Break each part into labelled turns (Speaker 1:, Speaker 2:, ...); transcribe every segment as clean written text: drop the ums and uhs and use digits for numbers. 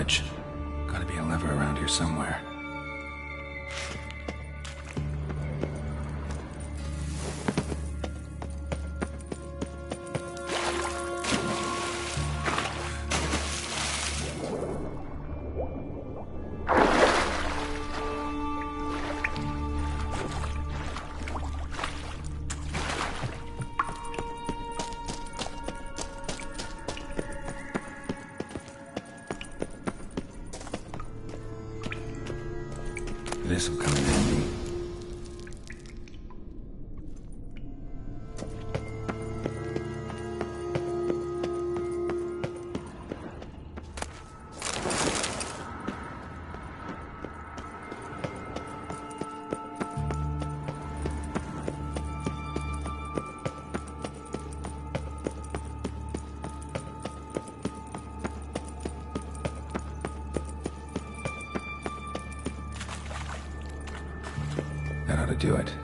Speaker 1: budge. Gotta be a lever around here somewhere. This'll come in handy. That ought to do it.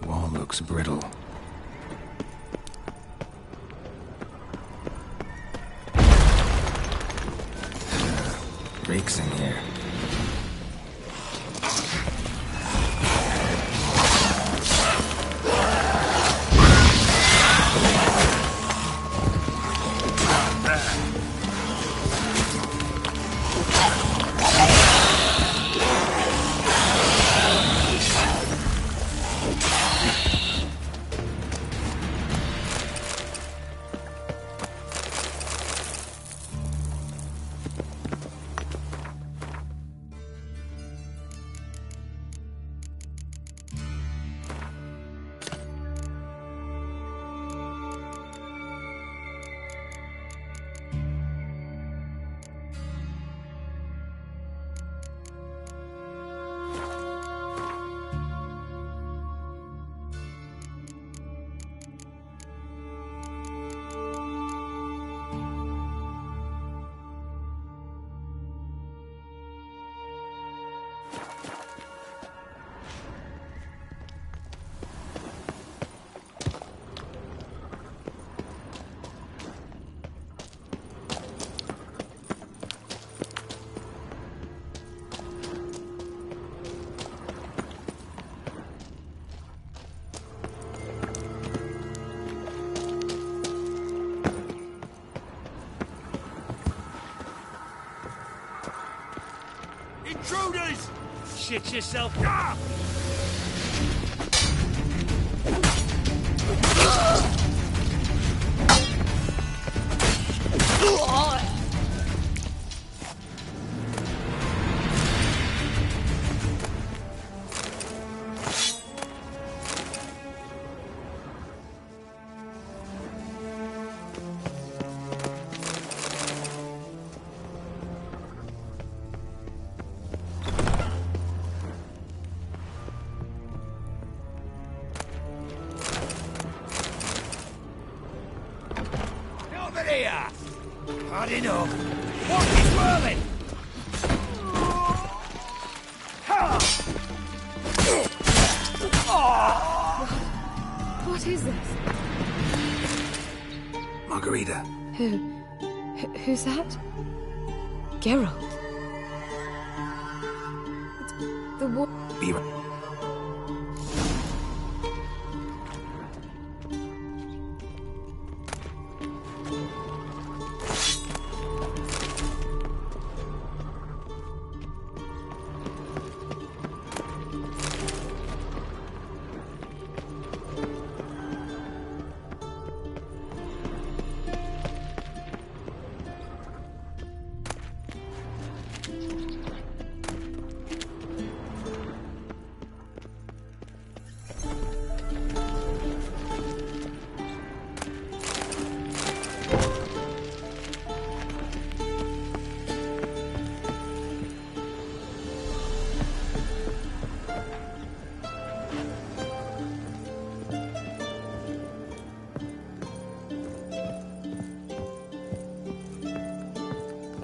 Speaker 1: Wall looks brittle. Reeks in here.
Speaker 2: Intruders! Shit yourself! Ah! Here! Hard enough. What is whirling?
Speaker 3: What is this?
Speaker 1: Margarita.
Speaker 3: Who's that? Geralt. It's the war.
Speaker 1: Be right.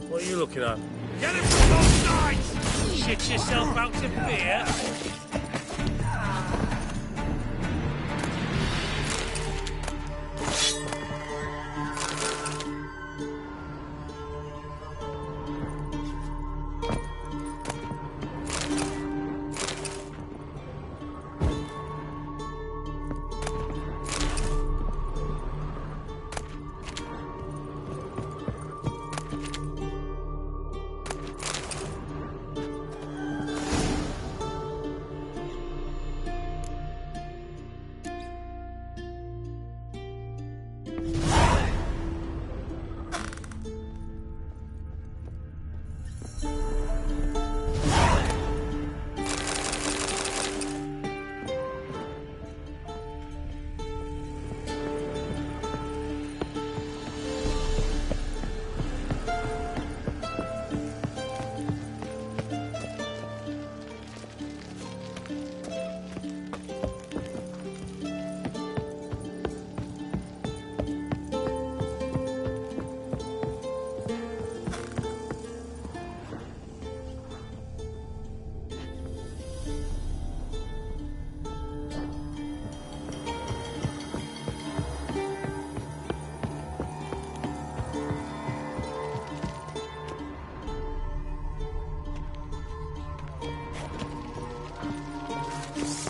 Speaker 2: What are you looking at? Get him from both sides! Shit yourself out of fear?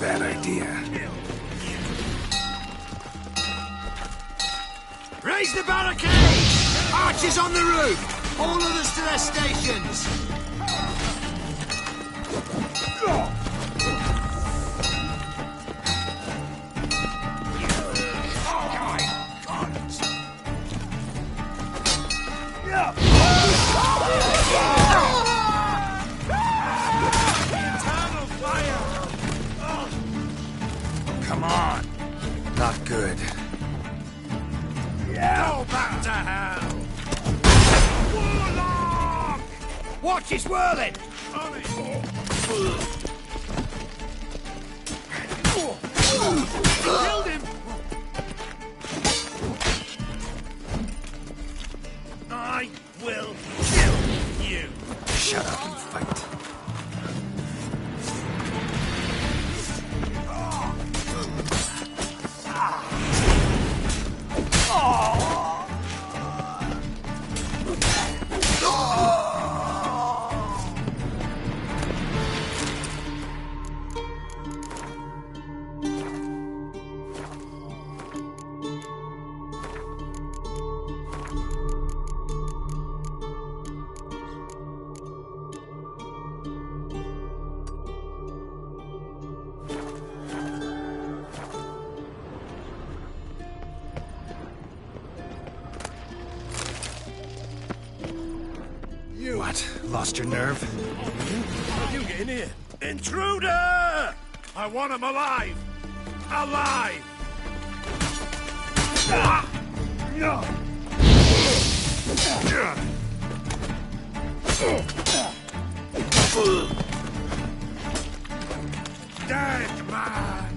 Speaker 1: Bad idea.
Speaker 2: Raise the barricade! Archers on the roof! All others to their stations!
Speaker 1: Come on. Not good.
Speaker 2: Go back to hell! Warlock! Watch his whirling! On it! Killed him! I will kill you!
Speaker 1: Shut up and fight. What? Lost your nerve?
Speaker 2: How are you getting here? Intruder! I want him alive! Alive! No! Dead man!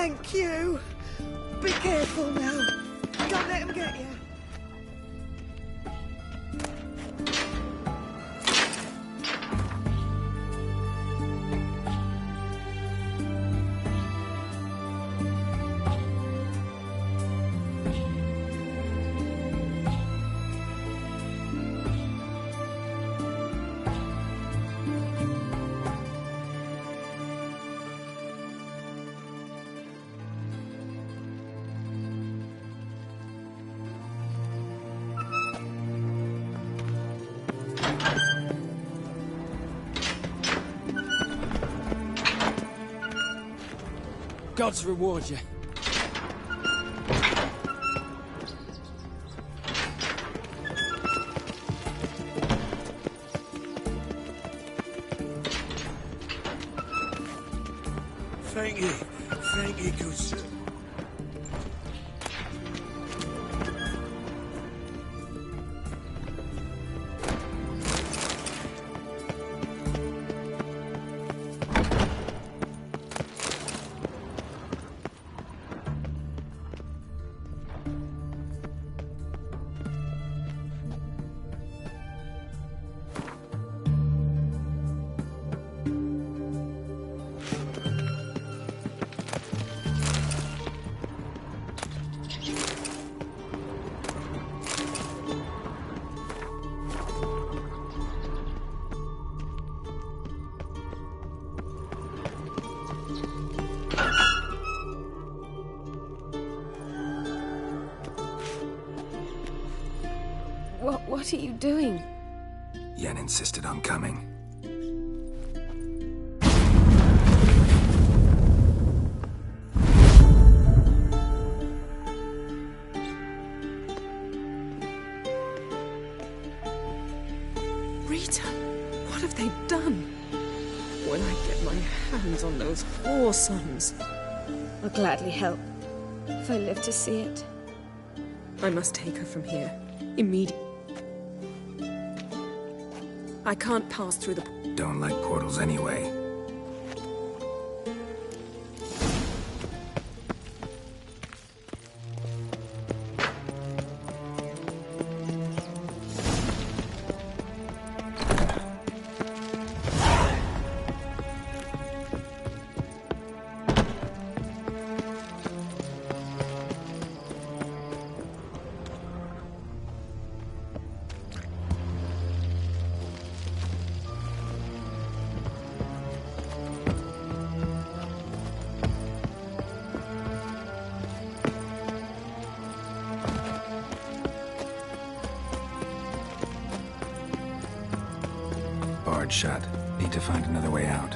Speaker 4: Thank you. Be careful now. Don't let him get you.
Speaker 5: Gods reward you.
Speaker 2: Thank you. Thank you, good sir.
Speaker 3: What are you doing?
Speaker 1: Yen insisted on coming.
Speaker 4: Rita, what have they done? When I get my hands on those whore sons.
Speaker 3: I'll gladly help, if I live to see it.
Speaker 4: I must take her from here. Immediately. I can't pass through the...
Speaker 1: Don't like portals anyway. Barred shut. Need to find another way out.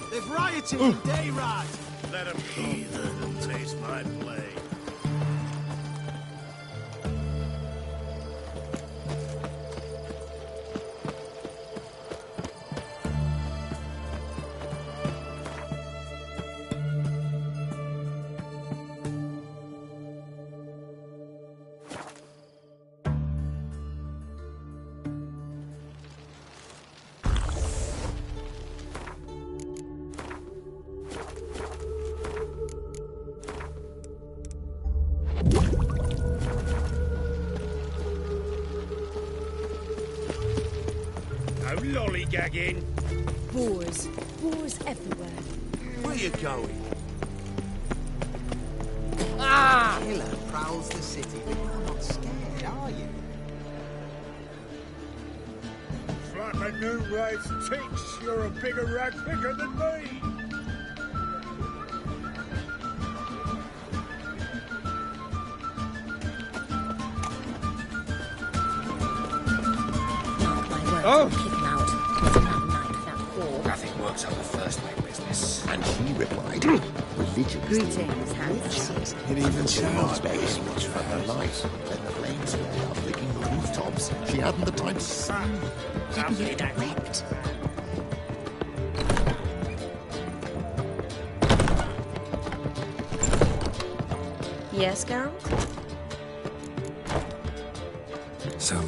Speaker 6: They've rioted in Dayrad.
Speaker 2: Let them heathen and taste my blade. No lollygagging.
Speaker 3: Wars. Wars everywhere.
Speaker 2: Where you going?
Speaker 6: Killer prowls the city, but you're not scared, are you?
Speaker 2: Like my new rice thinks you're a bigger rag picker than me.
Speaker 3: Oh! Kick him out. It's another night without war.
Speaker 1: Nothing works out the first night business.
Speaker 7: And she replied,
Speaker 5: Religion is
Speaker 3: Greetings, hands.
Speaker 1: It even sounds
Speaker 5: space much for her life. Then the flames flared up, licking the rooftops. She hadn't the time to
Speaker 3: Let me direct. Yes, Geralt?
Speaker 1: So,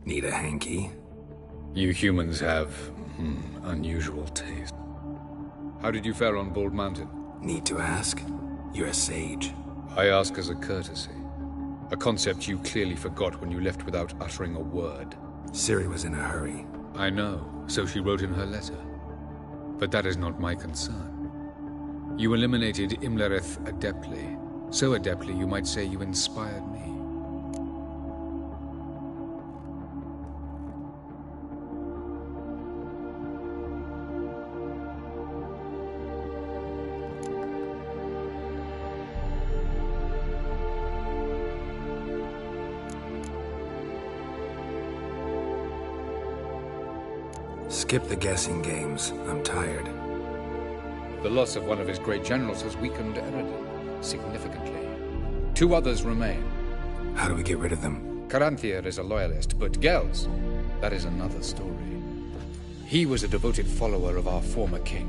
Speaker 1: need a hanky?
Speaker 7: You humans have unusual taste. How did you fare on Bald Mountain?
Speaker 1: Need to ask? You're a sage.
Speaker 7: I ask as a courtesy. A concept you clearly forgot when you left without uttering a word.
Speaker 1: Ciri was in a hurry.
Speaker 7: I know, so she wrote in her letter. But that is not my concern. You eliminated Imlerith adeptly. So adeptly you might say you inspired me.
Speaker 1: Skip the guessing games. I'm tired.
Speaker 7: The loss of one of his great generals has weakened Eredin significantly. 2 others remain.
Speaker 1: How do we get rid of them?
Speaker 7: Caranthir is a loyalist, but Gels, that is another story. He was a devoted follower of our former king.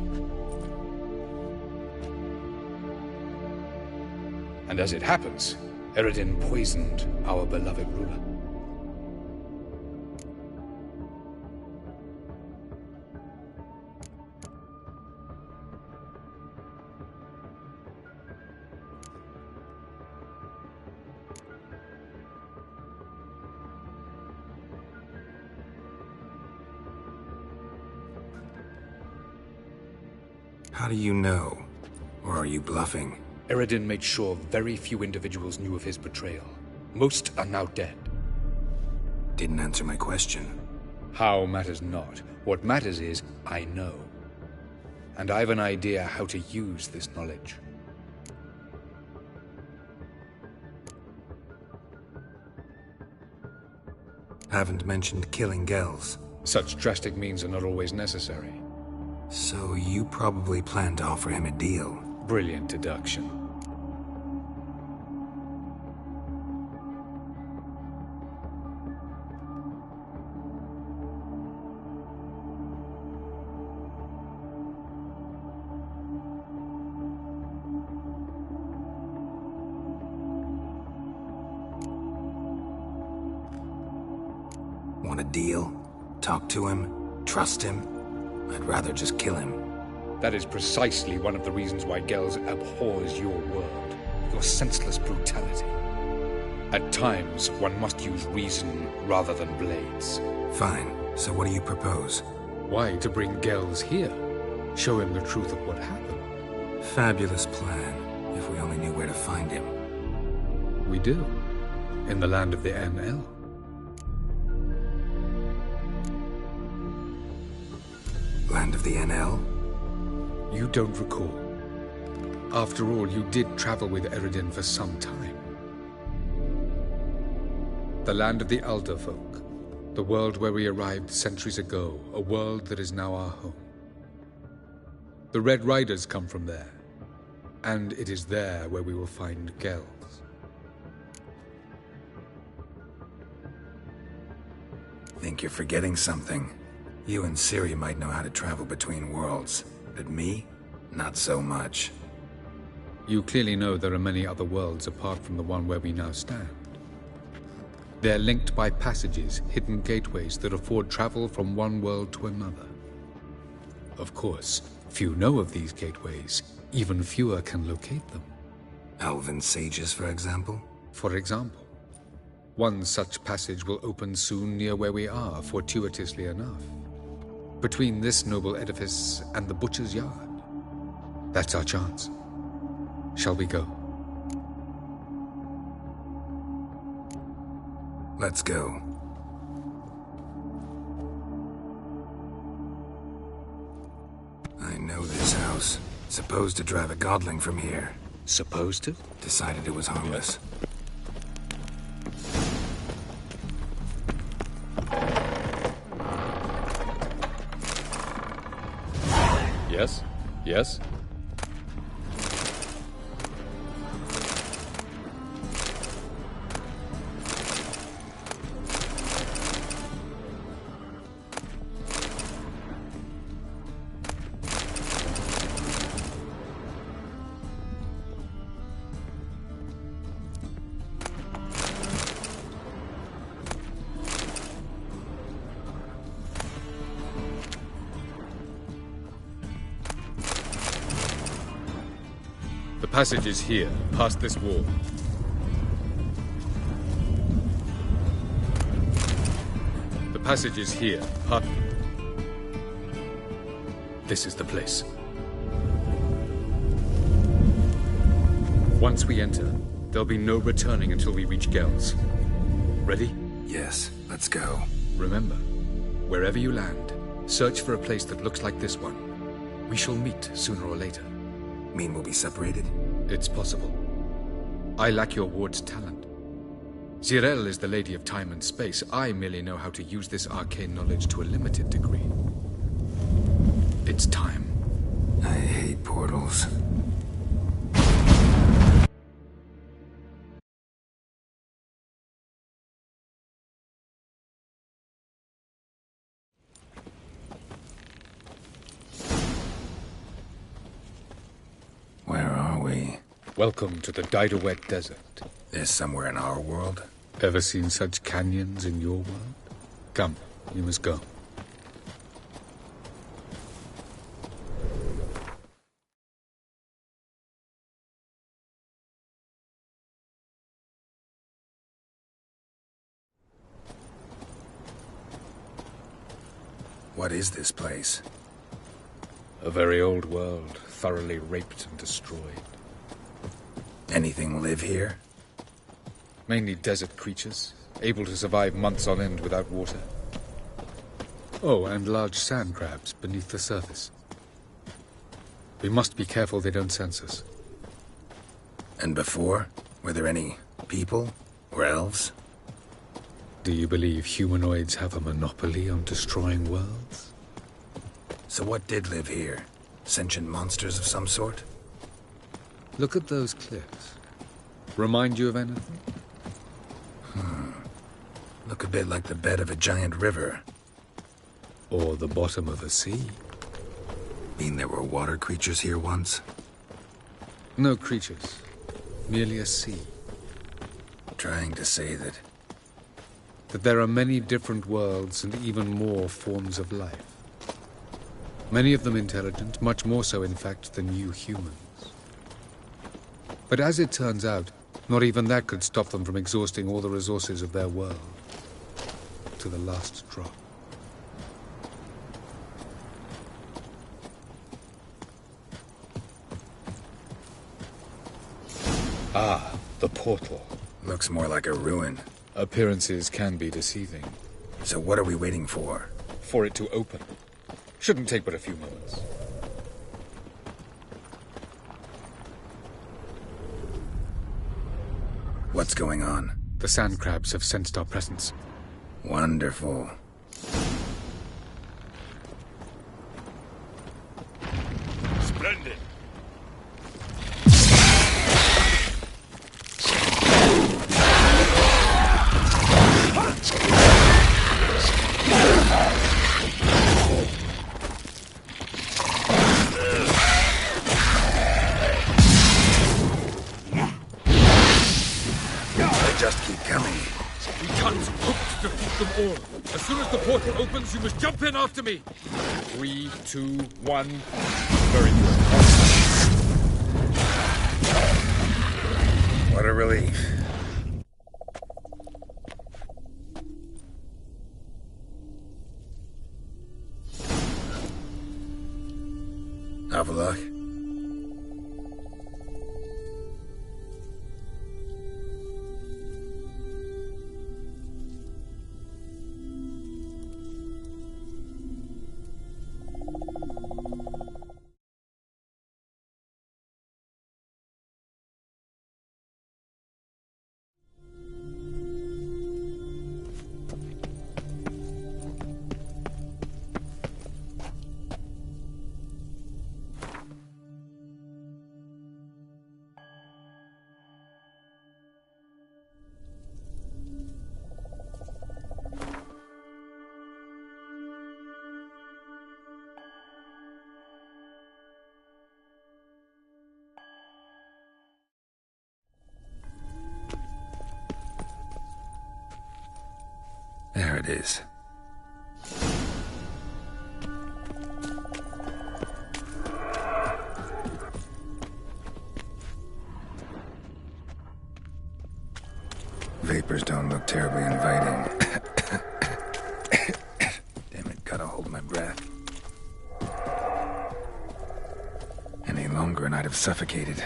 Speaker 7: And as it happens, Eredin poisoned our beloved ruler.
Speaker 1: How do you know? Or are you bluffing?
Speaker 7: Eredin made sure very few individuals knew of his betrayal. Most are now dead.
Speaker 1: Didn't answer my question.
Speaker 7: How matters not. What matters is, I know. And I have an idea how to use this knowledge.
Speaker 1: Haven't mentioned killing Gels.
Speaker 7: Such drastic means are not always necessary.
Speaker 1: So you probably plan to offer him a deal.
Speaker 7: Brilliant deduction.
Speaker 1: Want a deal? Talk to him? Trust him? I'd rather just kill him.
Speaker 7: That is precisely one of the reasons why Gels abhors your world. Your senseless brutality. At times, one must use reason rather than blades.
Speaker 1: Fine. So what do you propose?
Speaker 7: Why, to bring Gels here? Show him the truth of what happened.
Speaker 1: Fabulous plan, if we only knew where to find him.
Speaker 7: We do. In the land of the NL.
Speaker 1: Land of the NL?
Speaker 7: You don't recall. After all, you did travel with Eredin for some time. The land of the Alder folk. The world where we arrived centuries ago. A world that is now our home. The Red Riders come from there. And it is there where we will find Gels.
Speaker 1: Think you're forgetting something. You and Ciri might know how to travel between worlds, but me? Not so much.
Speaker 7: You clearly know there are many other worlds apart from the one where we now stand. They're linked by passages, hidden gateways that afford travel from one world to another. Of course, few know of these gateways. Even fewer can locate them.
Speaker 1: Elven sages, for example?
Speaker 7: For example. One such passage will open soon near where we are, fortuitously enough. Between this noble edifice and the butcher's yard. That's our chance. Shall we go?
Speaker 1: Let's go. I know this house. Supposed to drive a godling from here.
Speaker 7: Supposed to?
Speaker 1: Decided it was harmless.
Speaker 7: Yes? Yes? The passage is here, past this wall. The passage is here, past... This is the place. Once we enter, there'll be no returning until we reach Gel's. Ready?
Speaker 1: Yes, let's go.
Speaker 7: Remember, wherever you land, search for a place that looks like this one. We shall meet sooner or later.
Speaker 1: Mean we'll be separated?
Speaker 7: It's possible. I lack your ward's talent. Zirel is the lady of time and space. I merely know how to use this arcane knowledge to a limited degree. It's time.
Speaker 1: I hate portals. Where are we?
Speaker 7: Welcome to the Didowet Desert.
Speaker 1: This somewhere in our world?
Speaker 7: Ever seen such canyons in your world? Come, you must go.
Speaker 1: What is this place?
Speaker 7: A very old world, thoroughly raped and destroyed.
Speaker 1: Anything live here?
Speaker 7: Mainly desert creatures, able to survive months on end without water. Oh, and large sand crabs beneath the surface. We must be careful they don't sense us.
Speaker 1: And before? Were there any people? Or elves?
Speaker 7: Do you believe humanoids have a monopoly on destroying worlds?
Speaker 1: So what did live here? Sentient monsters of some sort?
Speaker 7: Look at those cliffs. Remind you of anything?
Speaker 1: Look a bit like the bed of a giant river.
Speaker 7: Or the bottom of a sea?
Speaker 1: Mean there were water creatures here once?
Speaker 7: No creatures. Merely a sea.
Speaker 1: Trying to say that...
Speaker 7: That there are many different worlds and even more forms of life. Many of them intelligent, much more so in fact than you humans. But as it turns out, not even that could stop them from exhausting all the resources of their world. To the last drop. Ah, the portal.
Speaker 1: Looks more like a ruin.
Speaker 7: Appearances can be deceiving.
Speaker 1: So what are we waiting for?
Speaker 7: For it to open. Shouldn't take but a few moments.
Speaker 1: What's going on?
Speaker 7: The sand crabs have sensed our presence.
Speaker 1: Wonderful.
Speaker 2: Splendid.
Speaker 1: They just keep coming.
Speaker 7: We can't hope to defeat them all. As soon as the portal opens, you must jump in after me. 3, 2, 1. Very good.
Speaker 1: What a relief. Avalok? There it is. Vapors don't look terribly inviting. Damn it, gotta hold my breath. Any longer and I'd have suffocated.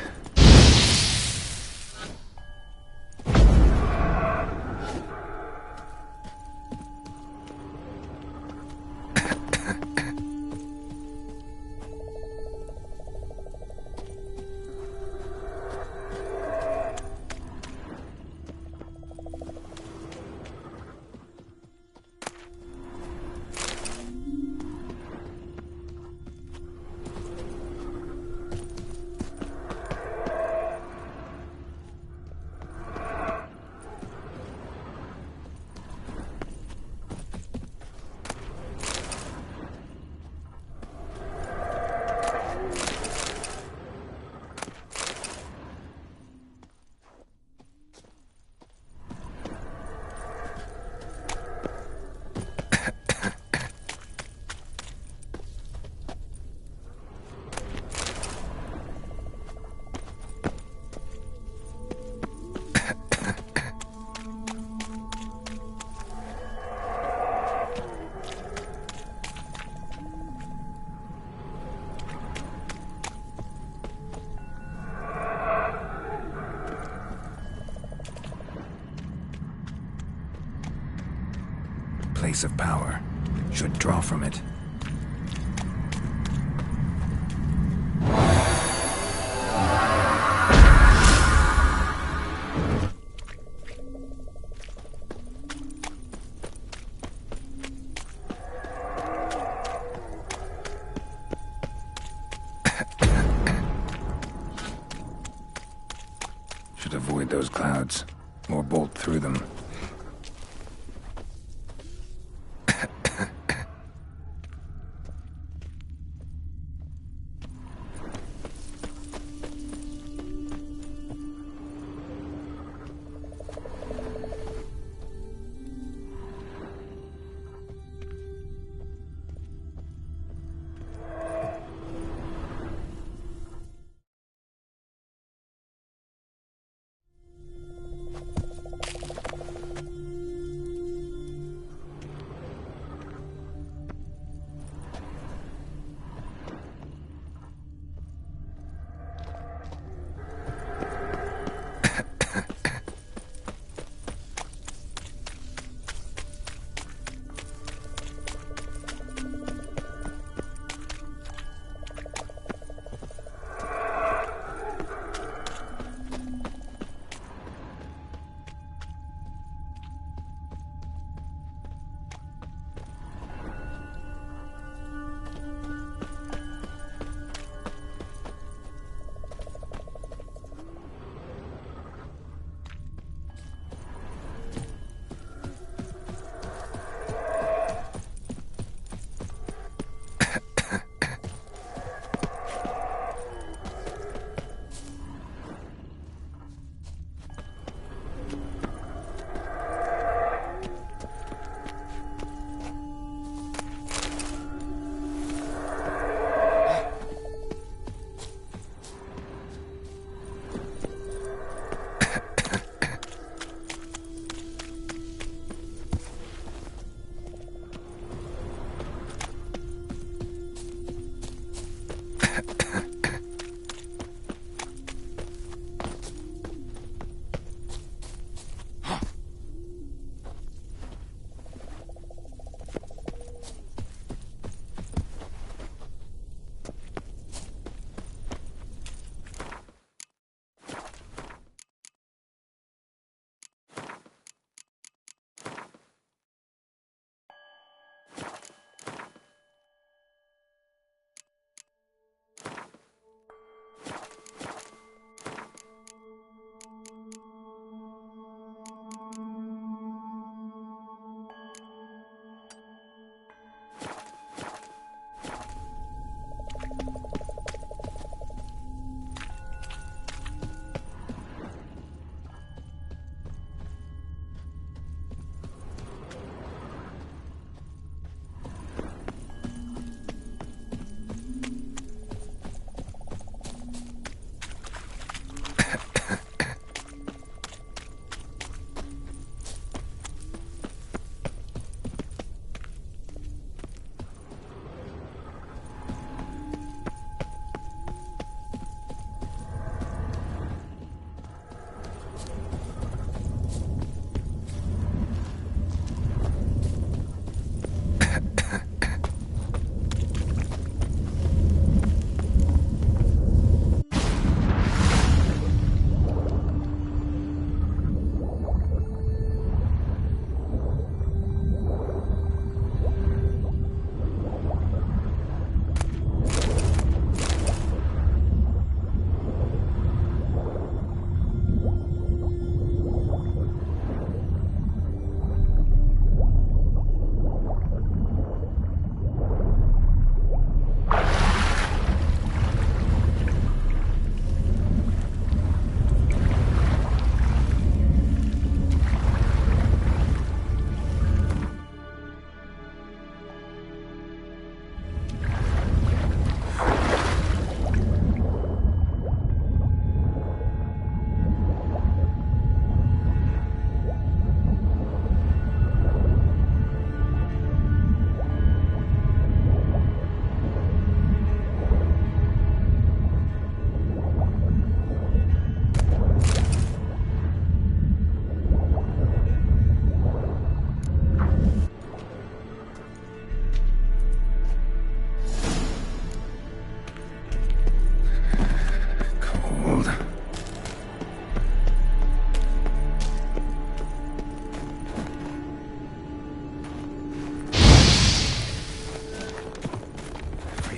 Speaker 1: Place of power. Should draw from it. Should avoid those clouds, or bolt through them.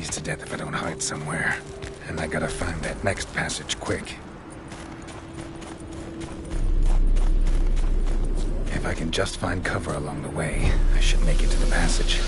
Speaker 1: freeze to death if I don't hide somewhere. And I gotta find that next passage quick. If I can just find cover along the way, I should make it to the passage.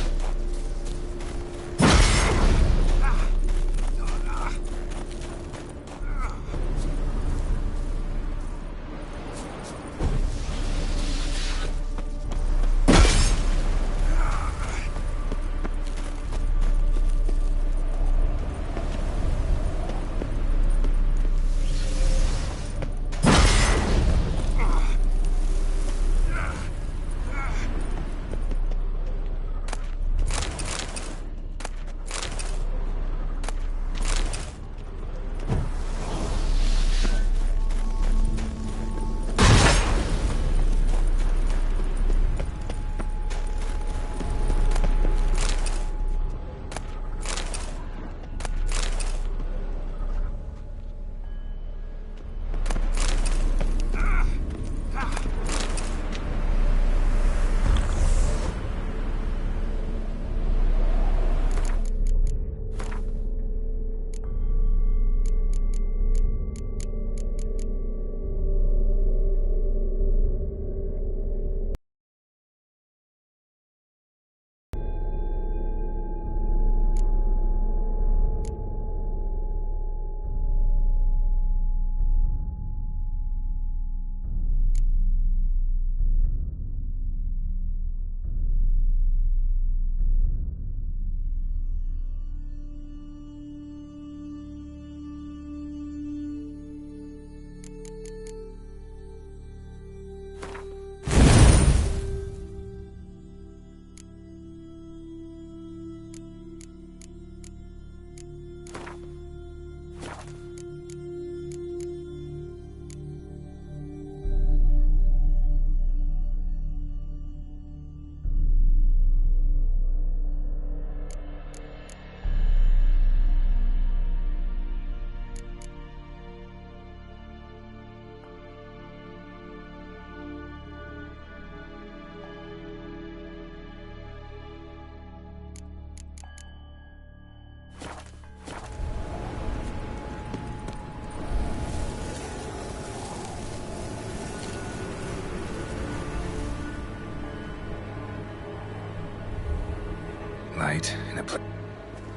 Speaker 1: Light in a place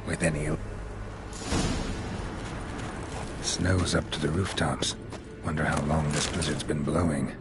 Speaker 1: with any... Snow's up to the rooftops. Wonder how long this blizzard's been blowing.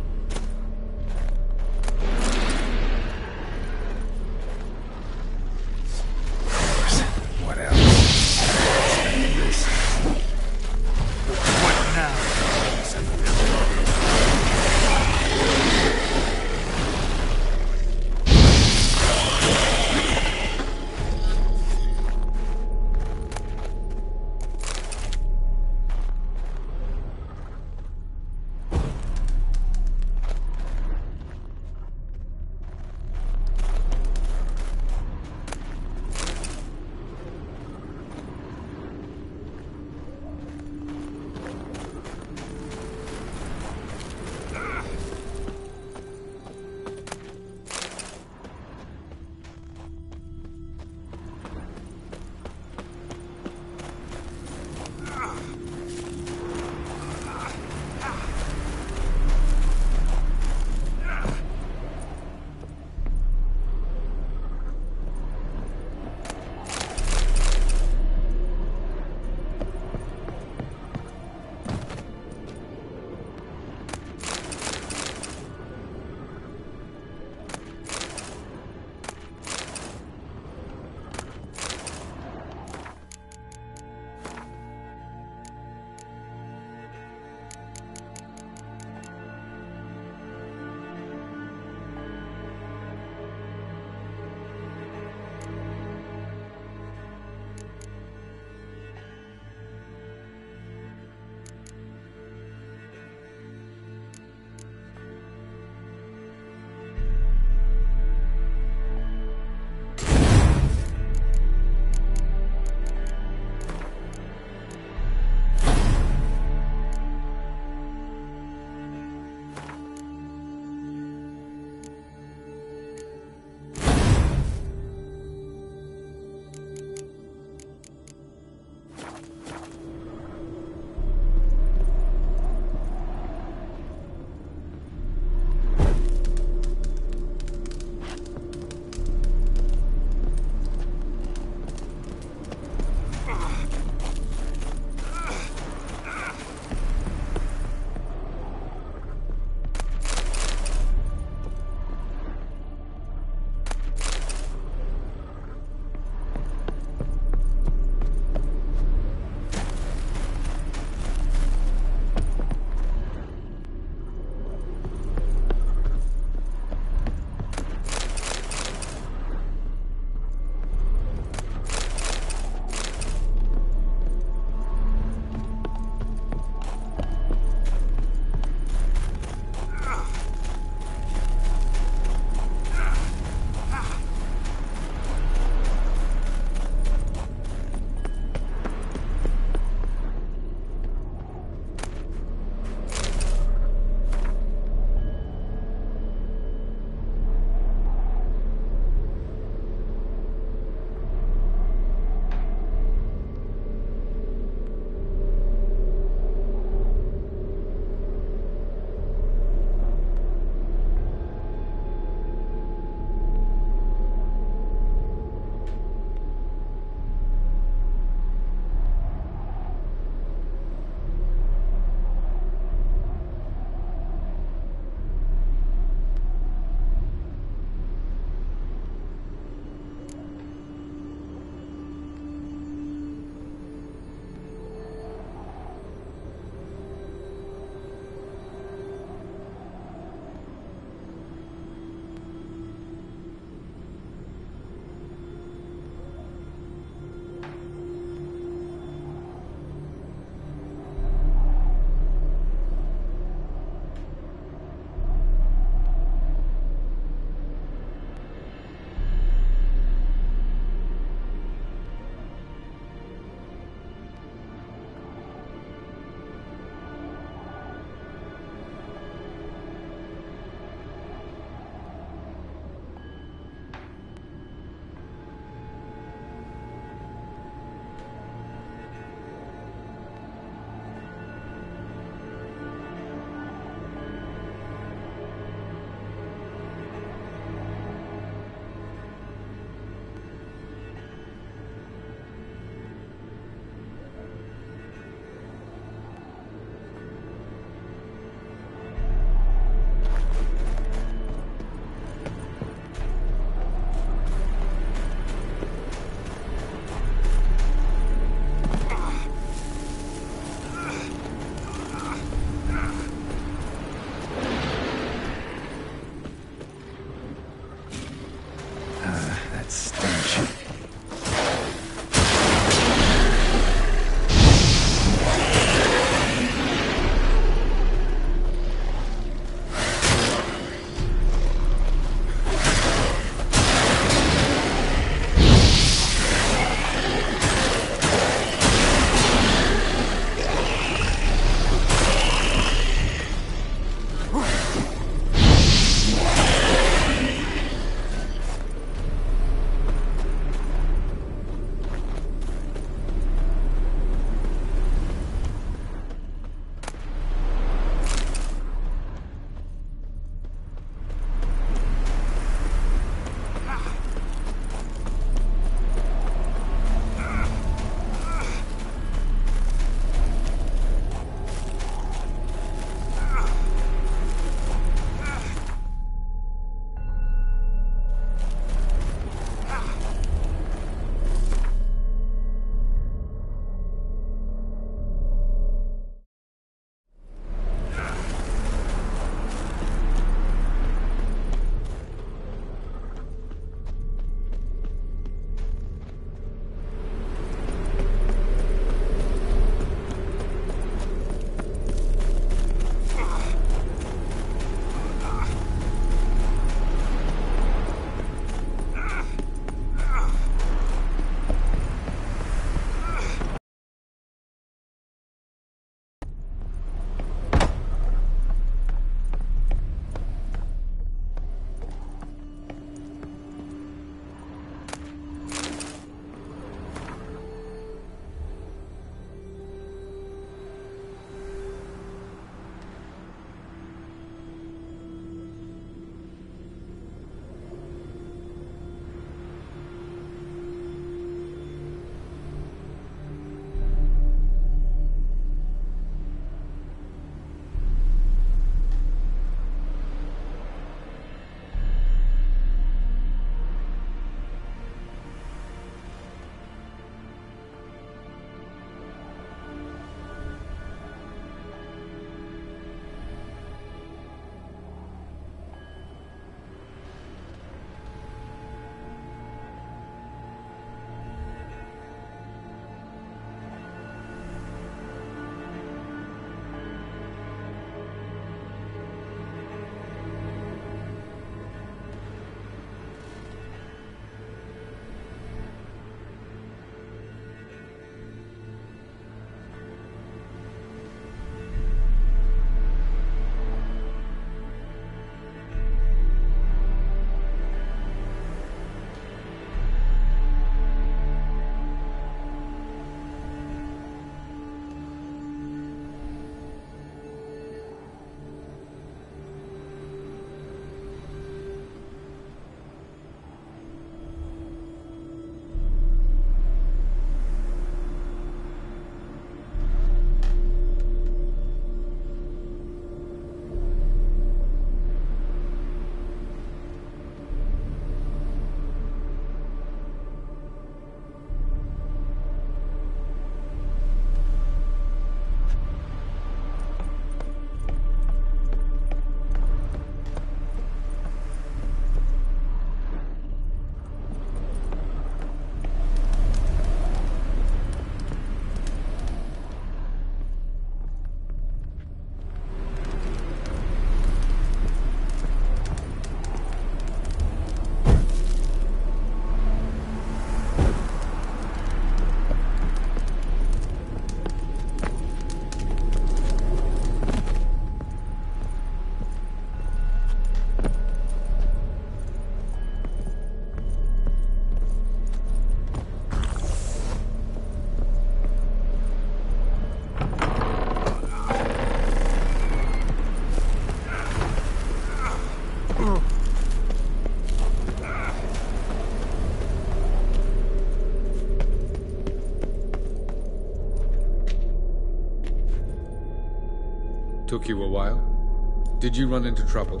Speaker 7: Took you a while? Did you run into trouble?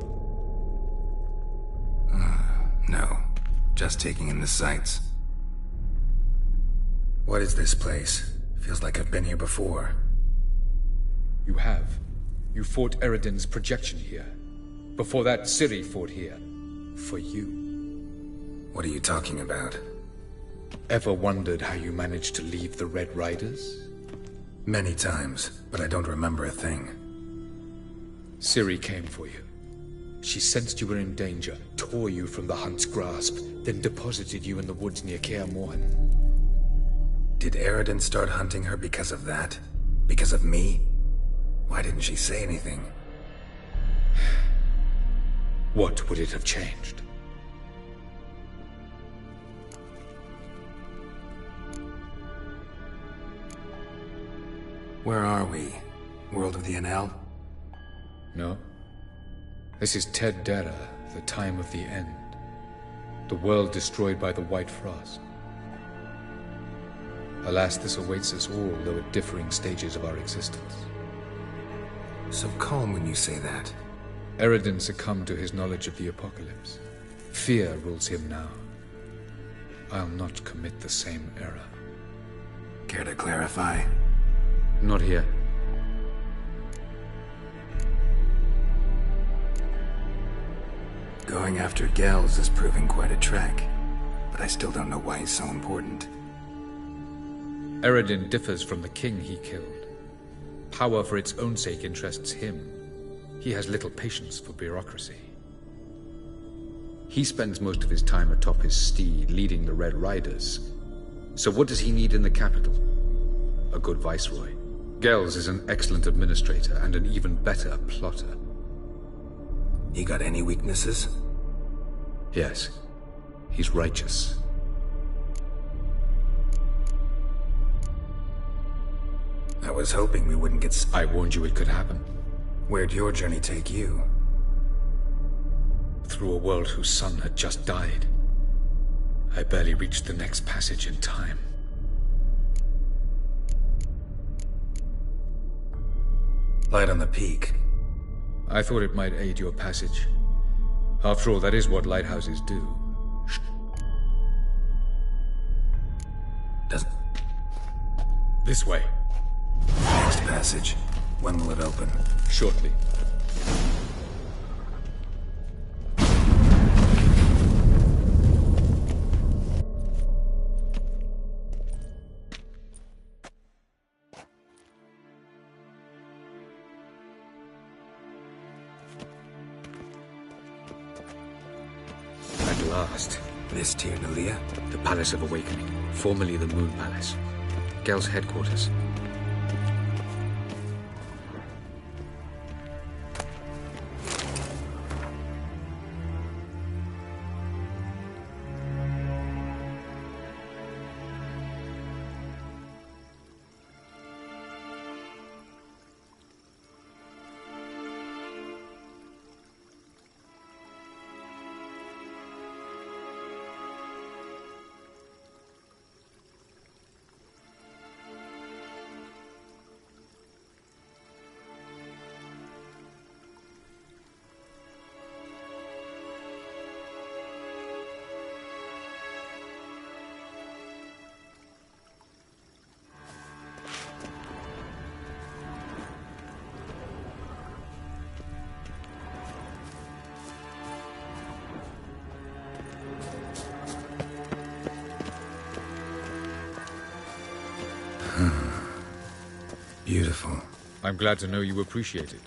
Speaker 1: No. Just taking in the sights. What is this place? Feels like I've been here before.
Speaker 7: You have. You fought Eredin's projection here. Before that, Ciri fought here. For you.
Speaker 1: What are you talking about?
Speaker 7: Ever wondered how you managed to leave the Red Riders?
Speaker 1: Many times, but I don't remember a thing.
Speaker 7: Ciri came for you. She sensed you were in danger, tore you from the Hunt's grasp, then deposited you in the woods near Kaer Morhen.
Speaker 1: Did Eredin start hunting her because of that? Because of me? Why didn't she say anything?
Speaker 7: What would it have changed?
Speaker 1: Where are we? World of the Enel?
Speaker 7: No. This is Ted Dara, the time of the end. The world destroyed by the White Frost. Alas, this awaits us all, though at differing stages of our existence.
Speaker 1: So calm when you say that.
Speaker 7: Eredin succumbed to his knowledge of the apocalypse. Fear rules him now. I'll not commit the same error.
Speaker 1: Care to clarify?
Speaker 7: Not here.
Speaker 1: Going after Gels is proving quite a trek, but I still don't know why he's so important.
Speaker 7: Eredin differs from the king he killed. Power for its own sake interests him. He has little patience for bureaucracy. He spends most of his time atop his steed, leading the Red Riders. So what does he need in the capital? A good viceroy. Gels is an excellent administrator and an even better plotter.
Speaker 1: He got any weaknesses?
Speaker 7: Yes. He's righteous.
Speaker 1: I was hoping we wouldn't get
Speaker 7: I warned you it could happen.
Speaker 1: Where'd your journey take you?
Speaker 7: Through a world whose son had just died. I barely reached the next passage in time.
Speaker 1: Light on the peak.
Speaker 7: I thought it might aid your passage. After all, that is what lighthouses do. Shh. This way.
Speaker 1: Next passage. When will it open?
Speaker 7: Shortly. At last.
Speaker 1: This Tyr Nalia?
Speaker 7: The Palace of Awakening, formerly the Moon Palace. Gel's headquarters.
Speaker 1: Beautiful.
Speaker 7: I'm glad to know you appreciate it.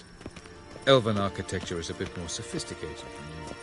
Speaker 7: Elven architecture is a bit more sophisticated than you.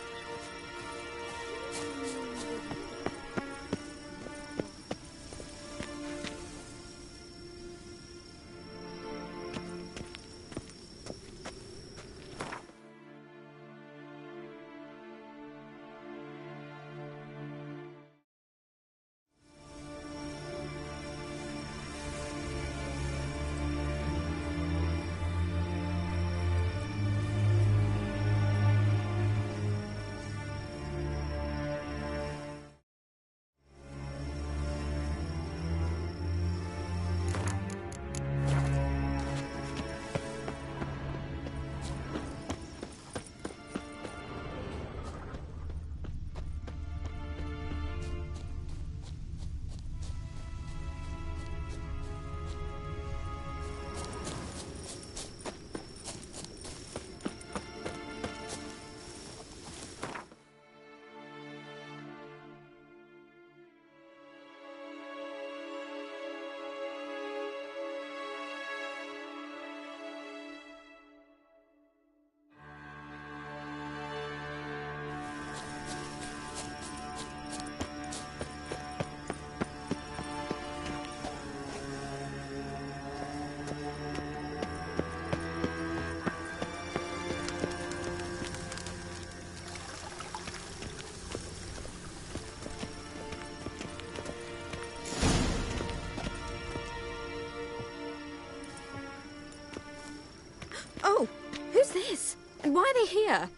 Speaker 3: Who's this? And why are they here?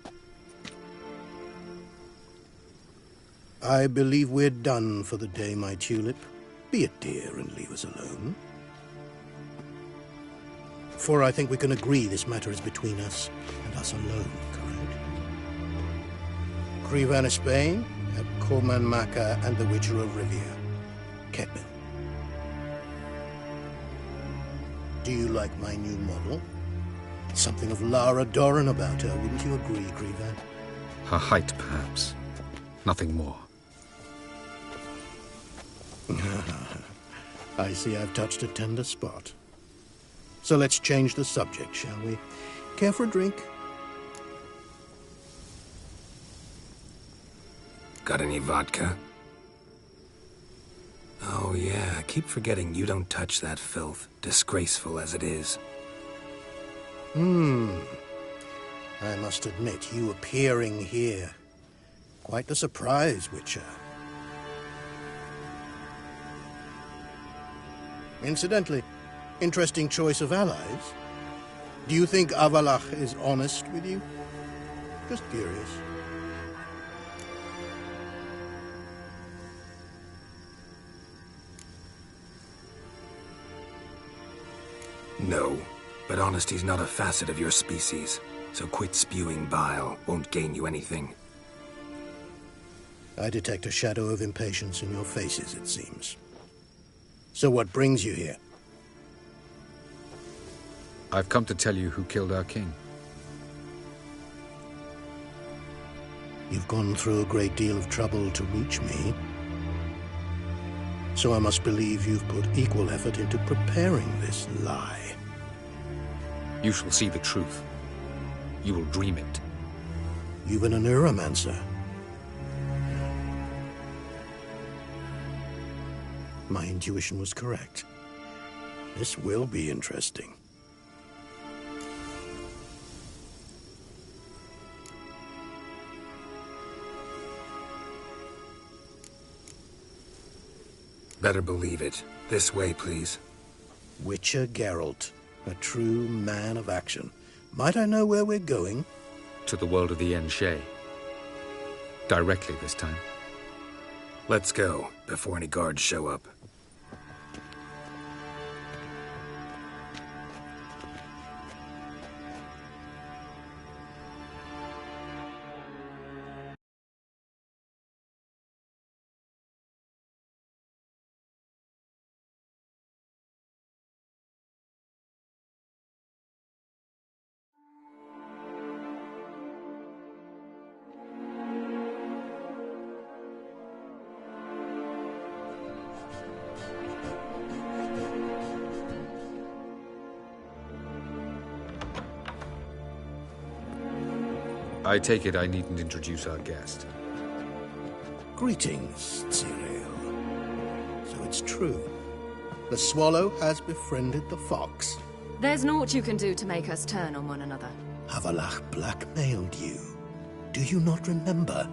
Speaker 8: I believe we're done for the day, my tulip. Be a dear and leave us alone. For I think we can agree this matter is between us and us alone, correct? Krivan of Spain, at Corman Maca and the Witcher of Rivia. Ketman. Do you like my new model? Something of Lara Doran about her, wouldn't you agree, Krivan?
Speaker 7: Her height, perhaps. Nothing more.
Speaker 8: I see I've touched a tender spot. So let's change the subject, shall we? Care for a drink?
Speaker 1: Got any vodka? Oh yeah, I keep forgetting you don't touch that filth, disgraceful as it is.
Speaker 8: I must admit, you appearing here. Quite the surprise, Witcher. Incidentally, interesting choice of allies. Do you think Avalach is honest with you? Just curious.
Speaker 1: No, but honesty's not a facet of your species, so quit spewing bile. Won't gain you anything.
Speaker 8: I detect a shadow of impatience in your faces, it seems. So what brings you here?
Speaker 7: I've come to tell you who killed our king.
Speaker 8: You've gone through a great deal of trouble to reach me. So I must believe you've put equal effort into preparing this lie.
Speaker 7: You shall see the truth. You will dream it.
Speaker 8: You've been a neuromancer. My intuition was correct. This will be interesting.
Speaker 1: Better believe it. This way, please.
Speaker 8: Witcher Geralt, a true man of action. Might I know where we're going?
Speaker 7: To the world of the Enshe. Directly this time.
Speaker 1: Let's go, before any guards show up.
Speaker 7: I take it I needn't introduce our guest.
Speaker 8: Greetings, Cyril. So it's true. The swallow has befriended the fox.
Speaker 9: There's naught you can do to make us turn on one another.
Speaker 8: Avalach blackmailed you. Do you not remember?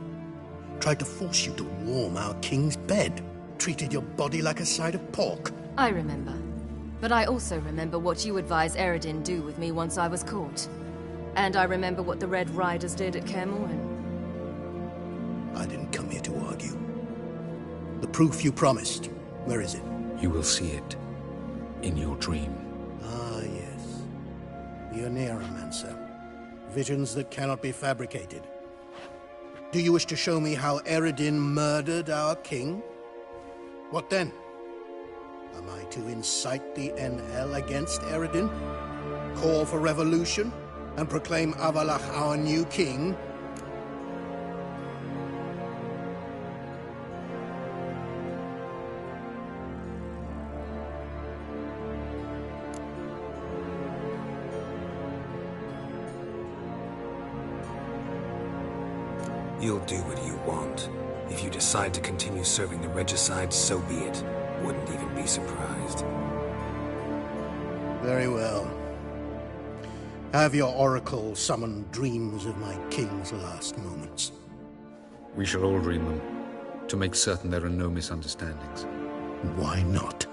Speaker 8: Tried to force you to warm our king's bed. Treated your body like a side of pork.
Speaker 9: I remember. But I also remember what you advised Eredin do with me once I was caught. And I remember what the Red Riders did at Kaer Morhen.
Speaker 8: I didn't come here to argue. The proof you promised, where is it?
Speaker 7: You will see it in your dream.
Speaker 8: Ah, yes. The Oneiromancer. Visions that cannot be fabricated. Do you wish to show me how Eredin murdered our king? What then? Am I to incite the NL against Eredin? Call for revolution? And proclaim Avalach our new king?
Speaker 1: You'll do what you want. If you decide to continue serving the regicide, so be it. Wouldn't even be surprised.
Speaker 8: Very well. Have your oracle summon dreams of my king's last moments.
Speaker 7: We shall all dream them, to make certain there are no misunderstandings.
Speaker 8: Why not?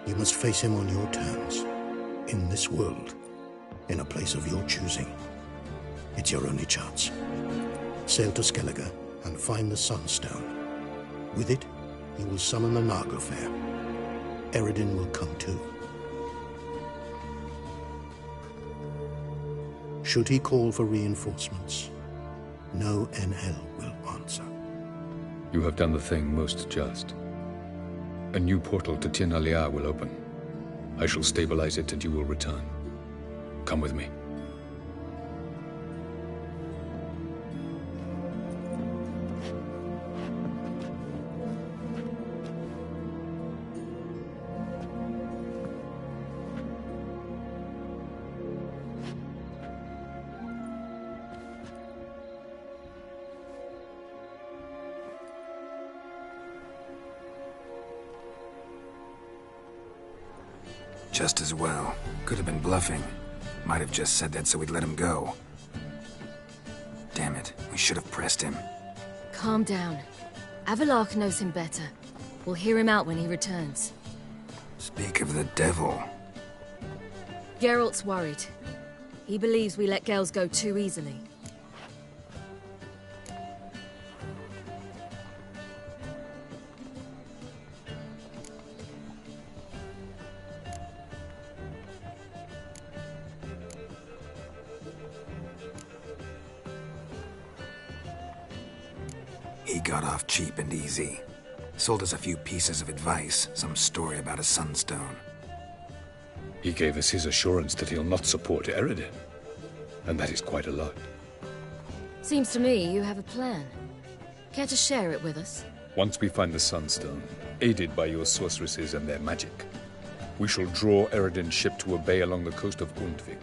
Speaker 8: You must face him on your terms. In this world. In a place of your choosing. It's your only chance. Sail to Skellige and find the Sunstone. With it, you will summon the Naga Fair. Eredin will come too. Should he call for reinforcements, no NL will answer.
Speaker 7: You have done the thing most just. A new portal to Tir na Liar will open. I shall stabilize it and you will return. Come with me.
Speaker 1: Just as well. Could have been bluffing. Might have just said that so we'd let him go. Damn it, we should have pressed him.
Speaker 9: Calm down. Avalok knows him better. We'll hear him out when he returns.
Speaker 1: Speak of the devil.
Speaker 9: Geralt's worried. He believes we let girls go too easily.
Speaker 1: He got off cheap and easy. Sold us a few pieces of advice, some story about a sunstone.
Speaker 7: He gave us his assurance that he'll not support Eredin. And that is quite a lot.
Speaker 9: Seems to me you have a plan. Care to share it with us?
Speaker 7: Once we find the Sunstone, aided by your sorceresses and their magic, we shall draw Eredin's ship to a bay along the coast of Undvik.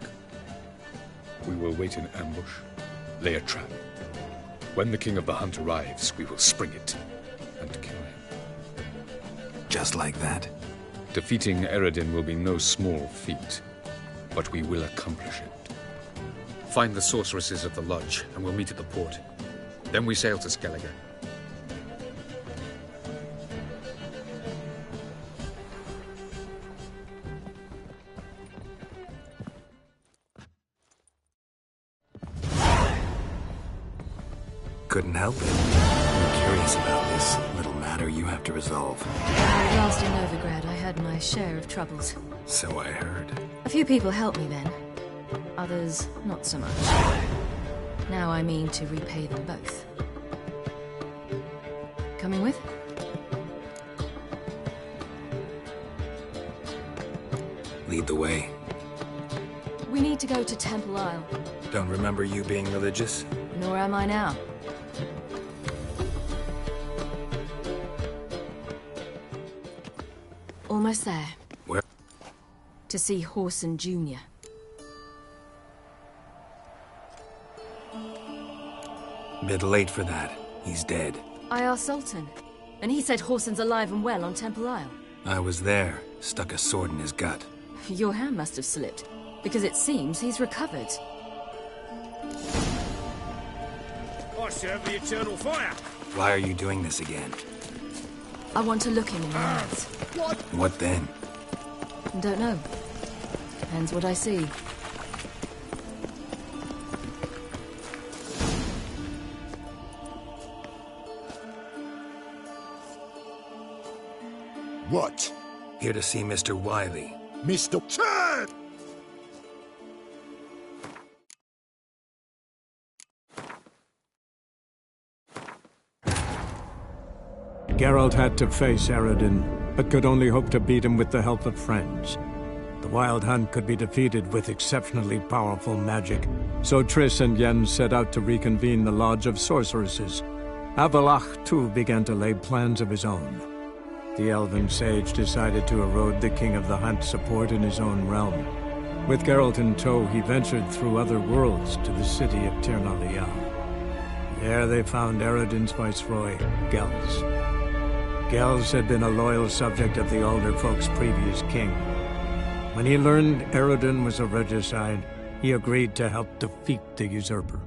Speaker 7: We will wait in ambush, lay a trap. When the King of the Hunt arrives, we will spring it and kill him.
Speaker 1: Just like that?
Speaker 7: Defeating Eredin will be no small feat, but we will accomplish it. Find the sorceresses of the lodge, and we'll meet at the port. Then we sail to Skellige.
Speaker 1: Couldn't help it. I'm curious about this little matter you have to resolve.
Speaker 9: Last in Novigrad, I had my share of troubles.
Speaker 1: So I heard.
Speaker 9: A few people helped me then. Others, not so much. Now I mean to repay them both. Coming with?
Speaker 1: Lead the way.
Speaker 9: We need to go to Temple Isle.
Speaker 1: Don't remember you being religious?
Speaker 9: Nor am I now. Almost there.
Speaker 1: Where?
Speaker 9: To see Horson Jr.
Speaker 1: Bit late for that. He's dead.
Speaker 9: I asked Sultan, and he said Horson's alive and well on Temple Isle.
Speaker 1: I was there. Stuck a sword in his gut.
Speaker 9: Your hand must have slipped, because it seems he's recovered.
Speaker 2: I serve the eternal fire.
Speaker 1: Why are you doing this again?
Speaker 9: I want to look him in the eyes.
Speaker 1: What then?
Speaker 9: Don't know. Depends what I see.
Speaker 5: What?
Speaker 1: Here to see Mr. Wiley.
Speaker 5: Mr. Turn!
Speaker 10: Geralt had to face Eredin, but could only hope to beat him with the help of friends. The Wild Hunt could be defeated with exceptionally powerful magic, so Triss and Yen set out to reconvene the Lodge of Sorceresses. Avalach, too, began to lay plans of his own. The elven sage decided to erode the King of the Hunt's support in his own realm. With Geralt in tow, he ventured through other worlds to the city of Tir na Liar. There they found Eredin's viceroy, Gels. Gels had been a loyal subject of the Alder Folk's previous king. When he learned Eredin was a regicide, he agreed to help defeat the usurper.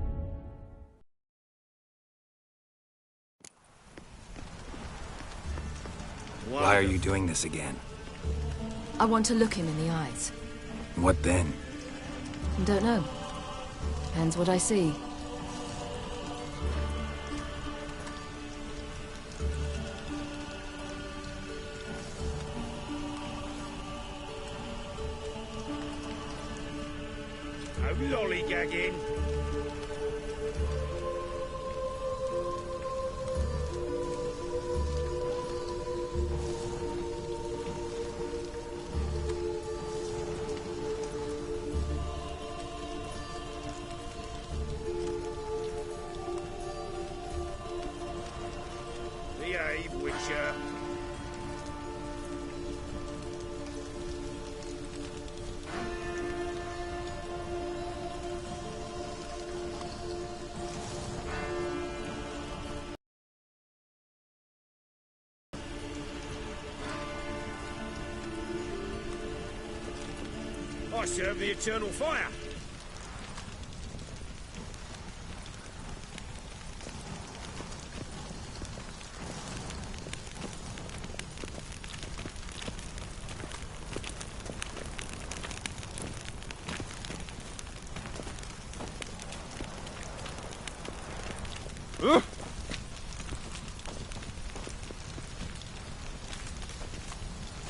Speaker 1: Why are you doing this again?
Speaker 9: I want to look him in the eyes.
Speaker 1: What then?
Speaker 9: Don't know. Depends what I see.
Speaker 2: No lollygagging. Behave, Witcher. I serve the eternal fire.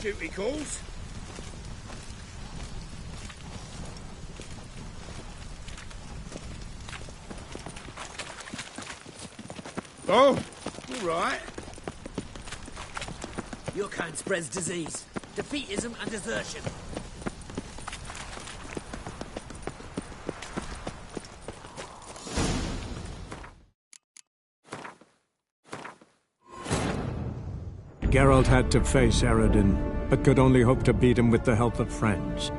Speaker 2: Duty calls. Oh, all right.
Speaker 11: Your kind spreads disease, defeatism and desertion.
Speaker 10: Geralt had to face Eredin, but could only hope to beat him with the help of friends.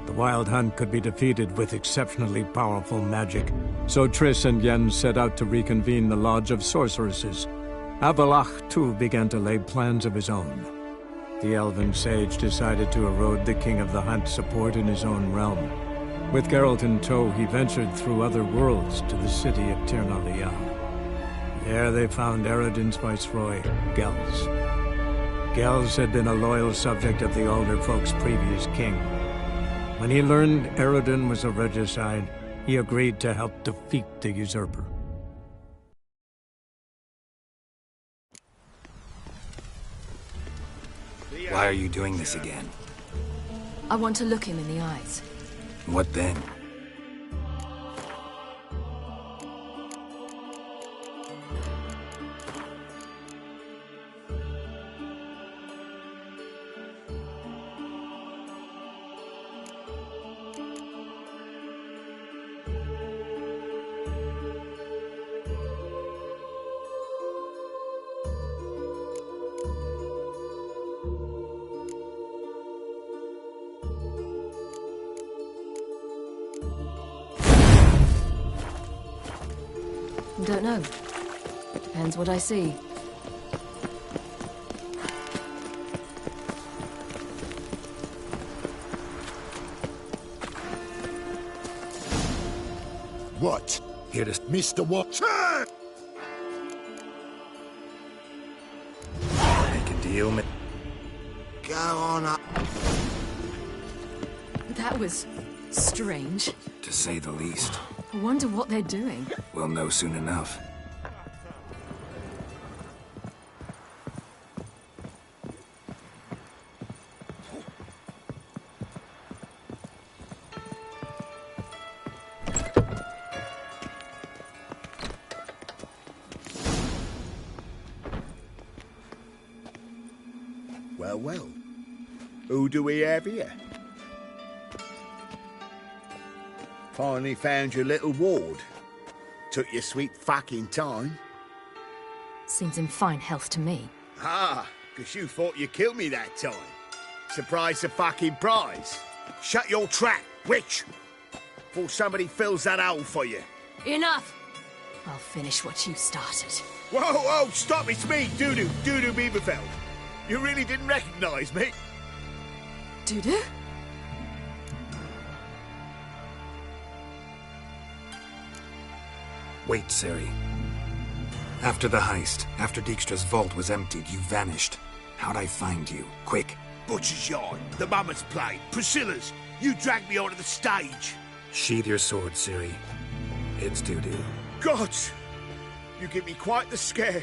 Speaker 10: The Wild Hunt could be defeated with exceptionally powerful magic, so Triss and Yen set out to reconvene the Lodge of Sorceresses. Avallac'h, too, began to lay plans of his own. The elven sage decided to erode the King of the Hunt's support in his own realm. With Geralt in tow, he ventured through other worlds to the city of Tir na Lial. There they found Eredin's viceroy, Gels. Gels had been a loyal subject of the Alder Folk's previous king. When he learned Eredin was a regicide, he agreed to help defeat the usurper.
Speaker 1: Why are you doing this again?
Speaker 9: I want to look him in the eyes.
Speaker 1: What then?
Speaker 9: Don't know. Depends what I see.
Speaker 5: What?
Speaker 1: Here to...
Speaker 5: Mr. What?
Speaker 1: Make a deal,
Speaker 5: Go on up.
Speaker 9: That was strange.
Speaker 1: to say the least.
Speaker 9: I wonder what they're doing.
Speaker 1: We'll know soon enough.
Speaker 2: Well, well. Who do we have here? Finally found your little ward. Took your sweet fucking time.
Speaker 9: Seems in fine health to me.
Speaker 2: Ah, because you thought you killed me that time. Surprise the fucking prize. Shut your trap, witch! Before somebody fills that hole for you.
Speaker 9: Enough! I'll finish what you started.
Speaker 2: Whoa, whoa, stop, it's me, Dudu Beaverfeld. You really didn't recognize me?
Speaker 9: Dudu?
Speaker 1: Wait, Ciri. After the heist, after Dijkstra's vault was emptied, you vanished. How'd I find you? Quick,
Speaker 2: Butcher's Yard, the Mummer's Play, Priscilla's. You dragged me onto the stage.
Speaker 1: Sheathe your sword, Ciri. It's doo-doo.
Speaker 2: Gods! You give me quite the scare.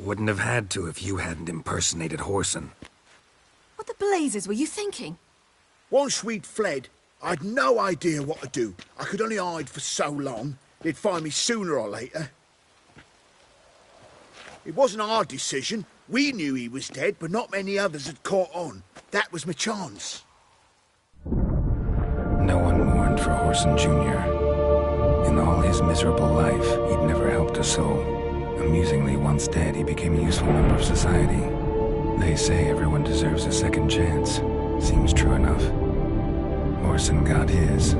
Speaker 1: Wouldn't have had to if you hadn't impersonated Whoreson.
Speaker 9: What the blazes were you thinking?
Speaker 2: Once we'd fled, I'd no idea what to do. I could only hide for so long. They'd find me sooner or later. It wasn't our decision. We knew he was dead, but not many others had caught on. That was my chance.
Speaker 1: No one mourned for Whoreson Jr. In all his miserable life, he'd never helped a soul. Amusingly, once dead, he became a useful member of society. They say everyone deserves a second chance. Seems true enough. Whoreson got his,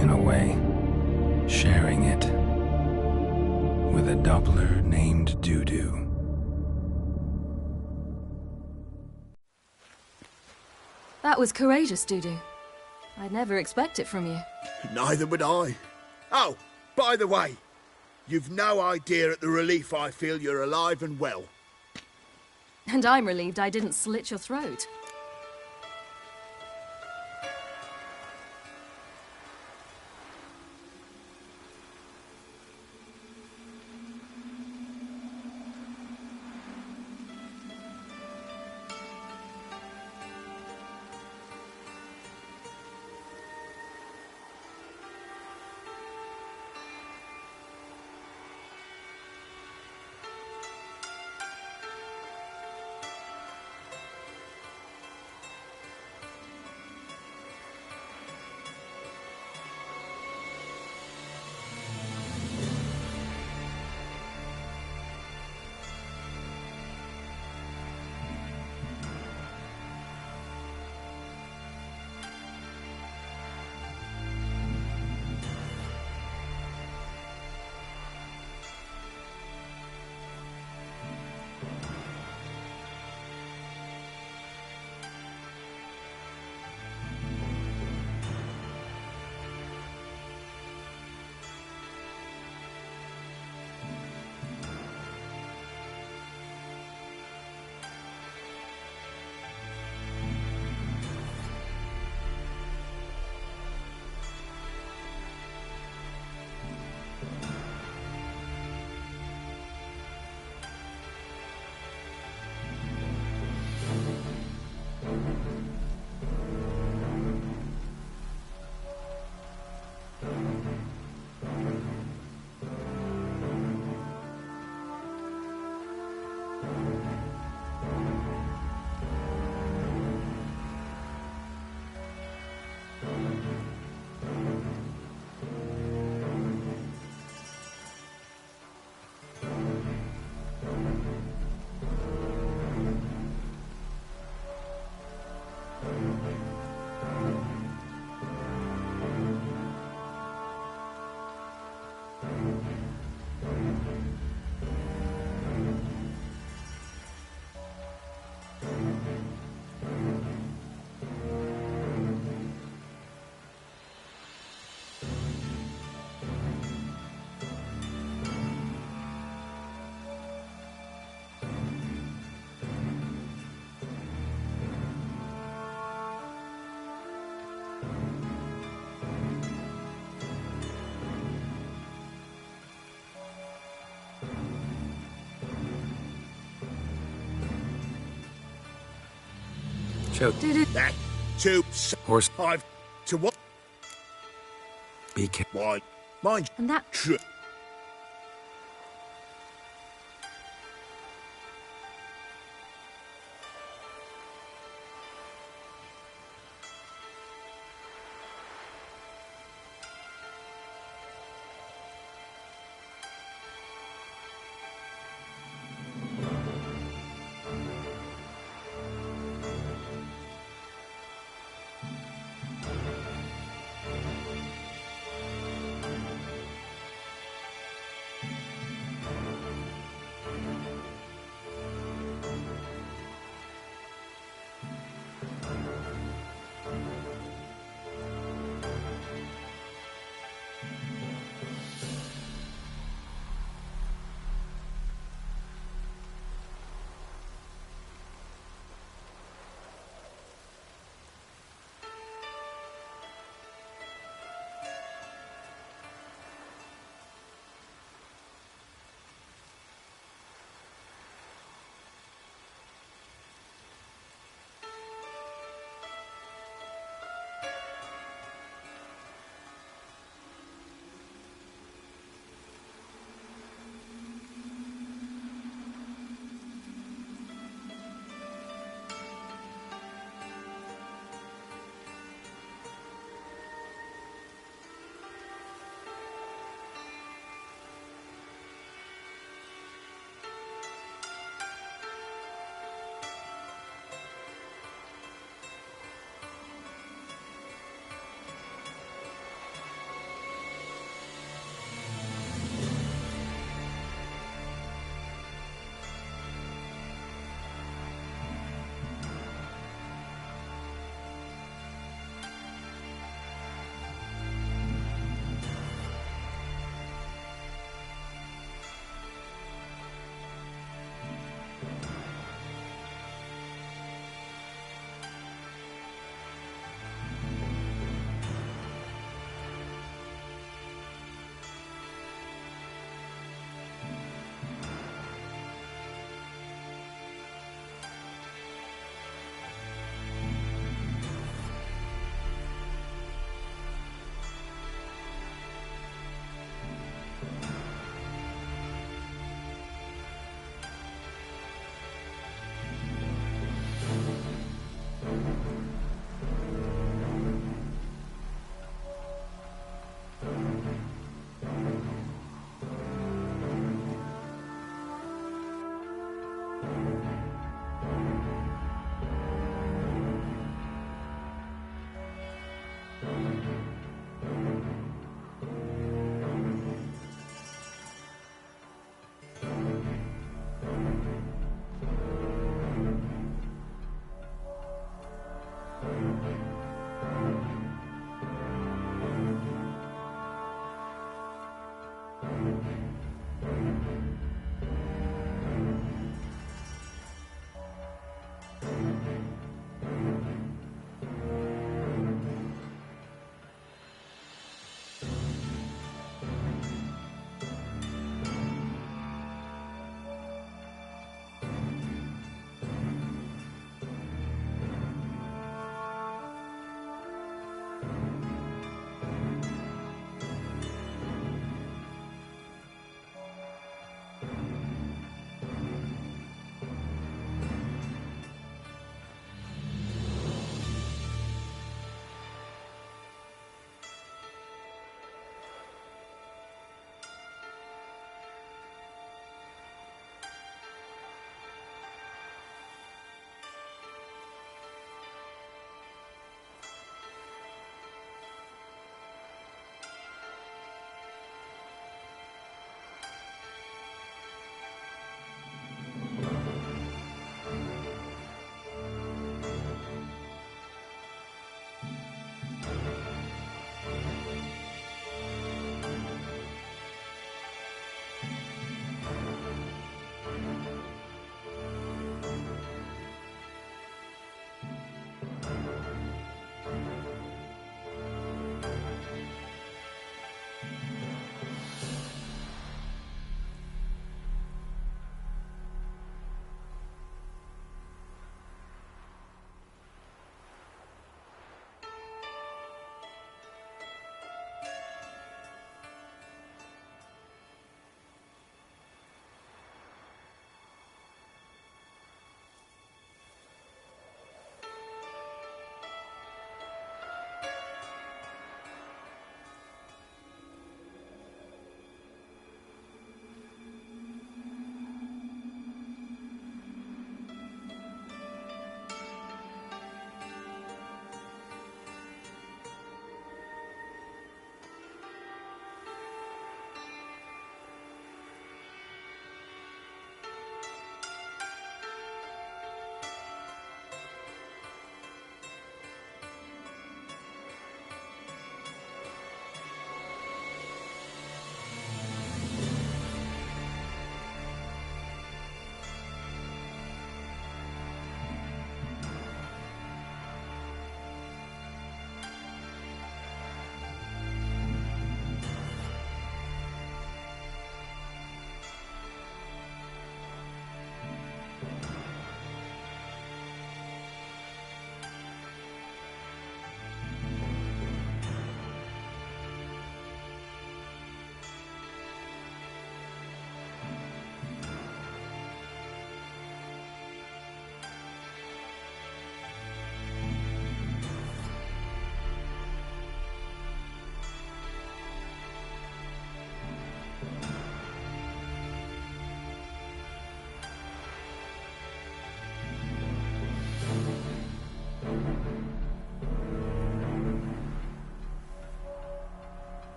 Speaker 1: in a way, sharing it with a Doppler named Dudu.
Speaker 9: That was courageous, Dudu. I'd never expect it from you.
Speaker 2: Neither would I. Oh, by the way, you've no idea at the relief I feel you're alive and well.
Speaker 9: And I'm relieved I didn't slit your throat.
Speaker 2: That, two,
Speaker 1: Horse.
Speaker 2: 5, to what?
Speaker 1: Be careful.
Speaker 2: Why? Mind
Speaker 9: And that...
Speaker 2: true.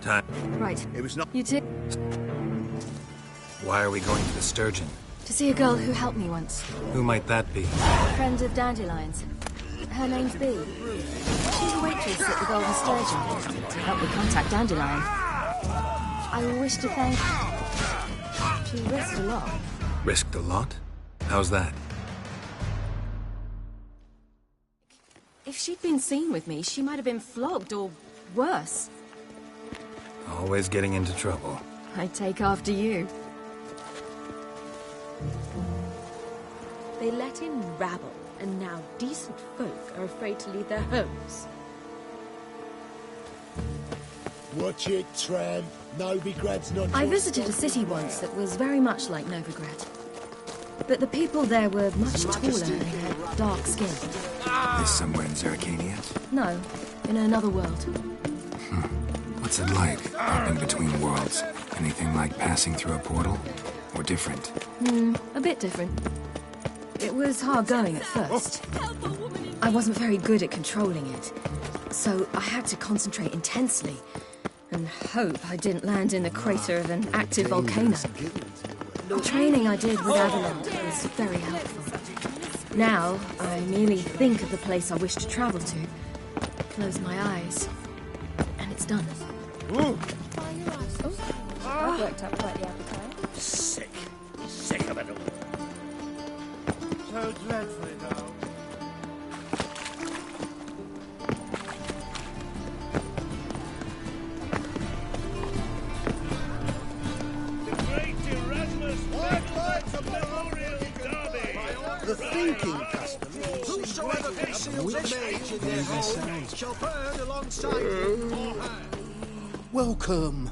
Speaker 12: Time.
Speaker 9: Right.
Speaker 2: It was not.
Speaker 9: You too.
Speaker 12: Why are we going to the Sturgeon?
Speaker 9: To see a girl who helped me once.
Speaker 12: Who might that be?
Speaker 9: Friend of Dandelion's. Her name's Bee. She's a waitress at the Golden Sturgeon. To help me contact Dandelion. I wish to thank her. She risked a lot.
Speaker 12: Risked a lot? How's that?
Speaker 9: If she'd been seen with me, she might have been flogged or worse.
Speaker 12: Always getting into trouble.
Speaker 9: I take after you.
Speaker 4: They let in rabble, and now decent folk are afraid to leave their homes.
Speaker 13: Watch it, tramp. Novigrad's not.
Speaker 9: I visited a city once that was very much like Novigrad. But the people there were much taller and had dark skin.
Speaker 1: This somewhere in Zeracania?
Speaker 9: No, in another world.
Speaker 1: What's it like, hopping between worlds? Anything like passing through a portal? Or different?
Speaker 9: A bit different. It was hard going at first. I wasn't very good at controlling it, so I had to concentrate intensely and hope I didn't land in the crater of an active volcano. The training I did with Avalanche was very helpful. Now, I merely think of the place I wish to travel to, close my eyes, and it's done.
Speaker 3: That worked out quite the appetite.
Speaker 2: Sick of it all.
Speaker 6: So dreadfully dull.
Speaker 2: The thinking custom.
Speaker 6: Whosoever conceals this mage in their home shall burn alongside him or her.
Speaker 8: Welcome.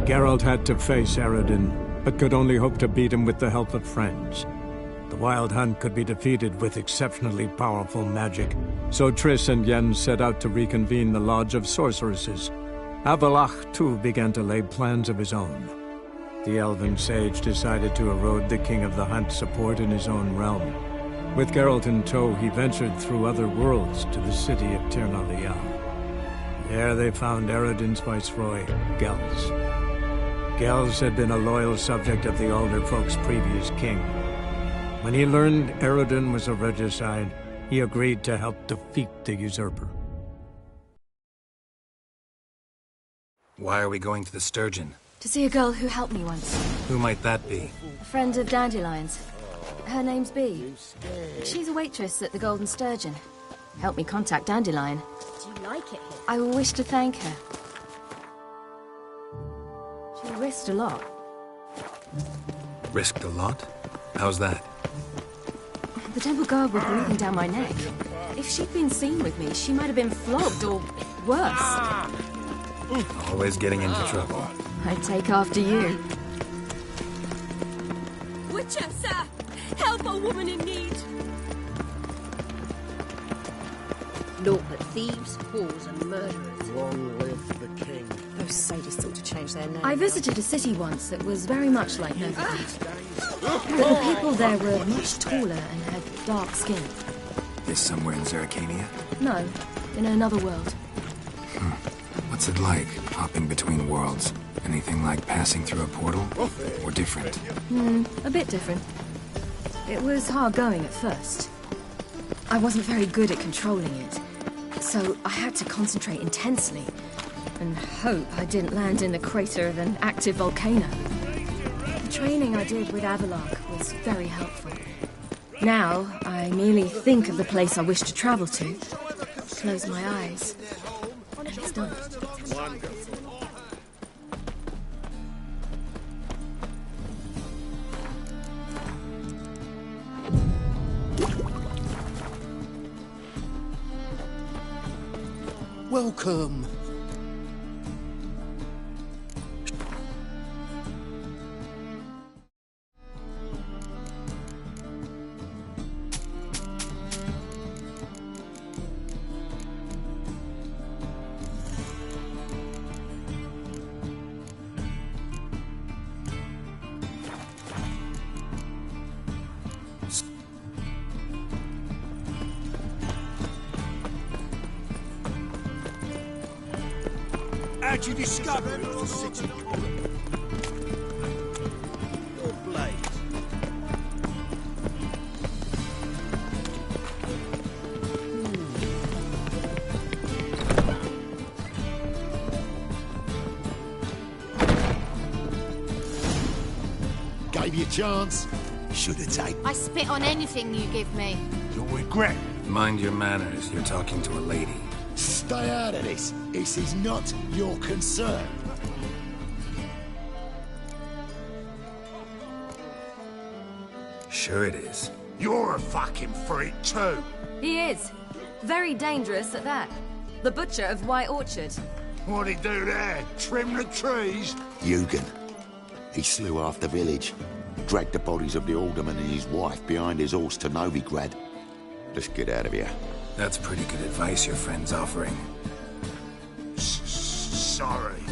Speaker 10: Geralt had to face Eredin, but could only hope to beat him with the help of friends. The Wild Hunt could be defeated with exceptionally powerful magic, so Triss and Yen set out to reconvene the Lodge of Sorceresses. Avalach, too, began to lay plans of his own. The elven sage decided to erode the King of the Hunt's support in his own realm. With Geralt in tow, he ventured through other worlds to the city of Tir na Lial. There they found Eredin's viceroy, Gels. Gels had been a loyal subject of the Alderfolk's previous king. When he learned Eredin was a regicide, he agreed to help defeat the usurper.
Speaker 12: Why are we going to the Sturgeon?
Speaker 9: To see a girl who helped me once.
Speaker 12: Who might that be?
Speaker 9: A friend of Dandelion's. Her name's Bee. She's a waitress at the Golden Sturgeon. Helped me contact Dandelion.
Speaker 3: Do you like it here?
Speaker 9: I wish to thank her. She risked a lot.
Speaker 12: Risked a lot? How's that?
Speaker 9: The temple guard were breathing down my neck. If she'd been seen with me, she might have been flogged or worse.
Speaker 12: Always getting into trouble.
Speaker 9: I take after you.
Speaker 4: Witcher, sir! Help a woman in need!
Speaker 14: Naught but thieves, whores, and murderers.
Speaker 13: Long live the king.
Speaker 3: Those sadists ought to change their name.
Speaker 9: I visited a city once that was very much like Novigrad. But the people there were much taller and had dark skin.
Speaker 1: This somewhere in Zeracania?
Speaker 9: No, in another world.
Speaker 1: What's it like, hopping between worlds? Anything like passing through a portal? Or different?
Speaker 9: A bit different. It was hard going at first. I wasn't very good at controlling it, so I had to concentrate intensely and hope I didn't land in the crater of an active volcano. The training I did with Avalanche was very helpful. Now, I merely think of the place I wish to travel to, close my eyes, and it's done.
Speaker 8: Welcome.
Speaker 2: How'd you discover it was a city? Your blade.
Speaker 13: Gave you a chance.
Speaker 2: Should have taken.
Speaker 15: I spit on anything you give me.
Speaker 2: You'll regret.
Speaker 12: Mind your manners. You're talking to a lady.
Speaker 13: Stay out of this. This is not your concern.
Speaker 12: Sure it is.
Speaker 2: You're a fucking freak too.
Speaker 9: He is. Very dangerous at that. The butcher of White Orchard.
Speaker 2: What'd he do there? Trim the trees?
Speaker 5: Eugen. He slew half the village. Dragged the bodies of the alderman and his wife behind his horse to Novigrad. Let's get out of here.
Speaker 12: That's pretty good advice your friend's offering.
Speaker 2: Sorry.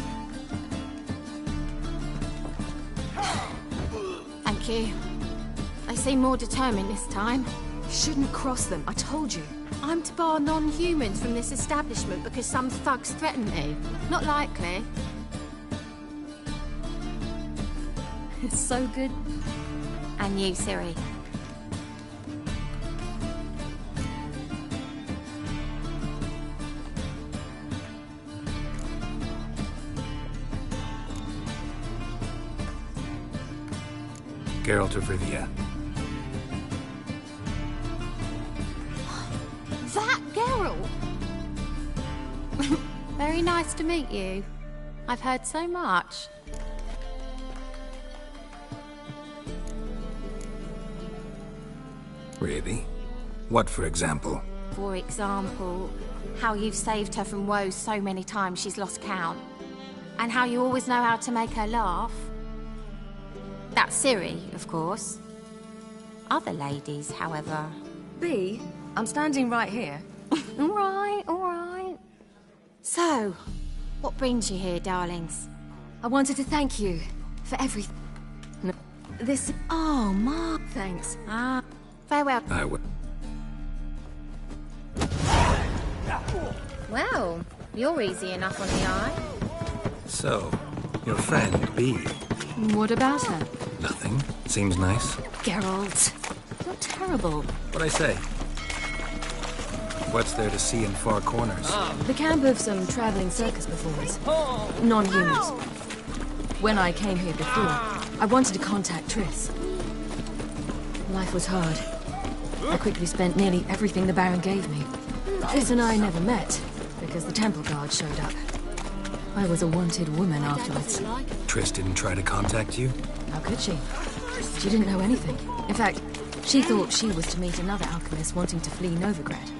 Speaker 15: Thank you. They seem more determined this time.
Speaker 9: You shouldn't cross them, I told you.
Speaker 15: I'm to bar non-humans from this establishment because some thugs threaten me. Not likely.
Speaker 9: It's so good.
Speaker 15: And you, Ciri.
Speaker 12: Geralt of Rivia.
Speaker 15: That Geralt! Very nice to meet you. I've heard so much.
Speaker 12: Really? What, for example?
Speaker 15: For example, how you've saved her from woes so many times she's lost count. And how you always know how to make her laugh. That's Ciri, of course. Other ladies, however...
Speaker 9: B, I'm standing right here.
Speaker 15: All right, all right. So, what brings you here, darlings?
Speaker 9: I wanted to thank you for everything. No, this...
Speaker 15: Oh, Ma.
Speaker 9: Thanks.
Speaker 15: Ah, farewell.
Speaker 12: I will.
Speaker 15: Well, you're easy enough on the eye.
Speaker 12: So, your friend, B.
Speaker 9: What about her?
Speaker 12: Nothing. Seems nice.
Speaker 9: Geralt, you're terrible.
Speaker 12: What'd I say? What's there to see in Far Corners?
Speaker 9: The camp of some traveling circus performers. Non-humans. When I came here before, I wanted to contact Triss. Life was hard. I quickly spent nearly everything the Baron gave me. Triss and I never met, because the Temple Guard showed up. I was a wanted woman afterwards.
Speaker 12: Triss didn't try to contact you?
Speaker 9: How could she? She didn't know anything. In fact, she thought she was to meet another alchemist wanting to flee Novigrad.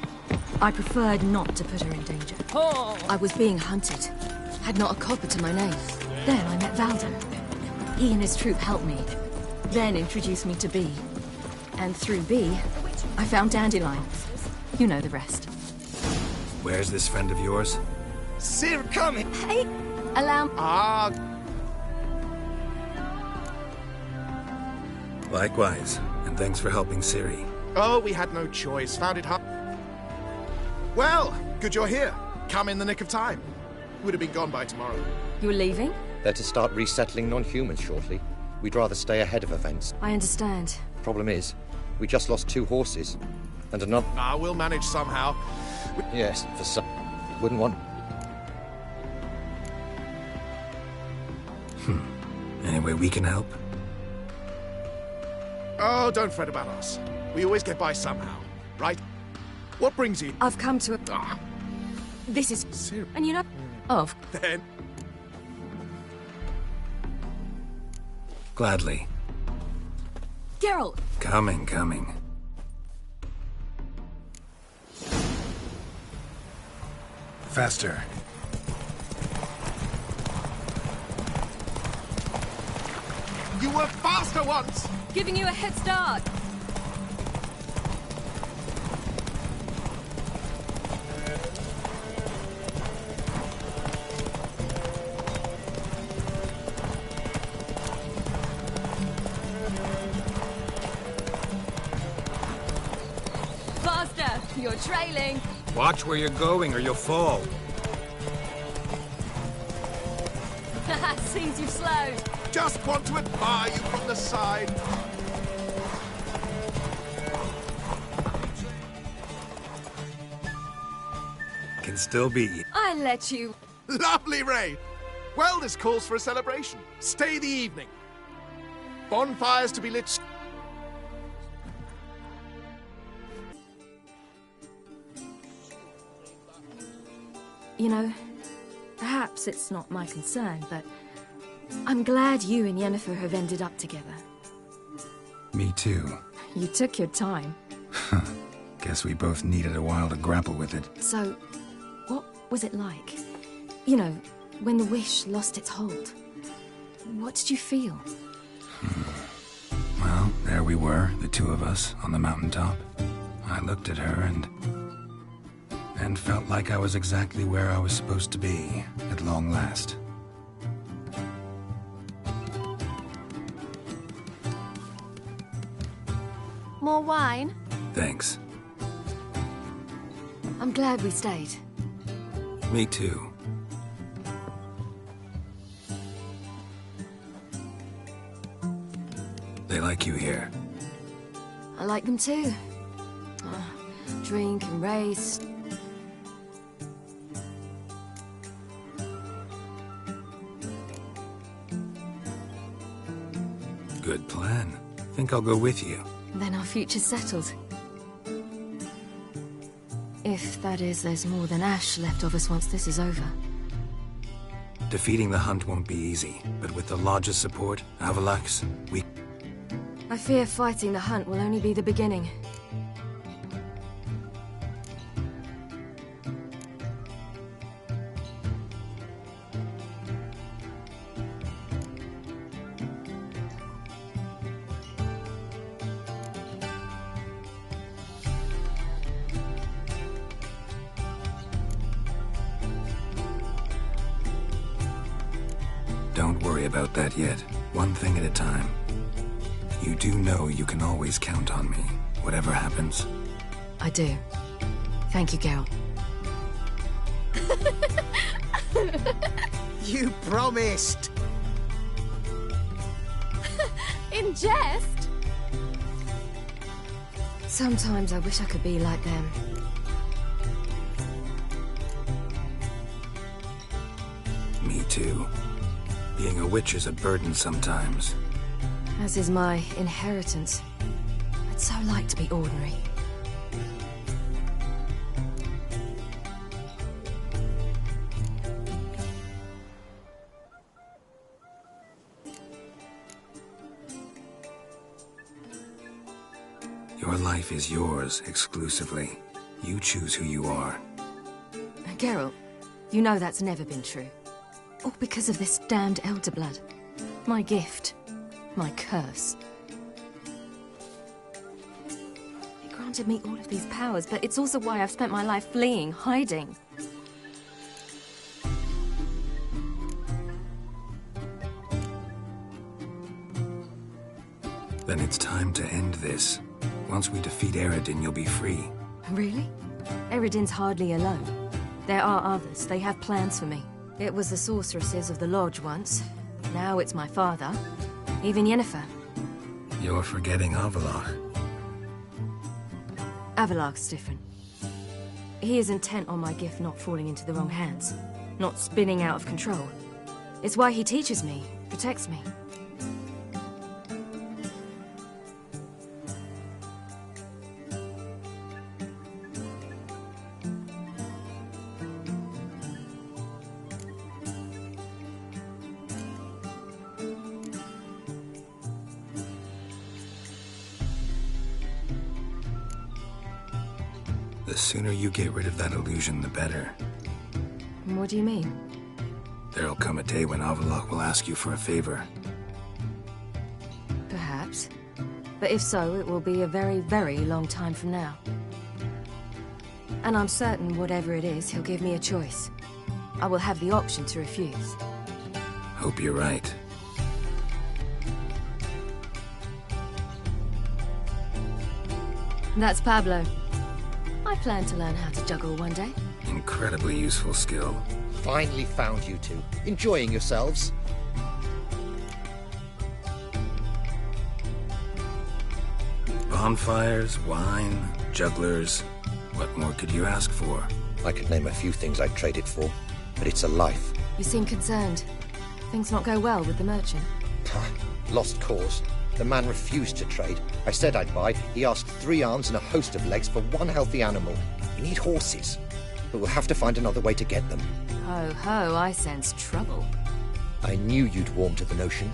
Speaker 9: I preferred not to put her in danger. I was being hunted. Had not a copper to my name. Then I met Valder. He and his troop helped me. Then introduced me to B. And through B, I found Dandelion. You know the rest.
Speaker 12: Where's this friend of yours?
Speaker 2: Sir, come here.
Speaker 9: Hey, allow...
Speaker 12: Likewise, and thanks for helping Ciri.
Speaker 16: Oh, we had no choice. Found it hard. Well, good you're here. Come in the nick of time. Would have been gone by tomorrow.
Speaker 9: You're leaving?
Speaker 17: They're to start resettling non-humans shortly. We'd rather stay ahead of events.
Speaker 9: I understand.
Speaker 17: Problem is, we just lost 2 horses. And another...
Speaker 16: Ah, we'll manage somehow.
Speaker 17: Yes, for some... Wouldn't want...
Speaker 12: Any way we can help?
Speaker 16: Oh, don't fret about us. We always get by somehow, right? What brings you?
Speaker 9: I've come to... This is...
Speaker 16: Sir.
Speaker 9: And you know... Of...
Speaker 16: Then...
Speaker 12: Gladly.
Speaker 9: Geralt!
Speaker 12: Coming. Faster.
Speaker 16: You were faster once!
Speaker 9: Giving you a head start! Faster! You're trailing!
Speaker 12: Watch where you're going or you'll fall.
Speaker 9: Seems you've slowed.
Speaker 16: Just want to admire you from the side.
Speaker 12: Can still be.
Speaker 9: I let you.
Speaker 16: Lovely, Ray. Well, this calls for a celebration. Stay the evening. Bonfires to be lit.
Speaker 9: You know, perhaps it's not my concern, but I'm glad you and Yennefer have ended up together.
Speaker 1: Me too.
Speaker 9: You took your time.
Speaker 1: Guess we both needed a while to grapple with it.
Speaker 9: So, what was it like? You know, when the wish lost its hold. What did you feel?
Speaker 1: Well, there we were, the two of us, on the mountaintop. I looked at her and felt like I was exactly where I was supposed to be, at long last.
Speaker 15: More wine?
Speaker 1: Thanks.
Speaker 9: I'm glad we stayed.
Speaker 1: Me too. They like you here.
Speaker 9: I like them too. Drink and race.
Speaker 1: Good plan. Think I'll go with you.
Speaker 9: Then our future's settled. If, that is, there's more than ash left of us once this is over.
Speaker 12: Defeating the Hunt won't be easy, but with the Lodge's support, Avalax, we...
Speaker 9: I fear fighting the Hunt will only be the beginning.
Speaker 1: Don't worry about that yet. One thing at a time. You do know you can always count on me, whatever happens.
Speaker 9: I do. Thank you, Geralt.
Speaker 2: You promised!
Speaker 15: In jest?
Speaker 9: Sometimes I wish I could be like them.
Speaker 1: Me too. Being a witch is a burden sometimes.
Speaker 9: As is my inheritance. I'd so like to be ordinary.
Speaker 1: Your life is yours exclusively. You choose who you are.
Speaker 9: Geralt, you know that's never been true. All because of this damned Elder Blood. My gift. My curse. It granted me all of these powers, but it's also why I've spent my life fleeing, hiding.
Speaker 1: Then it's time to end this. Once we defeat Eredin, you'll be free.
Speaker 9: Really? Eredin's hardly alone. There are others. They have plans for me. It was the sorceresses of the Lodge once. Now it's my father. Even Yennefer.
Speaker 1: You're forgetting Avallac'h.
Speaker 9: Avallac'h's different. He is intent on my gift not falling into the wrong hands. Not spinning out of control. It's why he teaches me, protects me.
Speaker 1: The sooner you get rid of that illusion, the better.
Speaker 9: What do you mean?
Speaker 1: There'll come a day when Avallac'h will ask you for a favor.
Speaker 9: Perhaps. But if so, it will be a very, very long time from now. And I'm certain whatever it is, he'll give me a choice. I will have the option to refuse.
Speaker 1: Hope you're right.
Speaker 9: That's Pablo. I plan to learn how to juggle one day.
Speaker 1: Incredibly useful skill.
Speaker 17: Finally found you two. enjoying yourselves.
Speaker 12: Bonfires, wine, jugglers. What more could you ask for?
Speaker 17: I could name a few things I'd trade it for, but it's a life.
Speaker 9: You seem concerned. Things not go well with the merchant.
Speaker 17: Lost cause. The man refused to trade. I said I'd buy. He asked 3 arms and a host of legs for 1 healthy animal. We need horses, but we'll have to find another way to get them.
Speaker 9: Ho ho, I sense trouble.
Speaker 17: I knew you'd warm to the notion.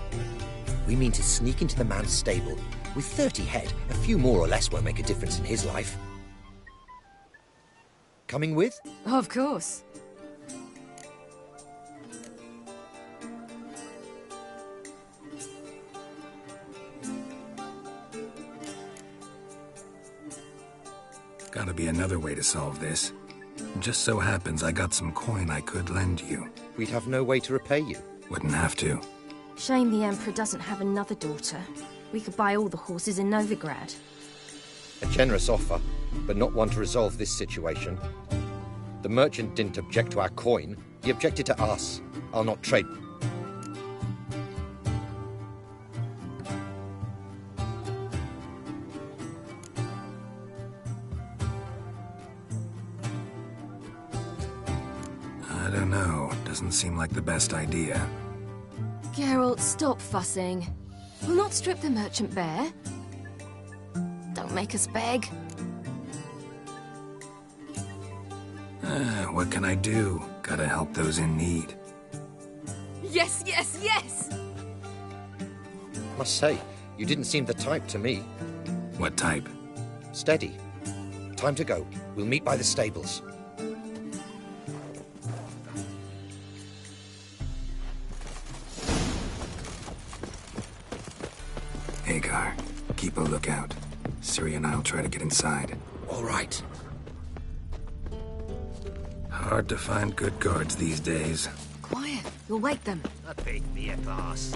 Speaker 17: We mean to sneak into the man's stable. With 30 head, a few more or less won't make a difference in his life. Coming with?
Speaker 9: Of course.
Speaker 12: Gotta be another way to solve this. Just so happens I got some coin I could lend you.
Speaker 17: We'd have no way to repay you.
Speaker 12: Wouldn't have to.
Speaker 9: Shame the Emperor doesn't have another daughter. We could buy all the horses in Novigrad.
Speaker 17: A generous offer, but not one to resolve this situation. The merchant didn't object to our coin. He objected to us. I'll not trade.
Speaker 12: I don't know. Doesn't seem like the best idea.
Speaker 9: Geralt, stop fussing. We'll not strip the merchant bare. Don't make us beg.
Speaker 12: What can I do? Gotta help those in need.
Speaker 9: Yes, yes, yes!
Speaker 17: Must say, you didn't seem the type to me.
Speaker 12: What type?
Speaker 17: Steady. Time to go. We'll meet by the stables.
Speaker 12: Hagar, keep a lookout. Ciri and I'll try to get inside.
Speaker 17: All right.
Speaker 12: Hard to find good guards these days.
Speaker 9: Quiet. You'll wake them.
Speaker 11: A pick me a glass.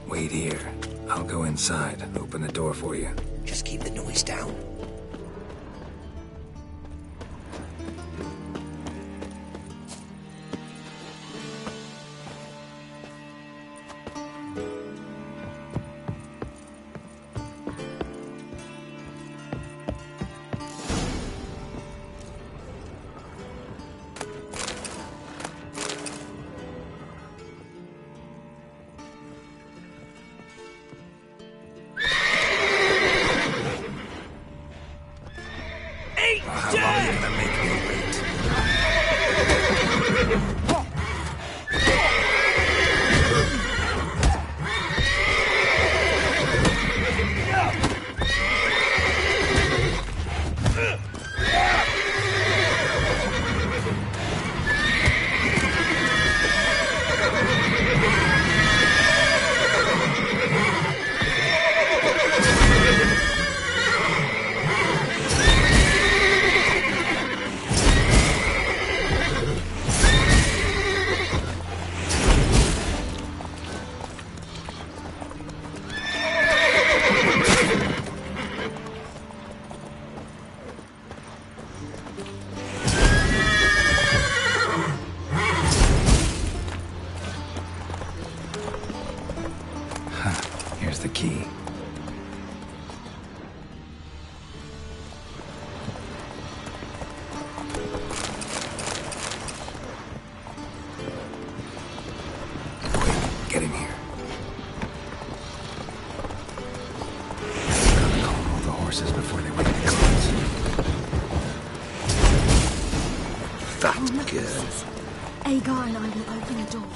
Speaker 12: Wait here. I'll go inside. Open the door for you.
Speaker 17: Just keep the noise down.
Speaker 12: Here's the key. Quick, get in here. Gotta calm all the horses before they wake the guards. That's good.
Speaker 9: Agar and I will open the door.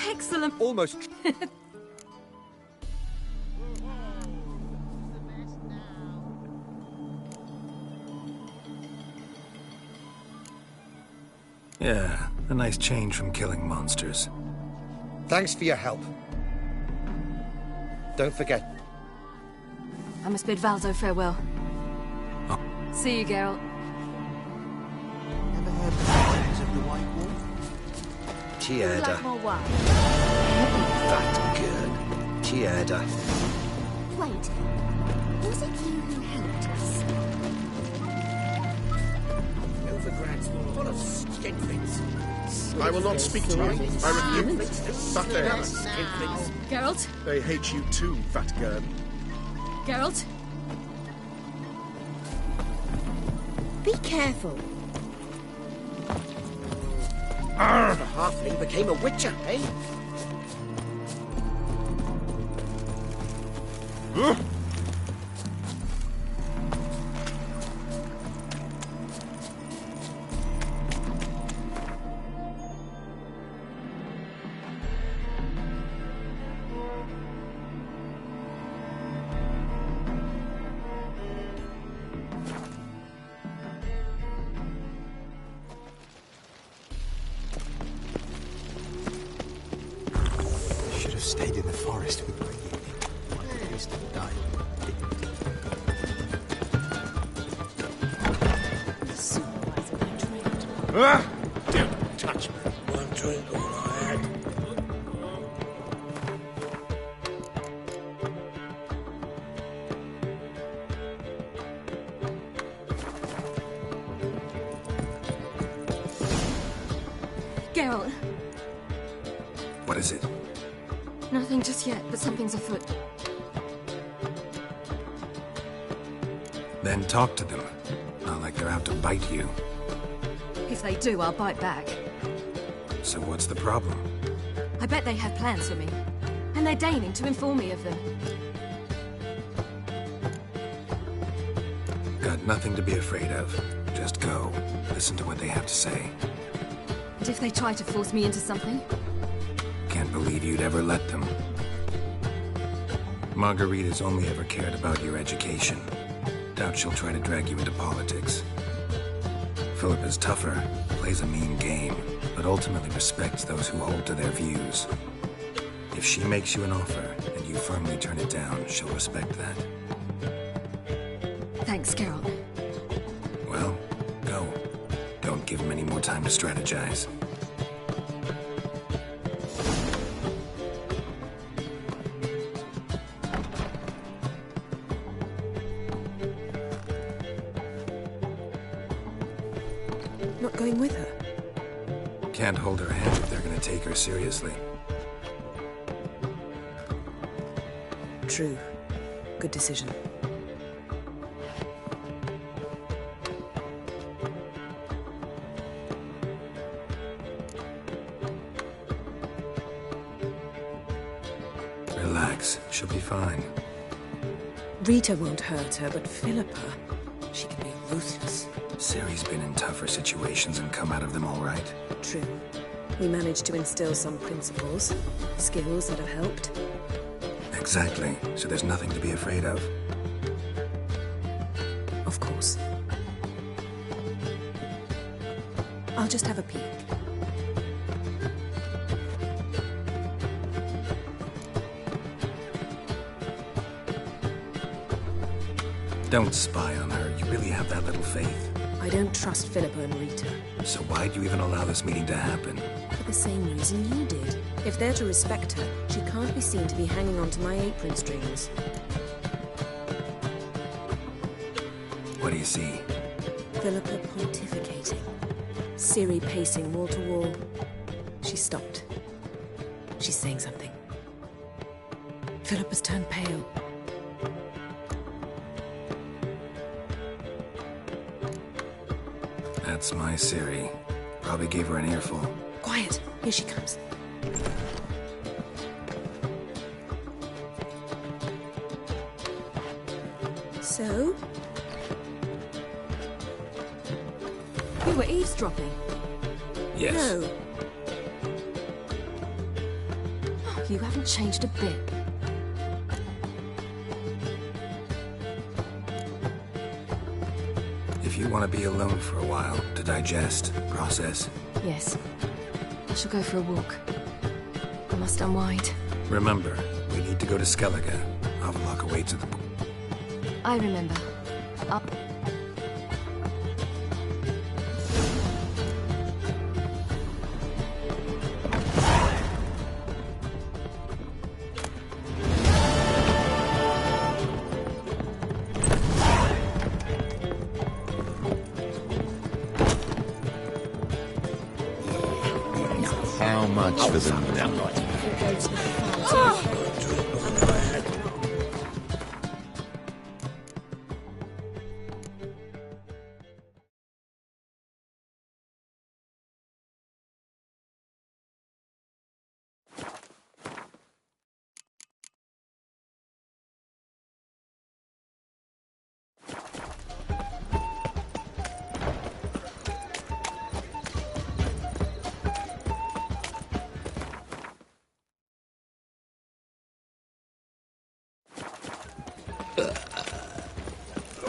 Speaker 9: Excellent.
Speaker 17: Almost.
Speaker 12: Yeah, a nice change from killing monsters.
Speaker 17: Thanks for your help. Don't forget.
Speaker 9: I must bid Valzo farewell.
Speaker 12: Oh.
Speaker 9: See you, Geralt.
Speaker 17: Tierda.
Speaker 14: Like my wife.
Speaker 17: That good. Tierda.
Speaker 14: Wait. Was it you who helped us?
Speaker 11: Novigrad's full of skinflings.
Speaker 16: I will not speak to you. I refuse. But they are.
Speaker 9: Geralt?
Speaker 16: They hate you too, fat girl.
Speaker 9: Geralt?
Speaker 14: Be careful.
Speaker 11: The halfling became a witcher, eh?
Speaker 6: Should have stayed in the forest with my unit. Why did he die?
Speaker 11: Don't touch me. One drink all I had.
Speaker 9: Geralt?
Speaker 12: What is it?
Speaker 9: Nothing just yet, but something's afoot.
Speaker 12: Then talk to them. Not like they're out to bite you.
Speaker 9: If they do, I'll bite back.
Speaker 12: So what's the problem?
Speaker 9: I bet they have plans for me. And they're deigning to inform me of them.
Speaker 12: Got nothing to be afraid of. Just go. Listen to what they have to say.
Speaker 9: And if they try to force me into something?
Speaker 12: Can't believe you'd ever let them. Marguerite's only ever cared about your education. Doubt she'll try to drag you into politics. Philip is tougher, plays a mean game, but ultimately respects those who hold to their views. If she makes you an offer, and you firmly turn it down, she'll respect that.
Speaker 9: Thanks, Geralt.
Speaker 12: Well, go. Don't give him any more time to strategize.
Speaker 4: Not going with her?
Speaker 12: Can't hold her hand if they're gonna take her seriously.
Speaker 4: True. Good decision.
Speaker 12: Relax, she'll be fine.
Speaker 4: Rita won't hurt her, but Philippa, she can be ruthless.
Speaker 12: Ciri's been in tougher situations and come out of them all right.
Speaker 4: True. We managed to instill some principles, skills that have helped.
Speaker 12: Exactly, so there's nothing to be afraid of.
Speaker 4: Of course. I'll just have a peek.
Speaker 12: Don't spy on her. You really have that little faith.
Speaker 4: I don't trust Philippa and Rita.
Speaker 12: So why'd you even allow this meeting to happen?
Speaker 4: For the same reason you did. If they're to respect her, she can't be seen to be hanging on to my apron strings.
Speaker 12: What do you see?
Speaker 4: Philippa pontificating. Ciri pacing wall to wall. She stopped. She's saying something. Philippa's turned pale.
Speaker 12: That's my Ciri. Probably gave her an earful.
Speaker 4: Quiet! Here she comes. So?
Speaker 9: You were eavesdropping?
Speaker 12: Yes.
Speaker 4: No.
Speaker 9: Oh, you haven't changed a bit.
Speaker 12: If you want to be alone for a while, to digest, process.
Speaker 9: Yes. I shall go for a walk. I must unwind.
Speaker 12: Remember, we need to go to Skellige. Avlok awaits at the...
Speaker 9: I remember.
Speaker 5: How much for the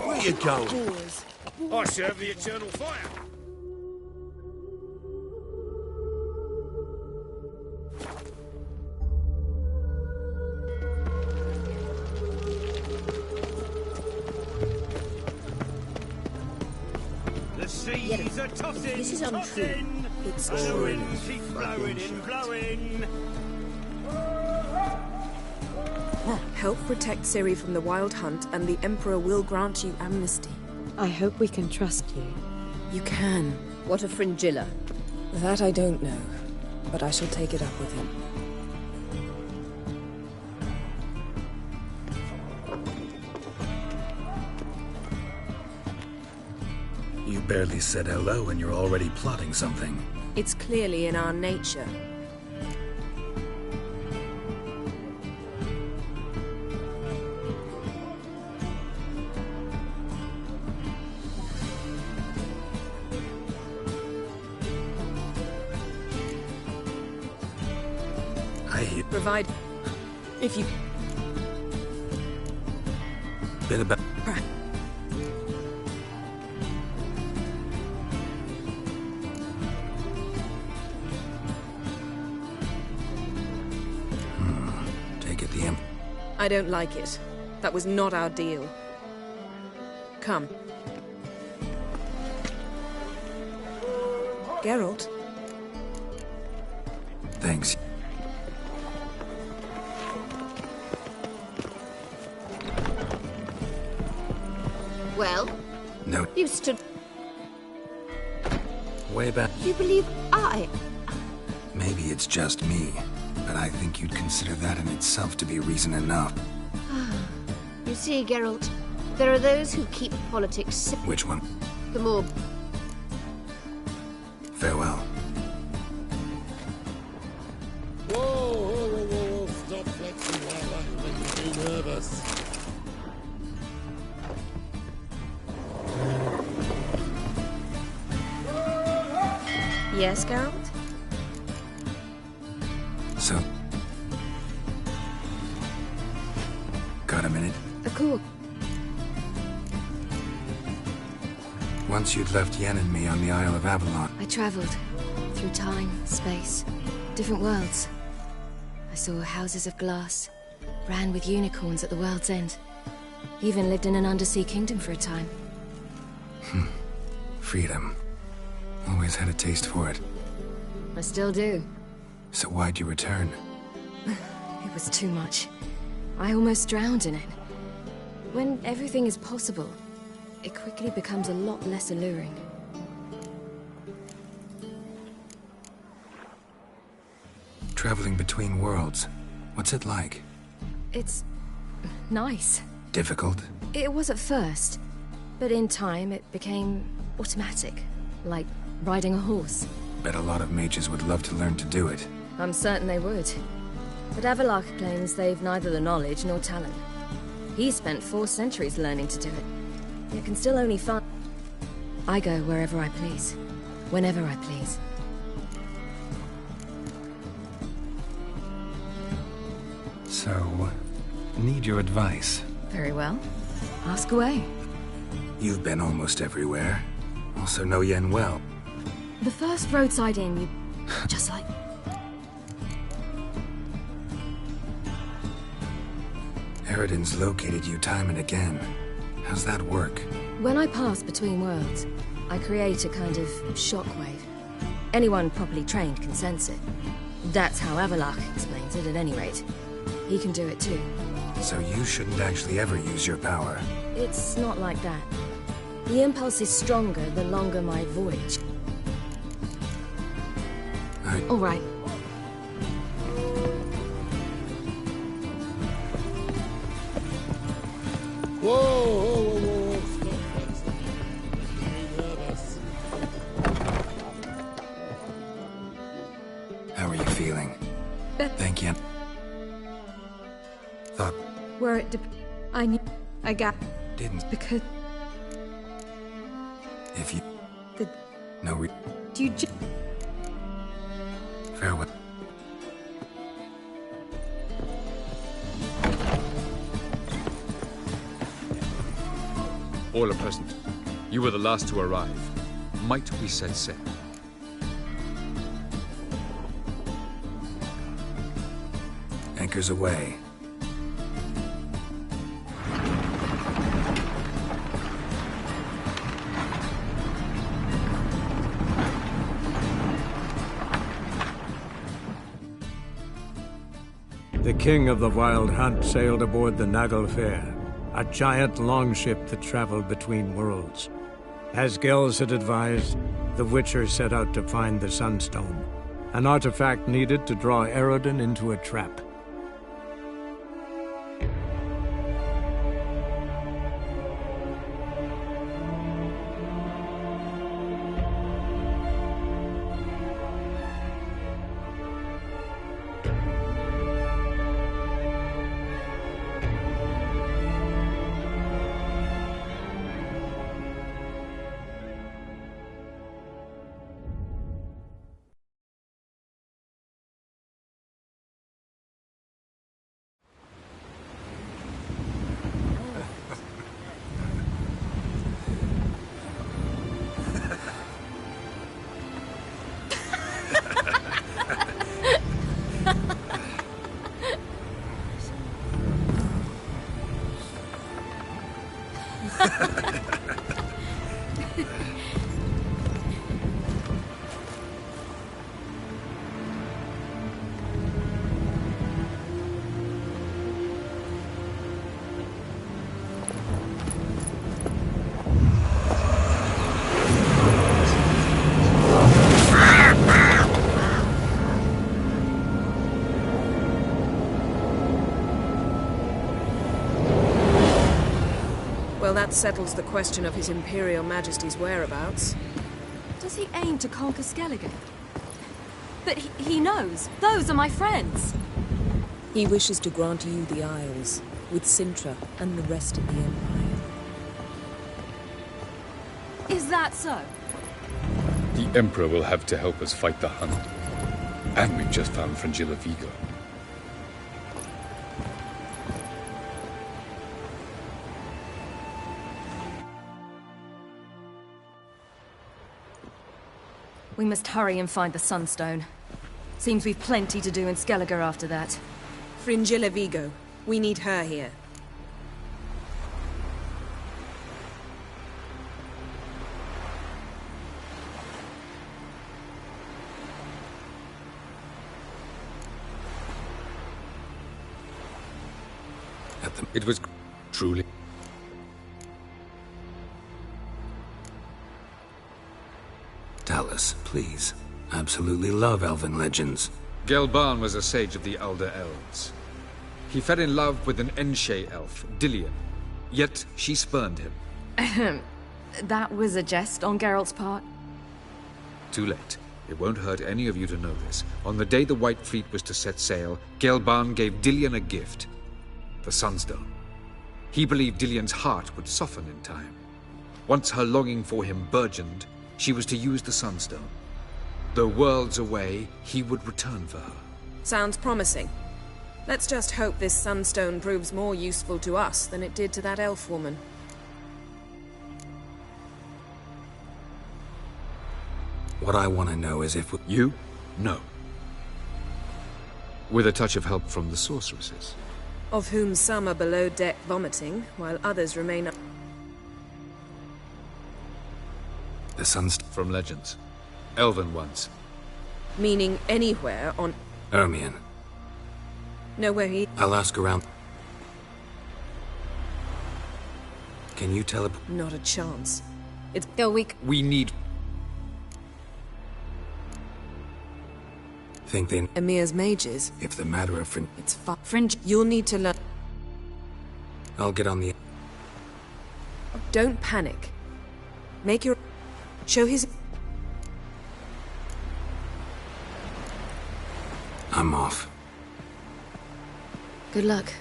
Speaker 2: Where you going? I serve the eternal fire. The seas are tossing,
Speaker 4: This is untrue.
Speaker 2: tossing,
Speaker 4: It's
Speaker 2: and the
Speaker 4: true.
Speaker 2: winds keep blowing and blowing.
Speaker 4: Help protect Ciri from the Wild Hunt, and the Emperor will grant you amnesty.
Speaker 3: I hope we can trust you.
Speaker 4: You can.
Speaker 18: What of Fringilla?
Speaker 4: That I don't know, but I shall take it up with him.
Speaker 12: You barely said hello and you're already plotting something.
Speaker 4: It's clearly in our nature. Provide... if you...
Speaker 12: Bit about... Take it the imp...
Speaker 4: I don't like it. That was not our deal. Come. Geralt?
Speaker 12: Thanks.
Speaker 14: Well?
Speaker 12: No.
Speaker 14: You stood...
Speaker 12: Way back.
Speaker 14: You believe I...
Speaker 12: Maybe it's just me, but I think you'd consider that in itself to be reason enough.
Speaker 14: You see, Geralt, there are those who keep politics simple.
Speaker 12: Which one?
Speaker 14: The more...
Speaker 12: Farewell.
Speaker 13: Whoa, stop flexing like that, you're making me nervous.
Speaker 9: Yes, Geralt?
Speaker 12: So... Got a minute?
Speaker 9: Cool.
Speaker 12: Once you'd left Yen and me on the Isle of Avalon,
Speaker 9: I traveled through time, space, different worlds. I saw houses of glass, ran with unicorns at the world's end. Even lived in an undersea kingdom for a time.
Speaker 12: freedom. Always had a taste for it.
Speaker 9: I still do.
Speaker 12: So why'd you return?
Speaker 9: It was too much. I almost drowned in it. When everything is possible, it quickly becomes a lot less alluring.
Speaker 12: Traveling between worlds, what's it like?
Speaker 9: It's... nice.
Speaker 12: Difficult?
Speaker 9: It was at first, but in time it became automatic, like riding a horse.
Speaker 12: Bet a lot of mages would love to learn to do it.
Speaker 9: I'm certain they would. But Avalok claims they've neither the knowledge nor talent. He spent 4 centuries learning to do it, yet can still only find... I go wherever I please, whenever I please.
Speaker 12: So, need your advice.
Speaker 9: Very well. Ask away.
Speaker 12: You've been almost everywhere. Also know Yen well.
Speaker 9: The first roadside inn, you... just like...
Speaker 12: Eridan's located you time and again. How's that work?
Speaker 9: When I pass between worlds, I create a kind of shockwave. Anyone properly trained can sense it. That's how Avalok explains it, at any rate. He can do it too.
Speaker 12: So you shouldn't actually ever use your power.
Speaker 9: It's not like that. The impulse is stronger the longer my voyage. All right.
Speaker 13: Whoa!
Speaker 12: How are you feeling? Thank you. Thought
Speaker 3: Where it I got
Speaker 12: didn't.
Speaker 3: because
Speaker 12: If you
Speaker 3: the
Speaker 12: no
Speaker 3: do you just
Speaker 12: farewell.
Speaker 7: All are present. You were the last to arrive. Might we set sail?
Speaker 12: Anchors away.
Speaker 10: The king of the Wild Hunt sailed aboard the Naglfar, a giant longship that traveled between worlds. As Gels had advised, the Witcher set out to find the Sunstone, an artifact needed to draw Eredin into a trap.
Speaker 4: Well, that settles the question of His Imperial Majesty's whereabouts.
Speaker 9: Does he aim to conquer Skellige? But he knows. Those are my friends.
Speaker 4: He wishes to grant you the Isles, with Sintra and the rest of the Empire.
Speaker 9: Is that so?
Speaker 7: The Emperor will have to help us fight the Hunt. And we've just found Fringilla Vigo.
Speaker 9: We must hurry and find the Sunstone. Seems we've plenty to do in Skellige after that.
Speaker 4: Fringilla Vigo. We need her here.
Speaker 7: It was truly...
Speaker 12: Tell us, please. Absolutely love elven legends.
Speaker 7: Gelban was a sage of the Elder Elves. He fell in love with an Enshe elf, Dillion. Yet she spurned him.
Speaker 9: That was a jest on Geralt's part.
Speaker 7: Too late. It won't hurt any of you to know this. On the day the White Fleet was to set sail, Gelban gave Dillion a gift. The Sunstone. He believed Dillion's heart would soften in time. Once her longing for him burgeoned, she was to use the Sunstone. Though worlds away, he would return for her.
Speaker 4: Sounds promising. Let's just hope this Sunstone proves more useful to us than it did to that elf woman.
Speaker 12: What I want to know is if
Speaker 7: You? No. With a touch of help from the sorceresses.
Speaker 4: Of whom some are below deck vomiting, while others remain...
Speaker 12: the Sunstone...
Speaker 7: From legends. Elven ones.
Speaker 4: Meaning anywhere on...
Speaker 12: Ermion.
Speaker 4: Nowhere he...
Speaker 12: I'll ask around. Can you tell...
Speaker 4: Not a chance. It's...
Speaker 7: We need...
Speaker 12: Think they...
Speaker 4: Emir's mages.
Speaker 12: If the matter of
Speaker 4: It's fringe. You'll need to learn...
Speaker 12: I'll get on the...
Speaker 4: Don't panic. Make your... Show his...
Speaker 12: I'm off.
Speaker 9: Good luck.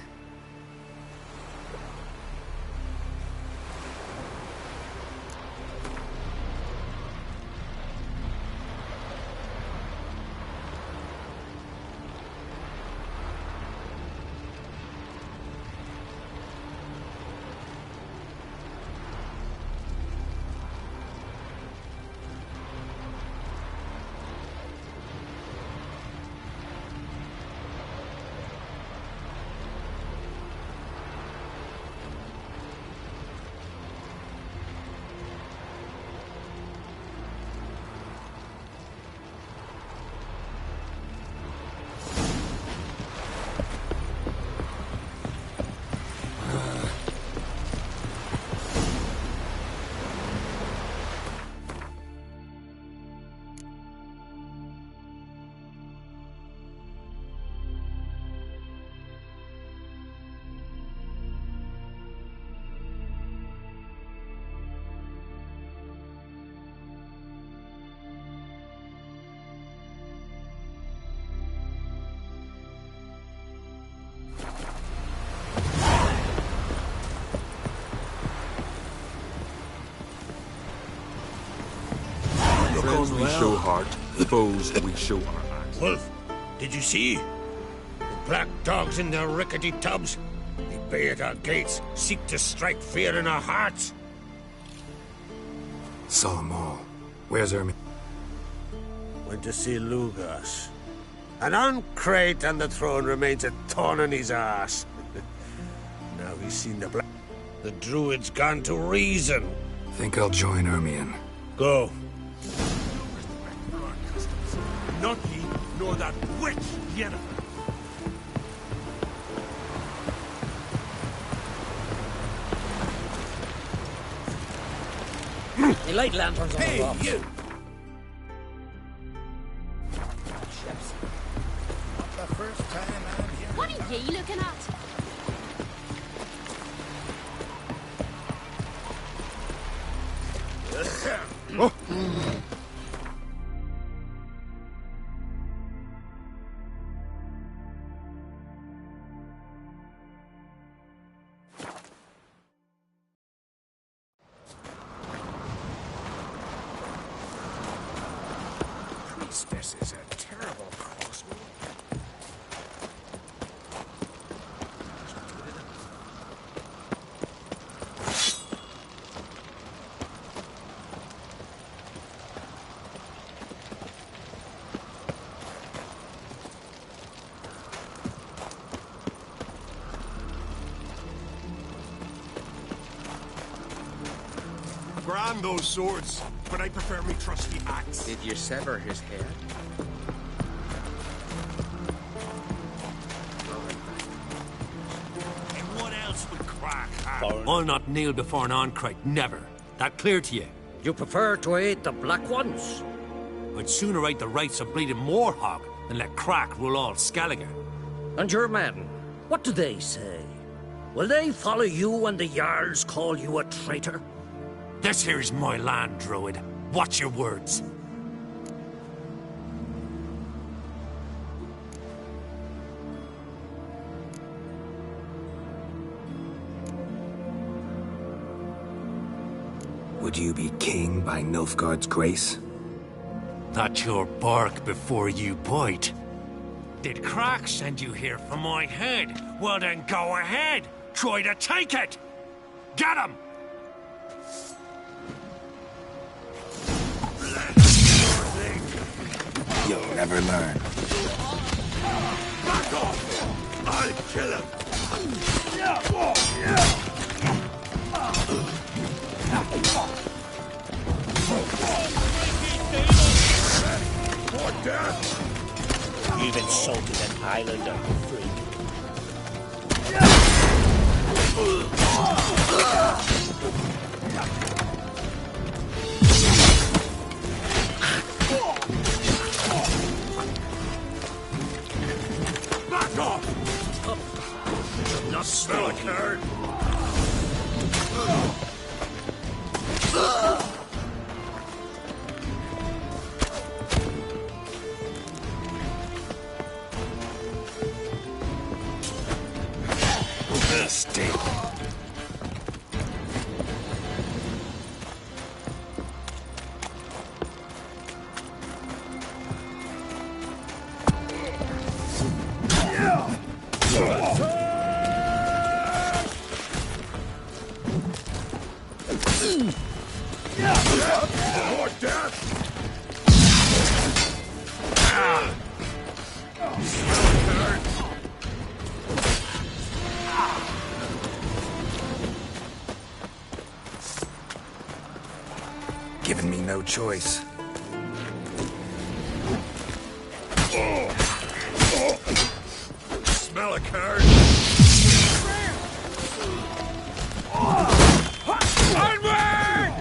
Speaker 18: Friends we show heart, foes we show our axe.
Speaker 19: Wolf, did you see? The black dogs in their rickety tubs. They bay at our gates, seek to strike fear in our hearts.
Speaker 12: Saw them all. Where's Ermi?
Speaker 19: Went to see Lugas. An uncrate on the throne remains a thorn in his ass. Now he's seen the black... The druid's gone to reason.
Speaker 12: Think I'll join Ermion.
Speaker 19: Go.
Speaker 18: Not he, nor that witch, Yennefer.
Speaker 11: The light lanterns on the rocks.
Speaker 19: You!
Speaker 13: Not the first time I'm here.
Speaker 15: What are ye looking at?
Speaker 19: This is a terrible crossbow.
Speaker 18: Grand those swords, but I prefer me trusty axe.
Speaker 2: Did you sever his head?
Speaker 11: And what else would crack? I'll not kneel before an Oncrite, never. That clear to you?
Speaker 19: You prefer to aid the Black Ones?
Speaker 11: I'd sooner aid the rights of bleeding Moorhog than let Crack rule all Skellige.
Speaker 19: And your men, what do they say? Will they follow you when the Jarls call you a traitor?
Speaker 11: This here's my land, Druid. Watch your words.
Speaker 12: Would you be king by Nilfgaard's grace?
Speaker 11: That's your bark before you bite. Did Crack send you here for my head? Well then go ahead! Try to take it! Get him!
Speaker 12: You'll never learn.
Speaker 19: Back off! I'll kill him! For death! You've insulted an islander, freak. Back off! Not smell a card.
Speaker 12: Mistake.
Speaker 18: More death!
Speaker 12: Giving me no choice.
Speaker 18: Smell a card?
Speaker 11: Onward!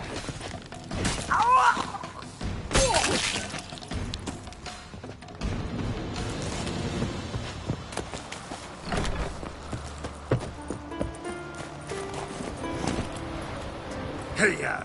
Speaker 12: Hey-ya!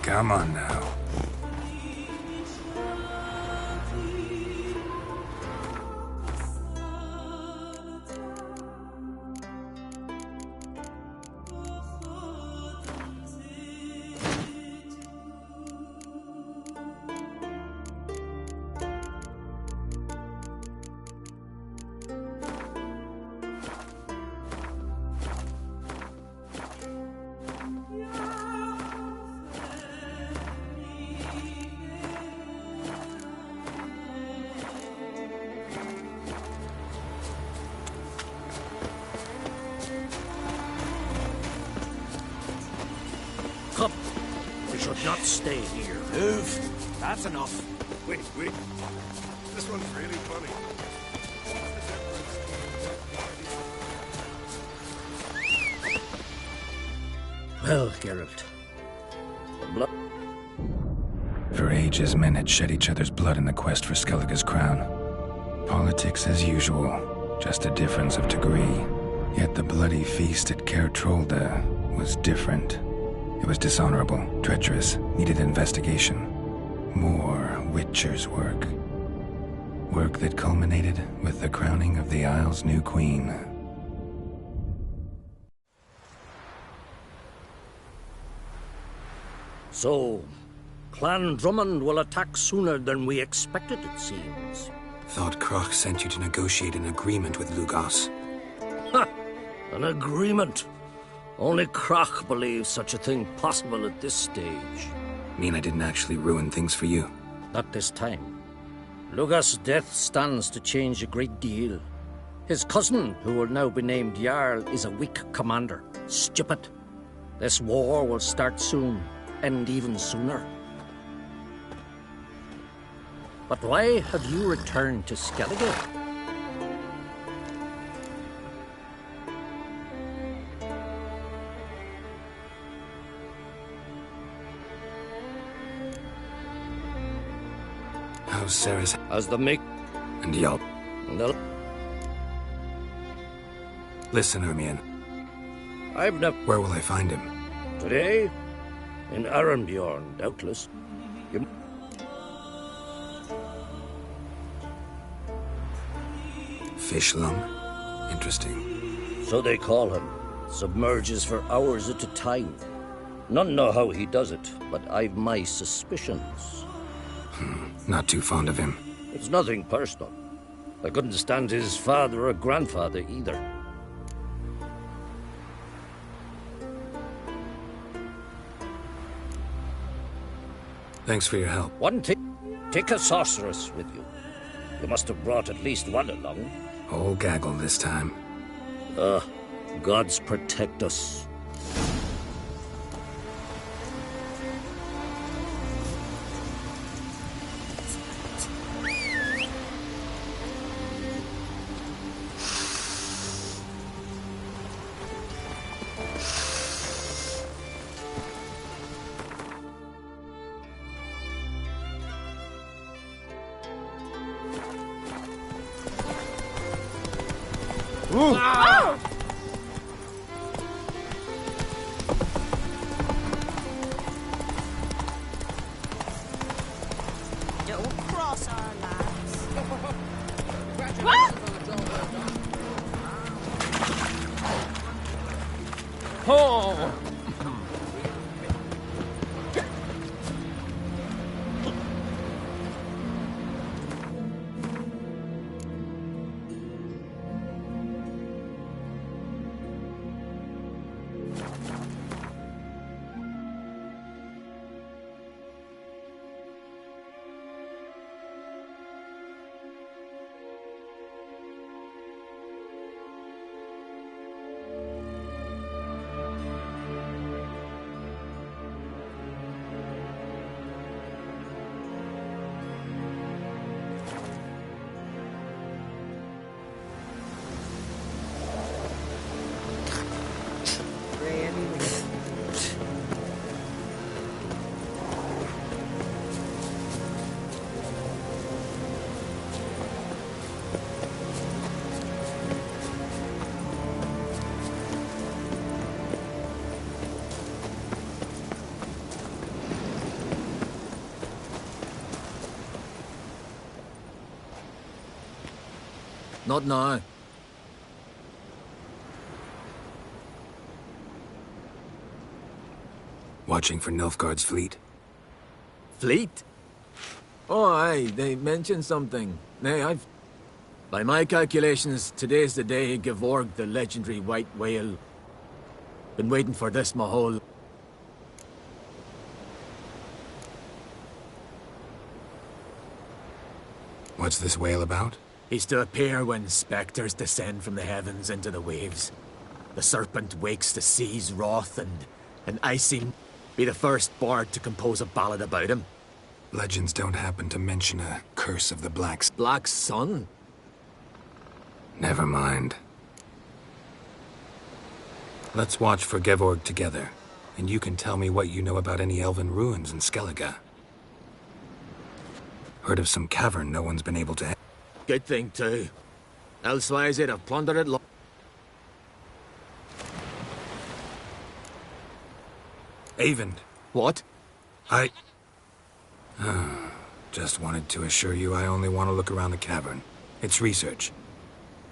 Speaker 12: Come on now.
Speaker 19: Come. We should not stay here.
Speaker 6: Move. That's enough.
Speaker 18: Wait. This one's really funny.
Speaker 19: Well, Geralt. The blood.
Speaker 1: For ages, men had shed each other's blood in the quest for Skellige's crown. Politics as usual, just a difference of degree. Yet the bloody feast at Caer Trolda was different. It was dishonorable, treacherous, needed investigation. More Witcher's work. Work that culminated with the crowning of the Isle's new queen.
Speaker 19: So, Clan Drummond will attack sooner than we expected, it seems.
Speaker 12: Thought Kroch sent you to negotiate an agreement with Lugos.
Speaker 19: Ha! An agreement. Only Kroch believes such a thing possible at this stage.
Speaker 12: Mean I didn't actually ruin things for you?
Speaker 19: Not this time. Lugos' death stands to change a great deal. His cousin, who will now be named Jarl, is a weak commander. Stupid. This war will start soon, end even sooner. But why have you returned to Skellige?
Speaker 12: How's Sarah's?
Speaker 19: As the make
Speaker 12: And y'all.
Speaker 19: No.
Speaker 12: Listen, Hermione.
Speaker 19: I've never.
Speaker 12: Where will I find him?
Speaker 19: Today? In Arenbjorn, doubtless. You...
Speaker 12: Fish lung? Interesting.
Speaker 19: So they call him. Submerges for hours at a time. None know how he does it, but I've my suspicions.
Speaker 12: Not too fond of him.
Speaker 19: It's nothing personal. I couldn't stand his father or grandfather either.
Speaker 12: Thanks for your help.
Speaker 19: One thing, take a sorceress with you. You must have brought at least one along.
Speaker 12: Whole gaggle this time.
Speaker 19: Gods protect us.
Speaker 15: Oh!
Speaker 6: Don't cross our lines.
Speaker 20: Oh! Not now.
Speaker 12: Watching for Nilfgaard's fleet?
Speaker 20: Fleet? Oh, aye, they mentioned something. Nay, by my calculations, today's the day Gevorg, the legendary white whale. Been waiting for this my whole...
Speaker 12: What's this whale about?
Speaker 20: He's to appear when spectres descend from the heavens into the waves. The serpent wakes the sea's wrath, and icy be the first bard to compose a ballad about him.
Speaker 12: Legends don't happen to mention a curse of the
Speaker 20: Black Sun?
Speaker 12: Never mind. Let's watch for Gevorg together, and you can tell me what you know about any elven ruins in Skellige. Heard of some cavern no one's been able to...
Speaker 20: Good thing, too. Elsewise, they'd have plundered it
Speaker 12: Avend.
Speaker 20: What?
Speaker 12: Just wanted to assure you I only want to look around the cavern. It's research.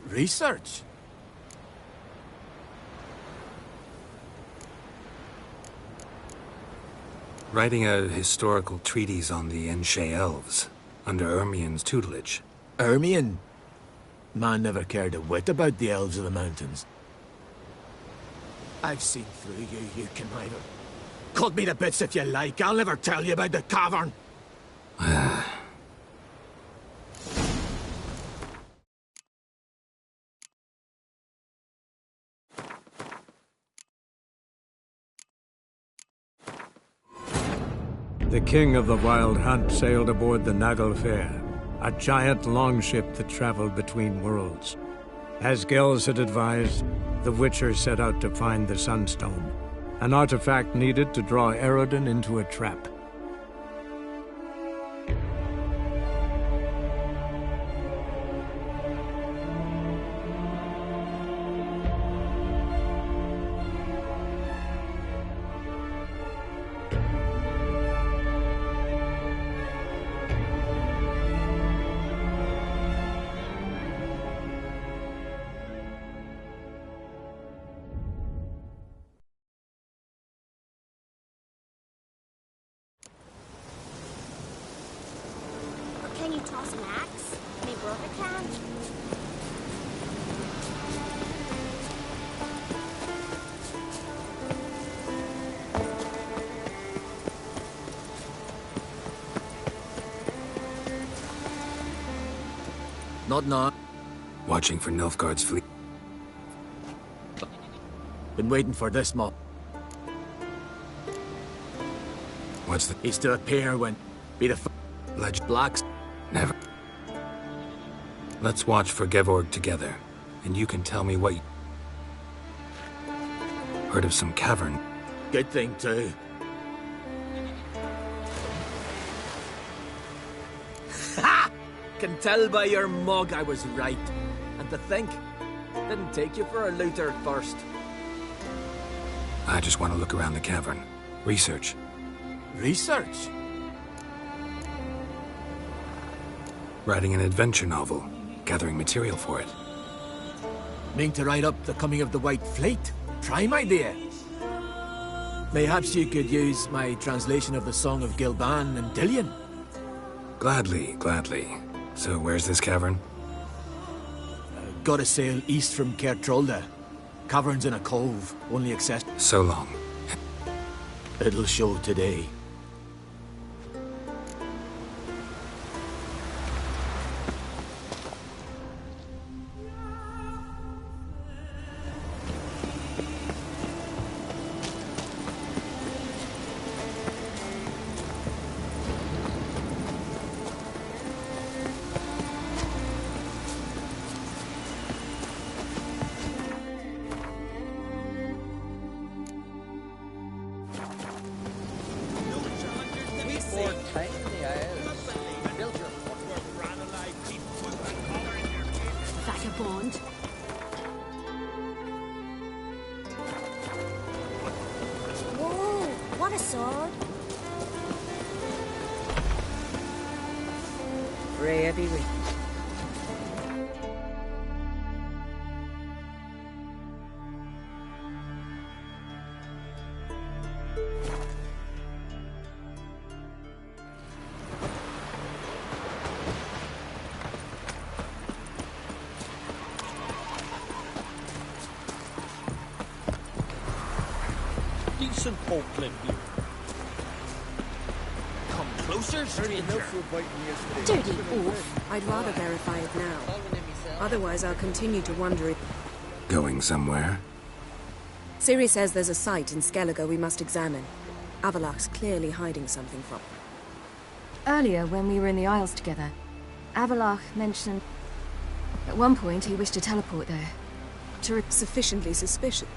Speaker 20: Research?
Speaker 12: Writing a historical treatise on the Enshe elves, under Ermien's tutelage.
Speaker 20: Ermien? Man never cared a whit about the elves of the mountains. I've seen through you, you conniver. Cut me to bits if you like, I'll never tell you about the cavern.
Speaker 10: The king of the Wild Hunt sailed aboard the Naglfar, a giant longship that traveled between worlds. As Gels had advised, the Witcher set out to find the Sunstone, an artifact needed to draw Eredin into a trap.
Speaker 14: Can you toss an axe? Me brother can.
Speaker 20: Not now.
Speaker 12: Watching for Nilfgaard's fleet.
Speaker 20: Been waiting for this mob.
Speaker 12: What's the...
Speaker 20: He's to appear when... Be the... Blacks...
Speaker 12: Never. Let's watch for Gevorg together, and you can tell me what you... Heard of some cavern?
Speaker 20: Good thing, too. Ha! Can tell by your mug I was right. And to think, Didn't take you for a looter at first.
Speaker 12: I just want to look around the cavern. Research.
Speaker 20: Research?
Speaker 12: Writing an adventure novel. Gathering material for it.
Speaker 20: Mean to write up the coming of the White Fleet? Prime idea. Mayhaps you could use my translation of the Song of Gilban and Dillion.
Speaker 12: Gladly, gladly. So where's this cavern?
Speaker 20: Gotta sail east from Cair Trolda. Cavern's in a cove, only access...
Speaker 12: So long.
Speaker 20: It'll show today.
Speaker 14: Vagabond. Whoa, what a sword.
Speaker 21: Very heavy weight.
Speaker 6: Decent folk live here. Come closer, stranger.
Speaker 4: Dirty oaf. I'd rather verify it now. Otherwise, I'll continue to wonder if...
Speaker 12: Going somewhere?
Speaker 4: Ciri says there's a site in Skellige we must examine. Avalach's clearly hiding something from...
Speaker 9: Earlier, when we were in the Isles together, Avalach mentioned... At one point, he wished to teleport there.
Speaker 4: To sufficiently suspicious.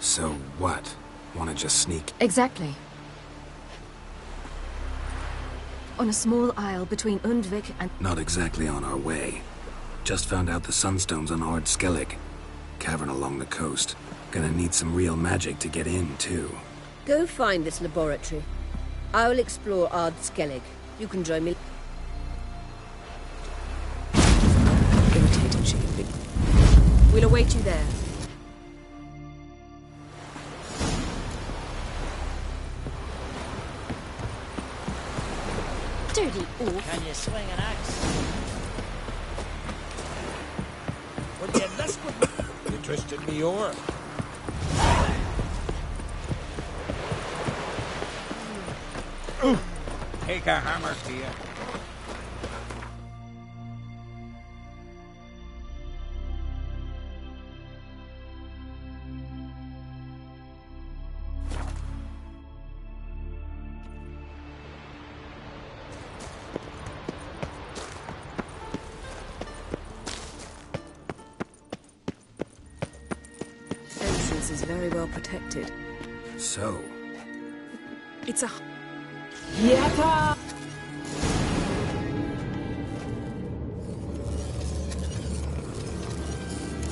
Speaker 12: So what? Wanna just sneak?
Speaker 9: Exactly. On a small isle between Undvik and...
Speaker 12: Not exactly on our way. Just found out the sunstone's on Ard Skellig. Cavern along the coast. Gonna need some real magic to get in, too.
Speaker 21: Go find this laboratory. I'll explore Ard Skellig. You can join me.
Speaker 4: Irritating she can be. We'll await you there.
Speaker 14: Dirty oaf.
Speaker 6: Can you swing an axe? Will you mess with me? You twisted me oar. Take a hammer to you.
Speaker 4: Entrance is very well protected.
Speaker 12: So?
Speaker 4: It's a...
Speaker 21: Yata!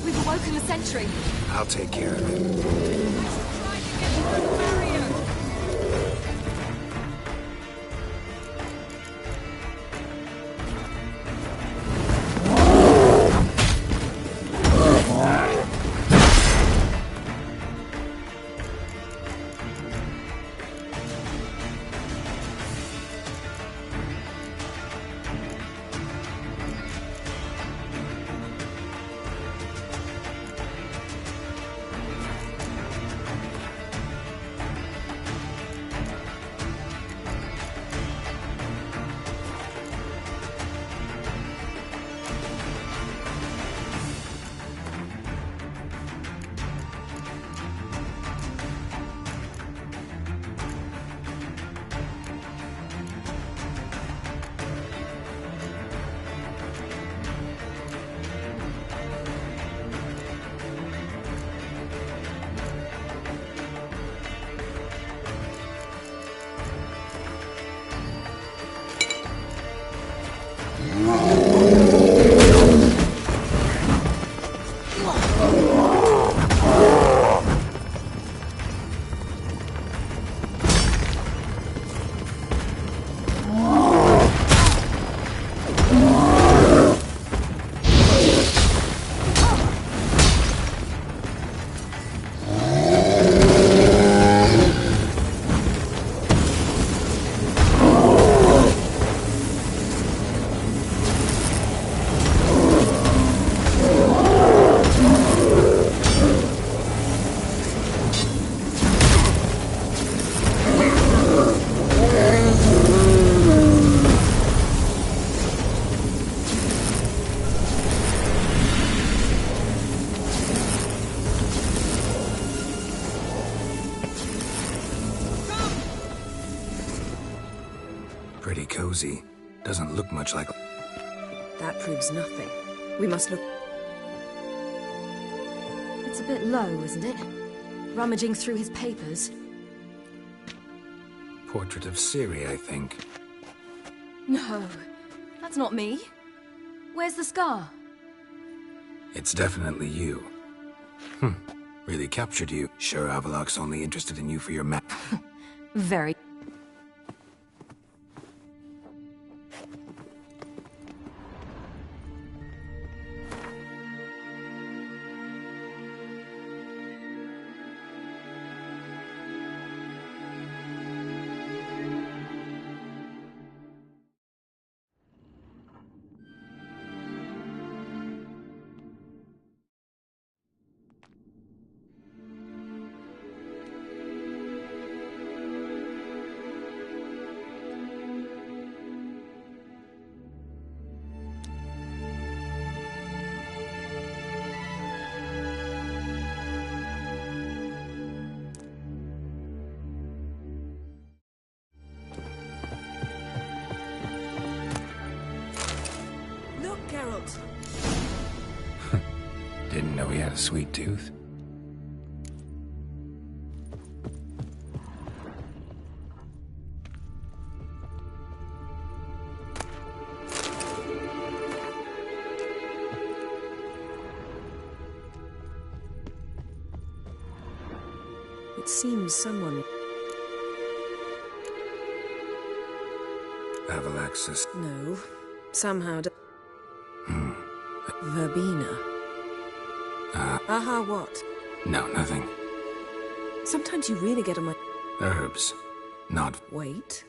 Speaker 9: We've awoken the sentry.
Speaker 12: I'll take care of it. Pretty cozy. Doesn't look much like...
Speaker 9: That proves nothing. We must look... It's a bit low, isn't it? Rummaging through his papers.
Speaker 12: Portrait of Ciri, I think.
Speaker 9: No, that's not me. Where's the scar?
Speaker 12: It's definitely you. Really captured you. Sure Avalok's only interested in you for your map.
Speaker 9: Very.
Speaker 21: Geralt.
Speaker 12: Didn't know he had a sweet tooth.
Speaker 9: It seems someone...
Speaker 12: Avalaxis.
Speaker 9: No. Somehow... Verbena. Aha, what?
Speaker 12: No, nothing.
Speaker 9: Sometimes you really get on my...
Speaker 12: Herbs. Not...
Speaker 9: Wait.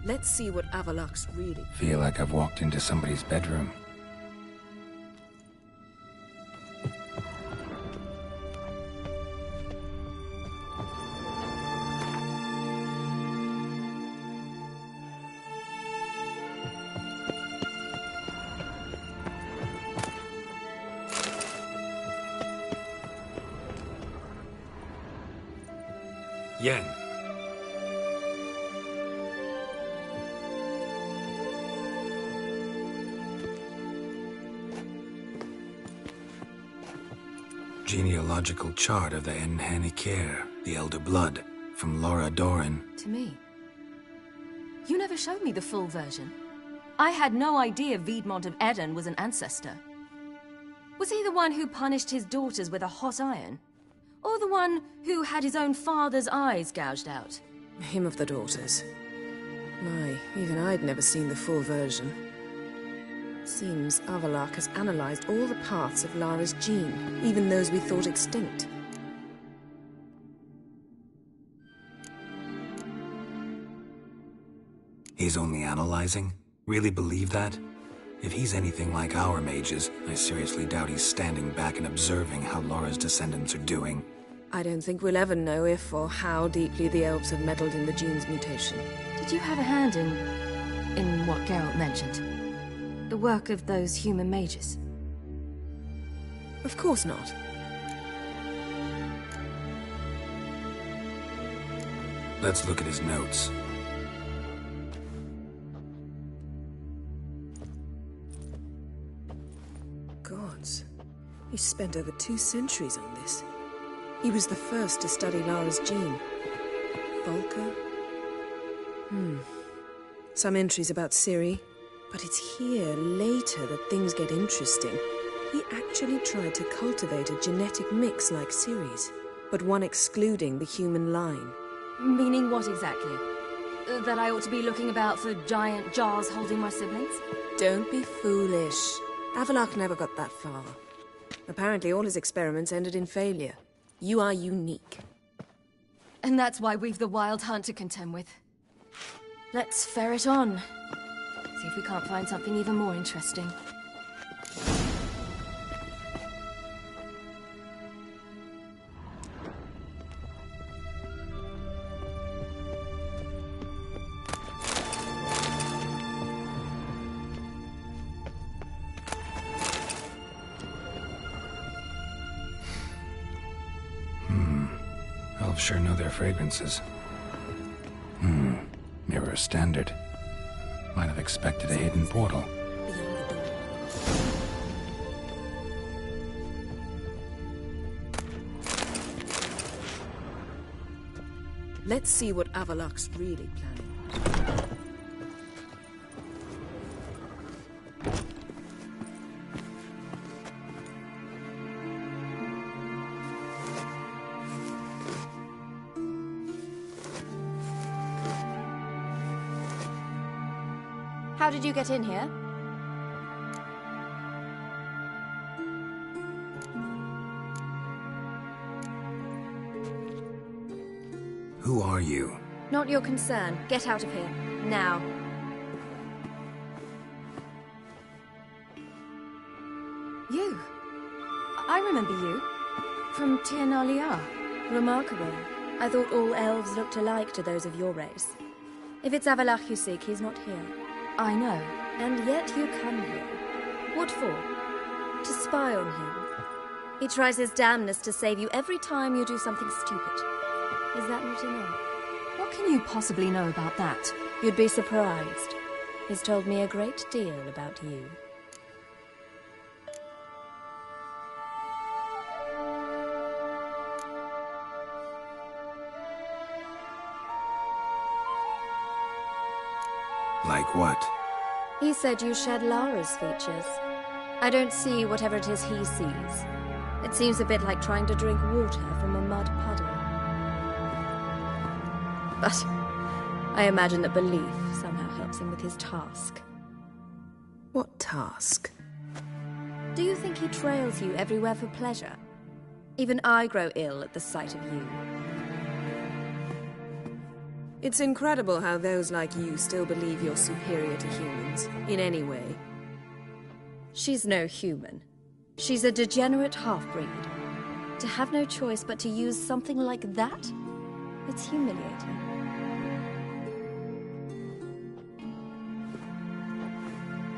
Speaker 9: Let's see what Avalax really...
Speaker 12: Feel like I've walked into somebody's bedroom. Yen. Genealogical chart of the Enhanikir, the Elder Blood, from Laura Doran.
Speaker 9: To me. You never showed me the full version. I had no idea Viedmont of Eden was an ancestor. Was he the one who punished his daughters with a hot iron? Or the one who had his own father's eyes gouged out? Him of the daughters. My, even I'd never seen the full version. Seems Avalok has analyzed all the paths of Lara's gene, even those we thought extinct.
Speaker 12: He's only analyzing? Really believe that? If he's anything like our mages, I seriously doubt he's standing back and observing how Lara's descendants are doing.
Speaker 9: I don't think we'll ever know if or how deeply the elves have meddled in the gene's mutation. Did you have a hand in what Geralt mentioned? The work of those human mages? Of course not.
Speaker 12: Let's look at his notes.
Speaker 9: Gods. He spent over 2 centuries on this.
Speaker 8: He was the first to study Lara's gene. Volker? Some entries about Ciri, but it's here, later, that things get interesting. He actually tried to cultivate a genetic mix like Ciri's, but one excluding the human line.
Speaker 9: Meaning what exactly? That I ought to be looking about for giant jars holding my siblings?
Speaker 8: Don't be foolish. Avalok never got that far. Apparently all his experiments ended in failure. You are unique.
Speaker 9: And that's why we've the Wild Hunt to contend with. Let's ferret on. See if we can't find something even more interesting.
Speaker 1: Elves sure know their fragrances. Mirror standard. Might have expected a hidden portal.
Speaker 8: Let's see what Avalok's really planning.
Speaker 15: How did you get in here?
Speaker 1: Who are you?
Speaker 15: Not your concern. Get out of here. Now.
Speaker 9: You? I remember you. From Tir Nalia.
Speaker 15: Remarkable. I thought all elves looked alike to those of your race. If it's Avalok you seek, he's not here.
Speaker 9: I know.
Speaker 15: And yet you come here. What for? To spy on him. He tries his damnedest to save you every time you do something stupid. Is that not enough?
Speaker 9: What can you possibly know about that?
Speaker 15: You'd be surprised. He's told me a great deal about you.
Speaker 1: Like what?
Speaker 15: He said you shared Lara's features. I don't see whatever it is he sees. It seems a bit like trying to drink water from a mud puddle. But I imagine that belief somehow helps him with his task.
Speaker 8: What task?
Speaker 15: Do you think he trails you everywhere for pleasure? Even I grow ill at the sight of you.
Speaker 8: It's incredible how those like you still believe you're superior to humans, in any way.
Speaker 15: She's no human. She's a degenerate half-breed. To have no choice but to use something like that? It's humiliating.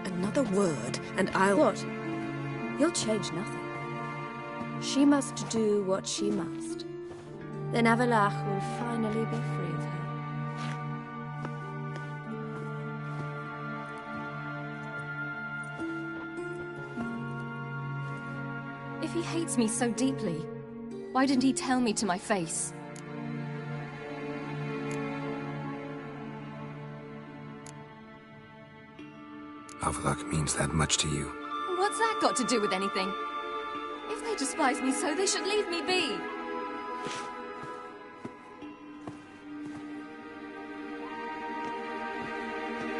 Speaker 8: Another word, and I'll...
Speaker 15: What? You'll change nothing. She must do what she must. Then Avalok will finally be free of her.
Speaker 9: If he hates me so deeply, why didn't he tell me to my face?
Speaker 1: Avalok means that much to you.
Speaker 9: What's that got to do with anything? If they despise me so, they should leave me be.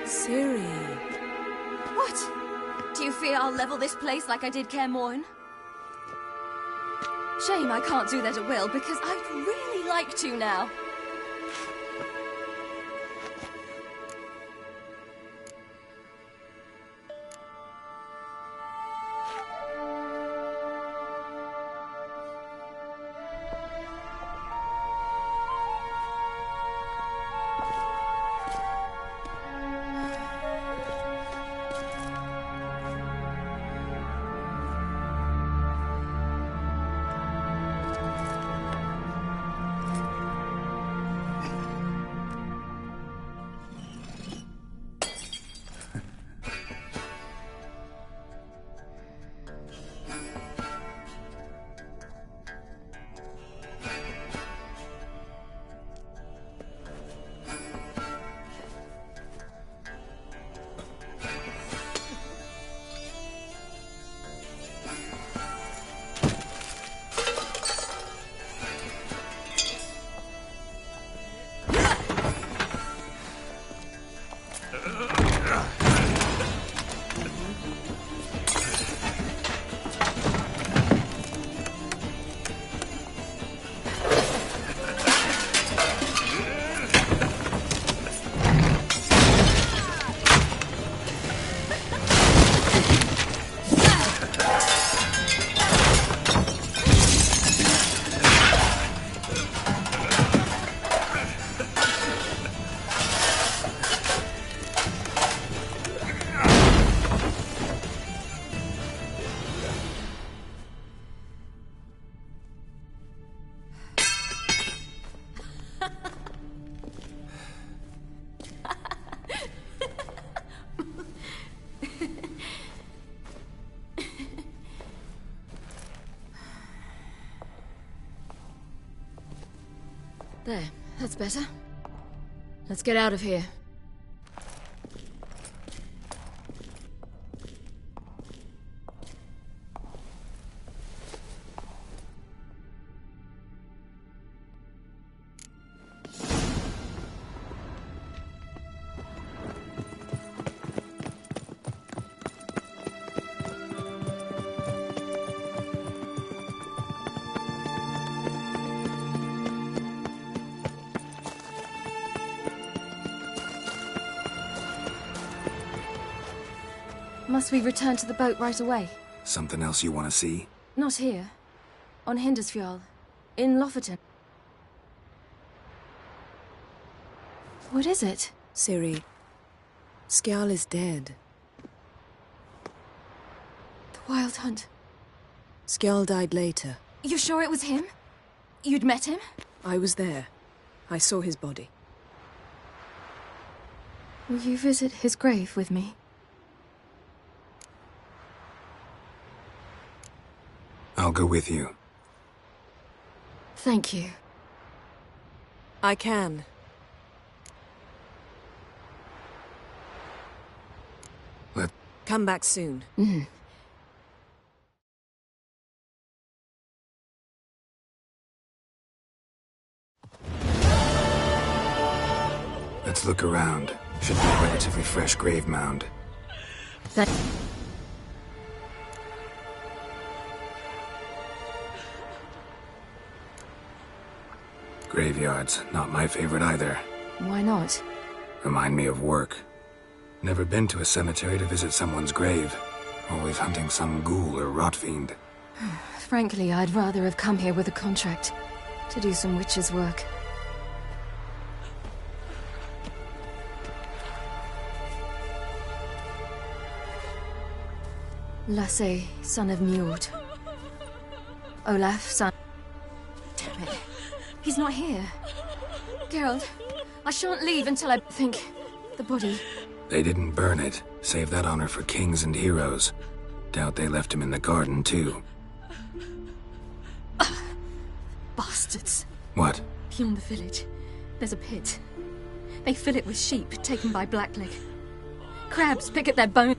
Speaker 8: Ciri.
Speaker 9: What? Do you fear I'll level this place like I did Kaer Morhen? Shame I can't do that at will, because I'd really like to now. There, that's better. Let's get out of here.
Speaker 3: Must we return to the boat right away?
Speaker 12: Something else you want to see?
Speaker 3: Not here. On Hindersfjall. In Lofoten. What is it?
Speaker 8: Ciri, Skjal is dead.
Speaker 3: The Wild Hunt.
Speaker 8: Skjal died later.
Speaker 3: You sure it was him? You'd met him?
Speaker 8: I was there. I saw his body.
Speaker 3: Will you visit his grave with me?
Speaker 12: I'll go with you.
Speaker 3: Thank you.
Speaker 8: I can. Come back soon.
Speaker 12: Let's look around. Should be a relatively fresh grave mound. Graveyards, not my favorite either.
Speaker 3: Why not?
Speaker 12: Remind me of work. Never been to a cemetery to visit someone's grave. Always hunting some ghoul or rot fiend.
Speaker 3: Frankly, I'd rather have come here with a contract. To do some witch's work. Lasse, son of Njord. Olaf, son... Damn it. He's not here. Geralt, I shan't leave until I think... the body.
Speaker 12: They didn't burn it. Save that honor for kings and heroes. Doubt they left him in the garden, too.
Speaker 3: Bastards.
Speaker 12: What?
Speaker 3: Beyond the village, there's a pit. They fill it with sheep taken by Blackleg. Crabs pick at their bones.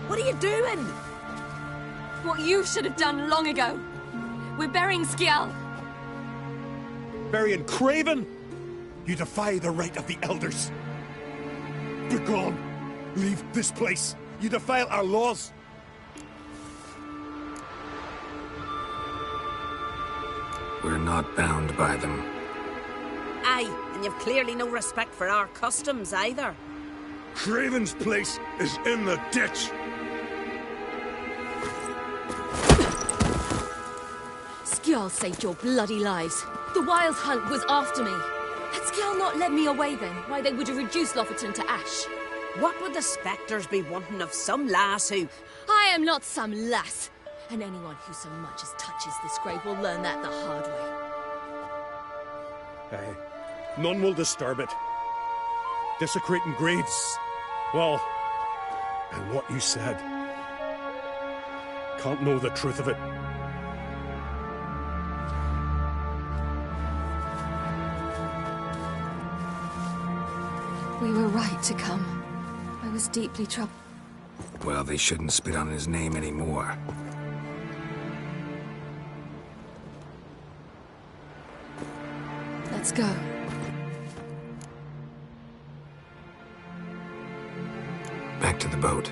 Speaker 4: What are you doing?
Speaker 3: What you should have done long ago. We're burying Skjal.
Speaker 18: Burying Craven? You defy the right of the elders. Begone! Leave this place. You defile our laws.
Speaker 12: We're not bound by them.
Speaker 4: Aye, and you've clearly no respect for our customs either.
Speaker 18: Craven's place is in the ditch.
Speaker 3: Skjal saved your bloody lives. The Wild Hunt was after me. Had Skjal not led me away then, why they would have reduced Lofoten to ash.
Speaker 4: What would the spectres be wanting of some lass who...
Speaker 3: I am not some lass. And anyone who so much as touches this grave will learn that the hard way.
Speaker 18: Aye. None will disturb it. Desecrating graves. Well, and what you said. Can't know the truth of it.
Speaker 3: We were right to come. I was deeply troubled.
Speaker 12: Well, they shouldn't spit on his name anymore.
Speaker 3: Let's go.
Speaker 12: Back to the boat.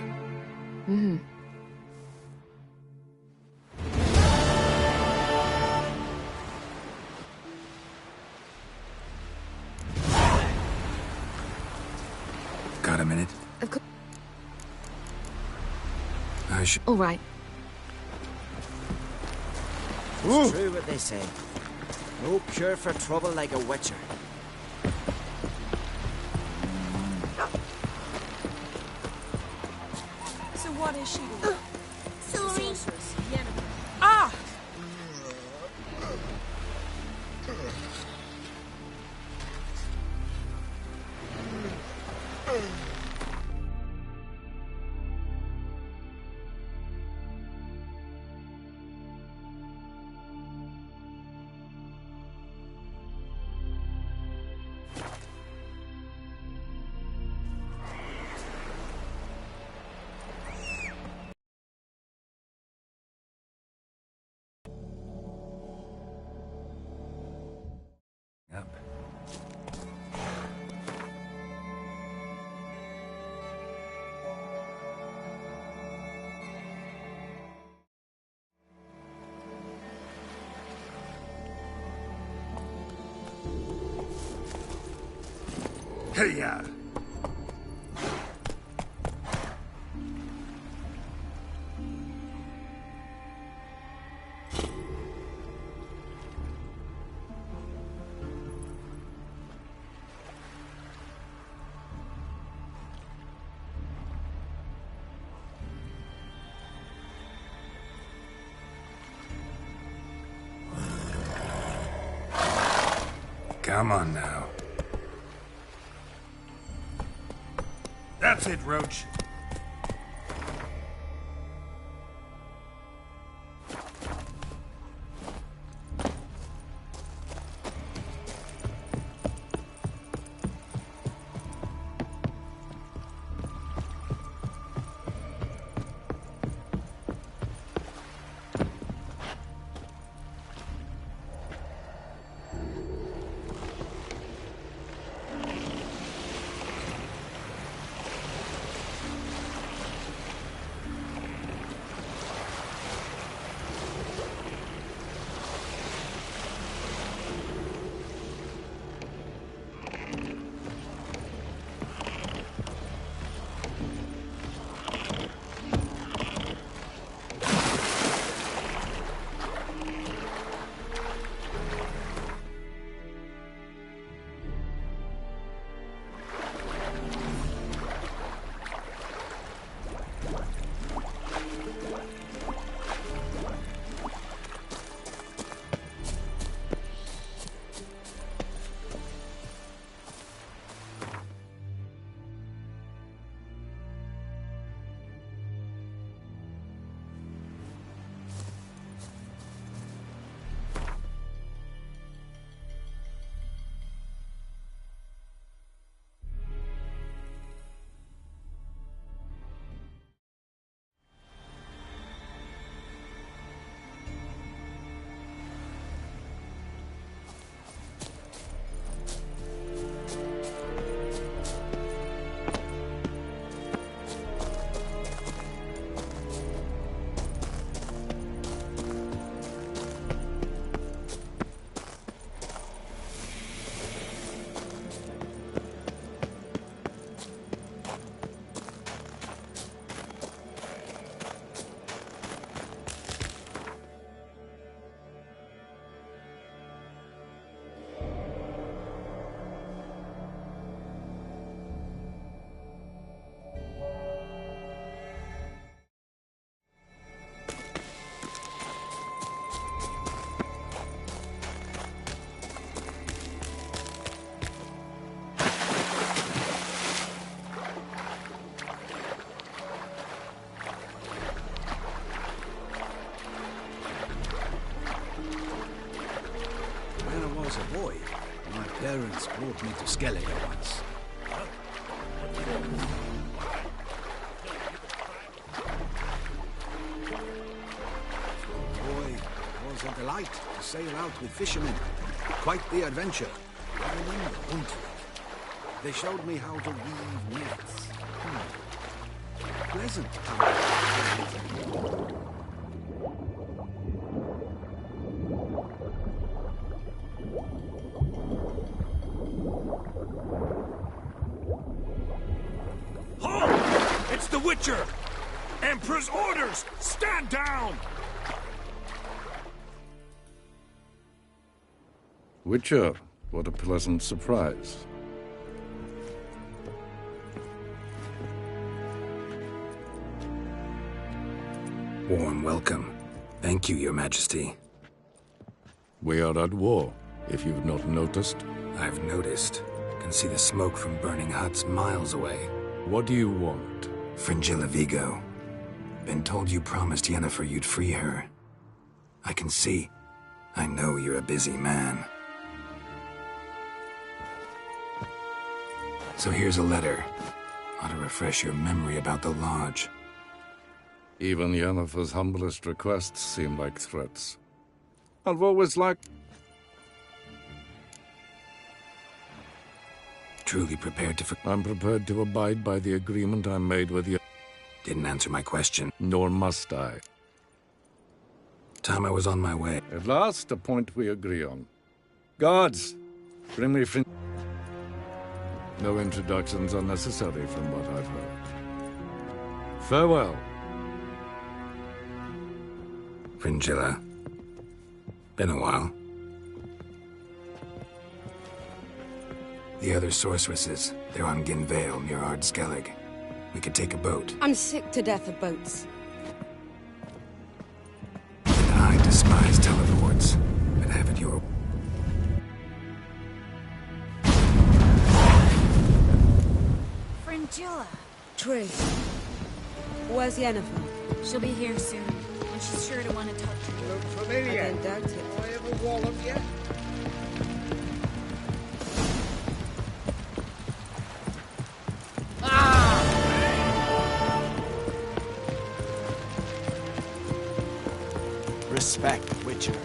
Speaker 12: a minute?
Speaker 9: Of course.
Speaker 12: I should...
Speaker 9: All right.
Speaker 6: It's true what they say. No cure for trouble like a witcher.
Speaker 8: So what is she doing?
Speaker 14: Sorry.
Speaker 8: Sorceress. Yennefer. Ah!
Speaker 12: Up.
Speaker 18: Hey-ya!
Speaker 12: Come on now.
Speaker 18: That's it, Roach.
Speaker 6: was a boy, my parents brought me to Skellige once. Boy, it was a delight to sail out with fishermen. Quite the adventure. I remember hunting. They showed me how to weave nets. Pleasant.
Speaker 18: Emperor's orders! Stand down!
Speaker 17: Witcher, what a pleasant surprise.
Speaker 12: Warm welcome. Thank you, Your Majesty.
Speaker 17: We are at war, if you've not noticed.
Speaker 12: I've noticed. Can see the smoke from burning huts miles away.
Speaker 17: What do you want?
Speaker 12: Fringilla Vigo. Been told you promised Yennefer you'd free her. I can see. I know you're a busy man. So here's a letter. Ought to refresh your memory about the Lodge.
Speaker 17: Even Yennefer's humblest requests seem like threats. I've always liked...
Speaker 12: Truly prepared to...
Speaker 17: I'm prepared to abide by the agreement I made with you.
Speaker 12: Didn't answer my question.
Speaker 17: Nor must I.
Speaker 12: Time I was on my way.
Speaker 17: At last, a point we agree on. Guards, bring me No introductions are necessary from what I've heard. Farewell.
Speaker 12: Fringilla. Been a while. The other sorceresses, they're on Ginvale near Ard Skellig. We could take a boat.
Speaker 21: I'm sick to death of boats.
Speaker 12: And I despise teleports. But have it your...
Speaker 21: Fringilla. Triss. Where's Yennefer?
Speaker 15: She'll be here soon, and she's sure to want to talk to you.
Speaker 2: Look familiar.
Speaker 21: I don't doubt it.
Speaker 2: I ever wallop yet?
Speaker 6: Respect, Witcher.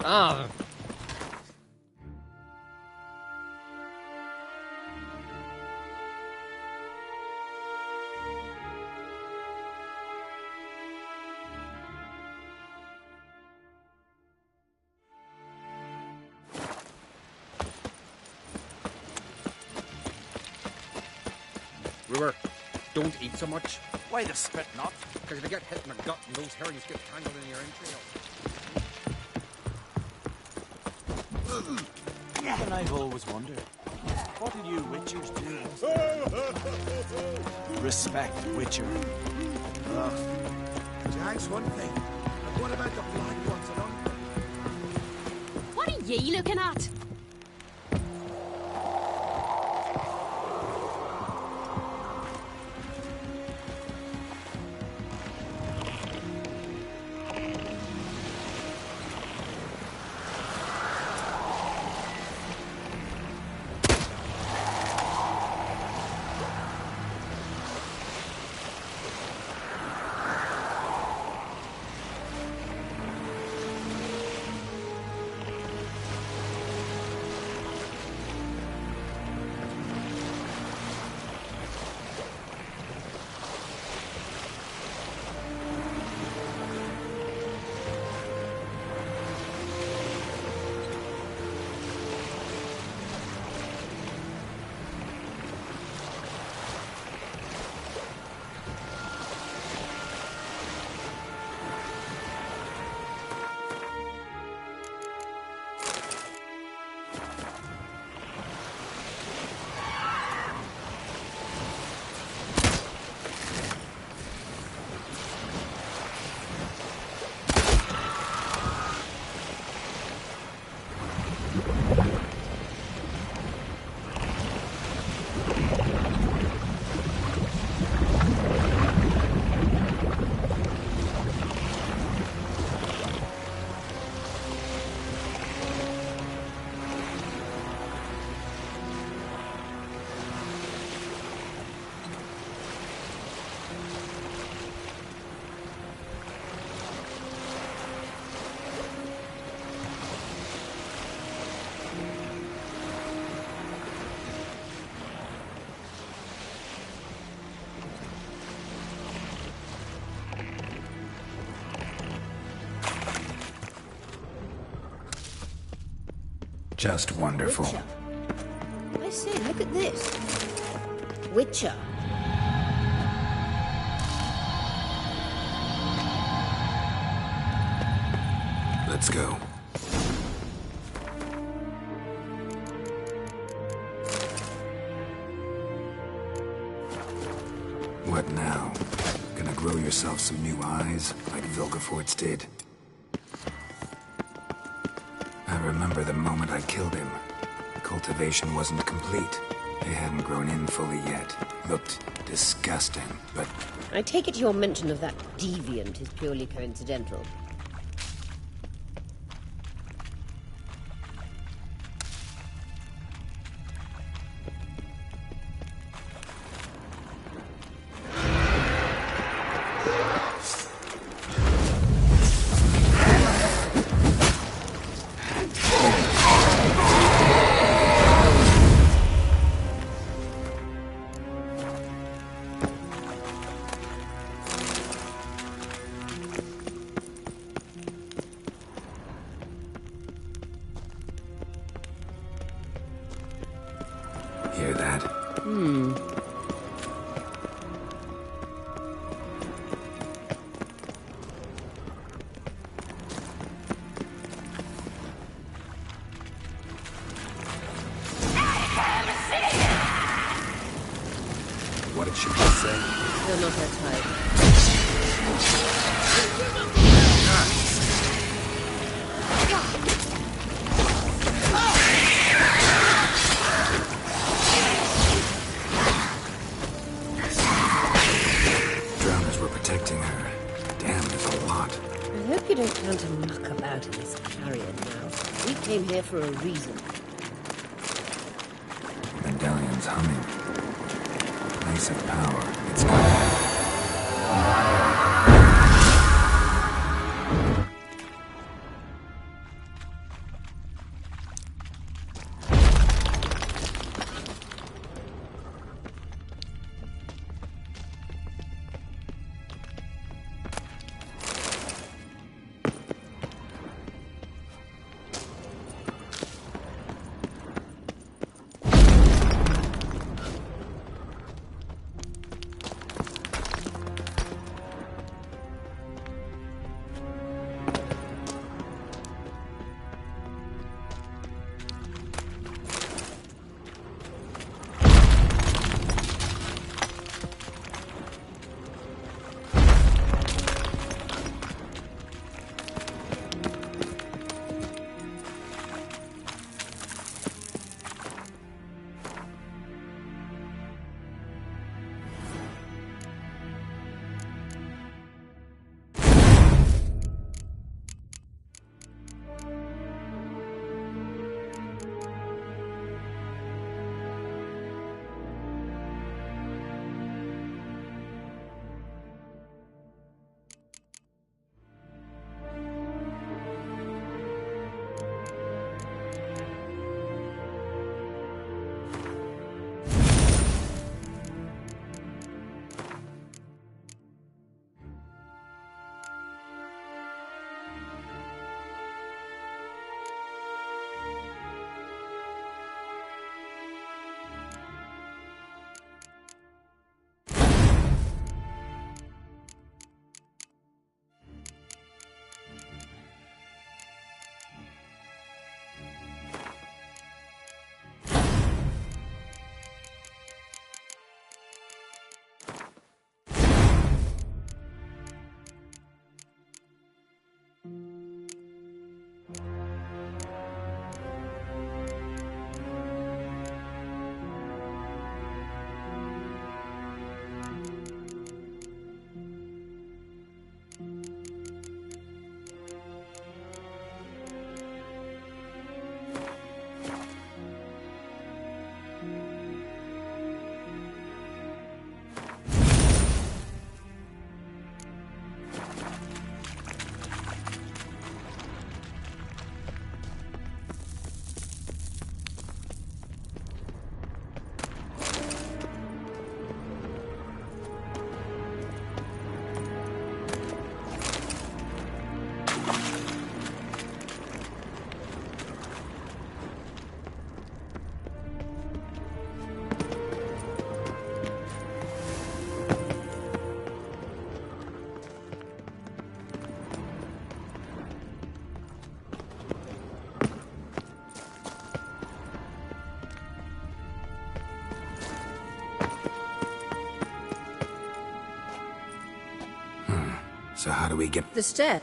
Speaker 20: Ah!
Speaker 6: Brewer, don't eat so much. Why the spit not? Because if you get hit in the gut and those herrings get tangled in your entrails.
Speaker 22: And I've always wondered, what do you Witchers do? Respect, Witcher.
Speaker 2: Jack's one thing. But what about the black ones at Uncle?
Speaker 15: What are ye looking at?
Speaker 12: Just wonderful.
Speaker 21: Witcher. I say, look at this. Witcher.
Speaker 12: Let's go. What now? Gonna grow yourself some new eyes, like Vilgefortz did? I remember the moment I killed him. Cultivation wasn't complete. They hadn't grown in fully yet. Looked disgusting, but...
Speaker 21: I take it your mention of that deviant is purely coincidental.
Speaker 12: Hear that? What did she just say?
Speaker 21: You're not her type.
Speaker 12: Drowners were protecting her. Damn, there's a lot.
Speaker 21: I hope you don't plan to muck about in this chariot now. We came here for a reason.
Speaker 12: Medallion's humming. Place of power. It's coming. So how do we get...
Speaker 21: The stair.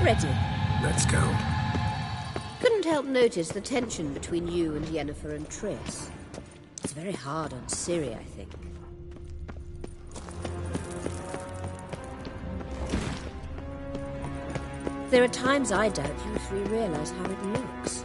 Speaker 21: Ready.
Speaker 12: Let's go.
Speaker 21: Couldn't help notice the tension between you and Yennefer and Triss. It's very hard on Ciri, I think. There are times I doubt you three realize how it looks.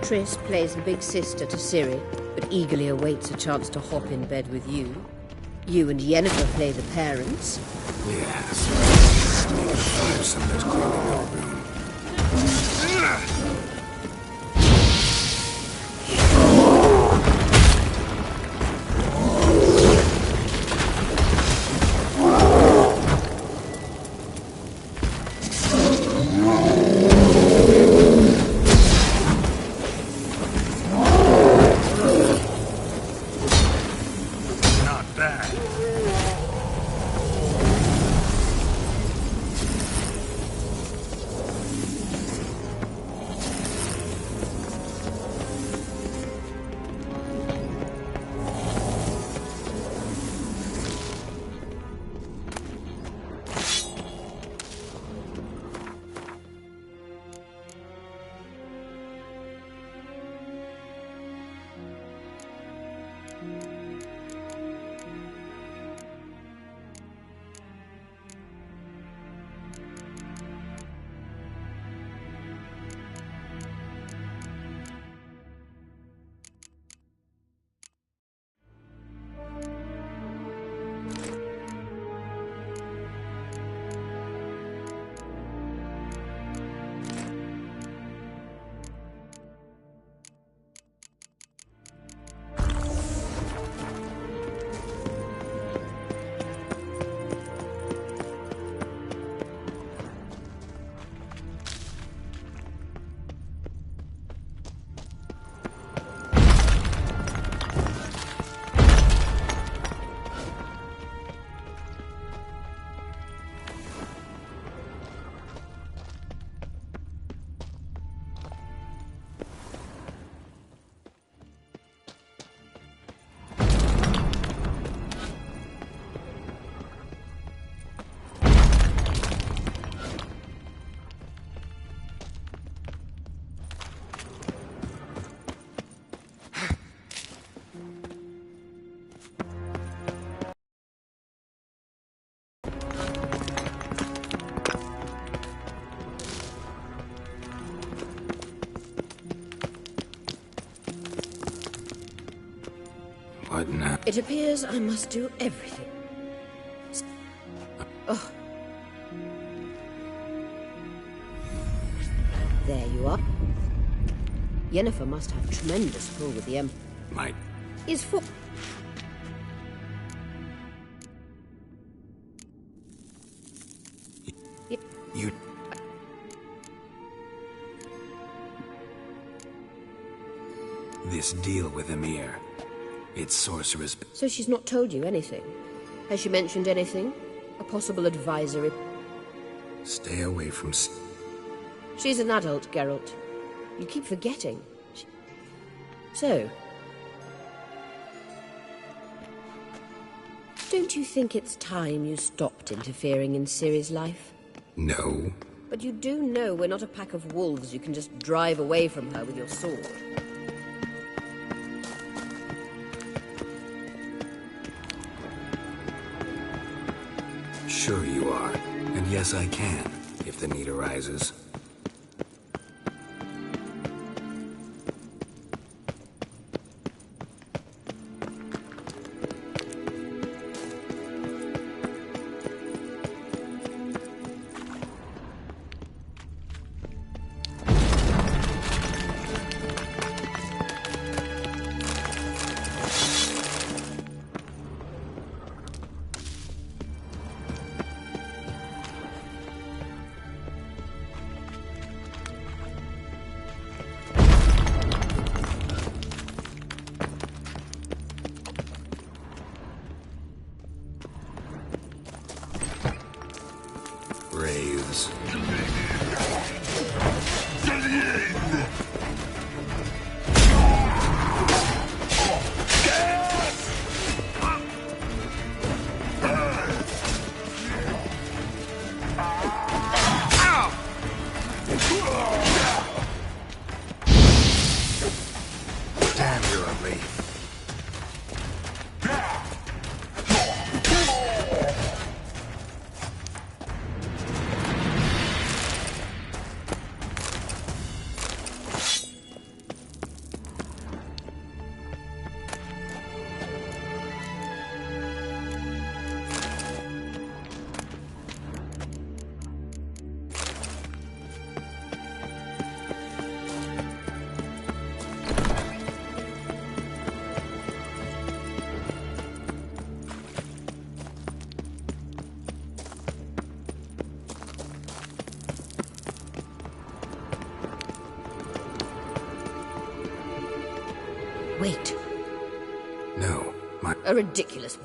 Speaker 21: Triss plays the big sister to Ciri, but eagerly awaits a chance to hop in bed with you. You and Yennefer play the parents.
Speaker 12: Yes. Make 5 summoners clearly no room.
Speaker 21: It appears I must do everything. Oh. There you are. Yennefer must have tremendous pull with the Emperor.
Speaker 12: Might.
Speaker 21: Is for...
Speaker 12: You... This deal with Emir. It's sorcerer's...
Speaker 21: So she's not told you anything? Has she mentioned anything? A possible advisory...
Speaker 12: Stay away from...
Speaker 21: She's an adult, Geralt. You keep forgetting. So... Don't you think it's time you stopped interfering in Ciri's life?
Speaker 12: No.
Speaker 21: But you do know we're not a pack of wolves you can just drive away from her with your sword.
Speaker 12: Sure you are. And yes, I can, if the need arises. Braves. Damn, you're ugly.
Speaker 21: Wait.
Speaker 12: No, my...
Speaker 21: A ridiculous...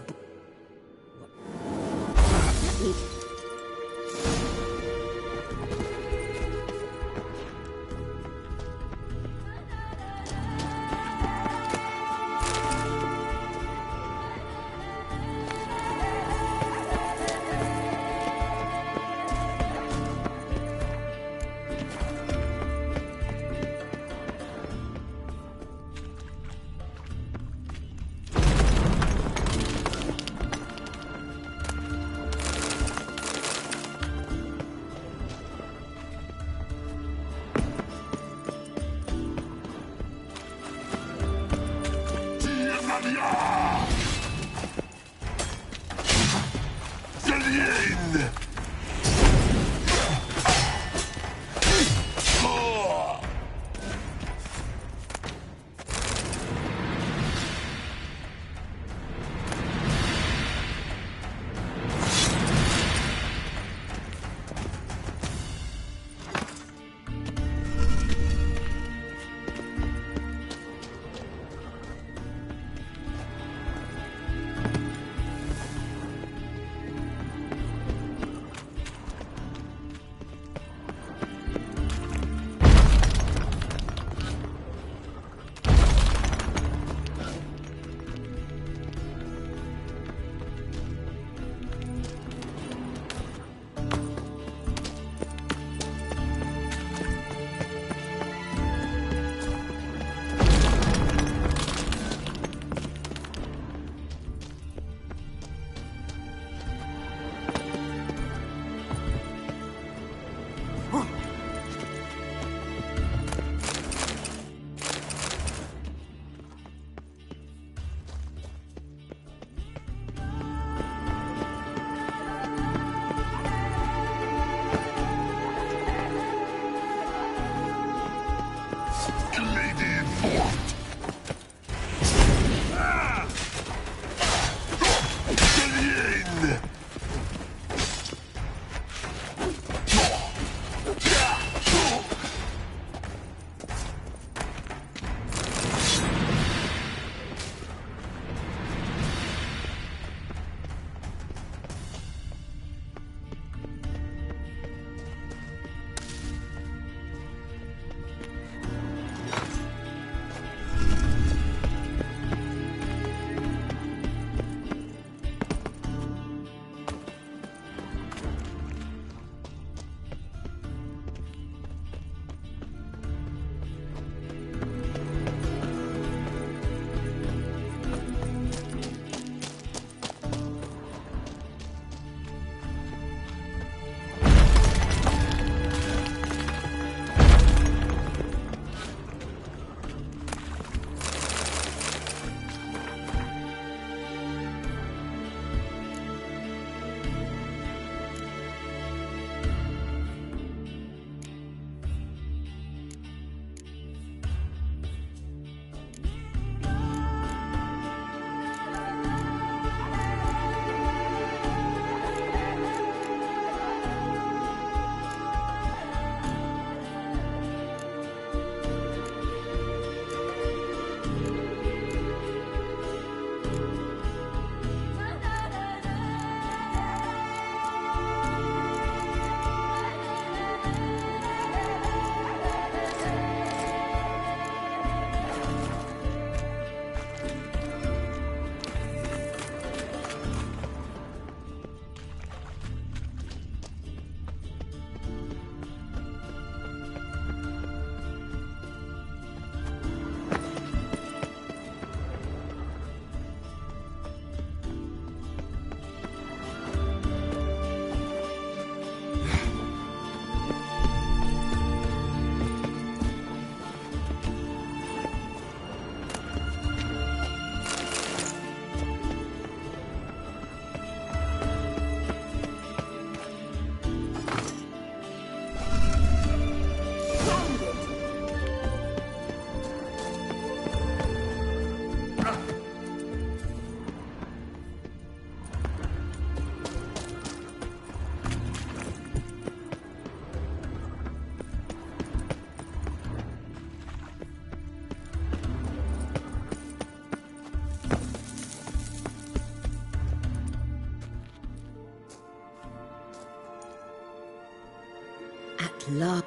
Speaker 21: Love.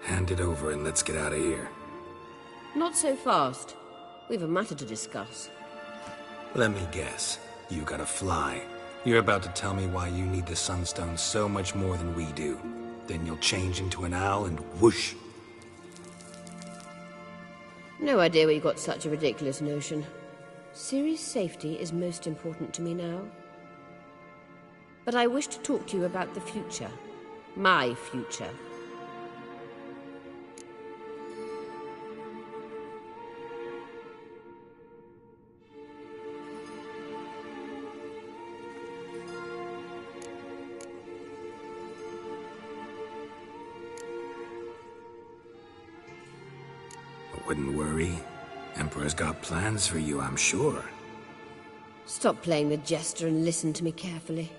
Speaker 12: Hand it over and let's get out of here.
Speaker 21: Not so fast. We've a matter to discuss.
Speaker 12: Let me guess. You gotta fly. You're about to tell me why you need the Sunstone so much more than we do. Then you'll change into an owl and whoosh.
Speaker 21: No idea where you got such a ridiculous notion. Ciri's safety is most important to me now. But I wish to talk to you about the future. My future.
Speaker 12: Wouldn't worry. Emperor's got plans for you, I'm sure.
Speaker 21: Stop playing the jester and listen to me carefully.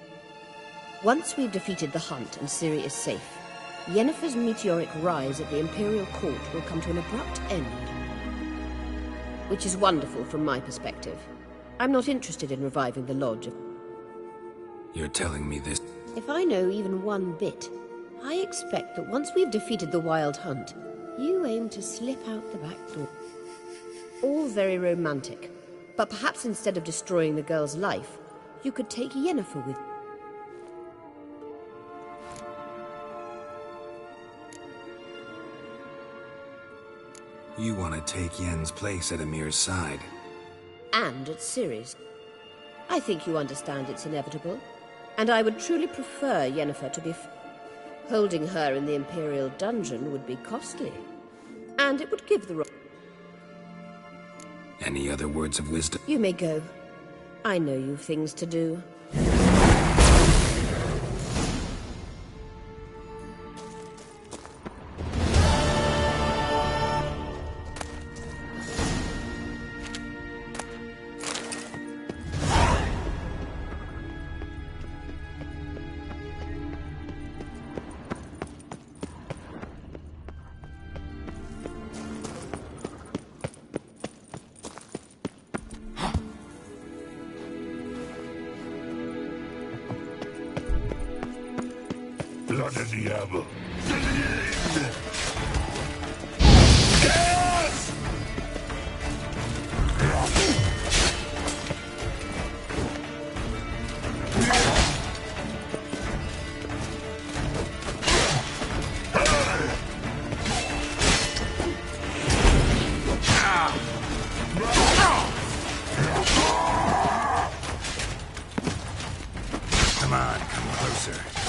Speaker 21: Once we've defeated the Hunt and Ciri is safe, Yennefer's meteoric rise at the Imperial Court will come to an abrupt end. Which is wonderful from my perspective. I'm not interested in reviving the Lodge.
Speaker 12: You're telling me this?
Speaker 21: If I know even one bit, I expect that once we've defeated the Wild Hunt, you aim to slip out the back door. All very romantic, but perhaps instead of destroying the girl's life, you could take Yennefer with you.
Speaker 12: You want to take Yen's place at Emir's side.
Speaker 21: And at Ciri's. I think you understand it's inevitable, and I would truly prefer Yennefer to be... Holding her in the Imperial dungeon would be costly, and it would give the...
Speaker 12: Any other words of wisdom?
Speaker 21: You may go. I know you've things to do.
Speaker 5: Blood of Diablo.
Speaker 12: Come on, come closer.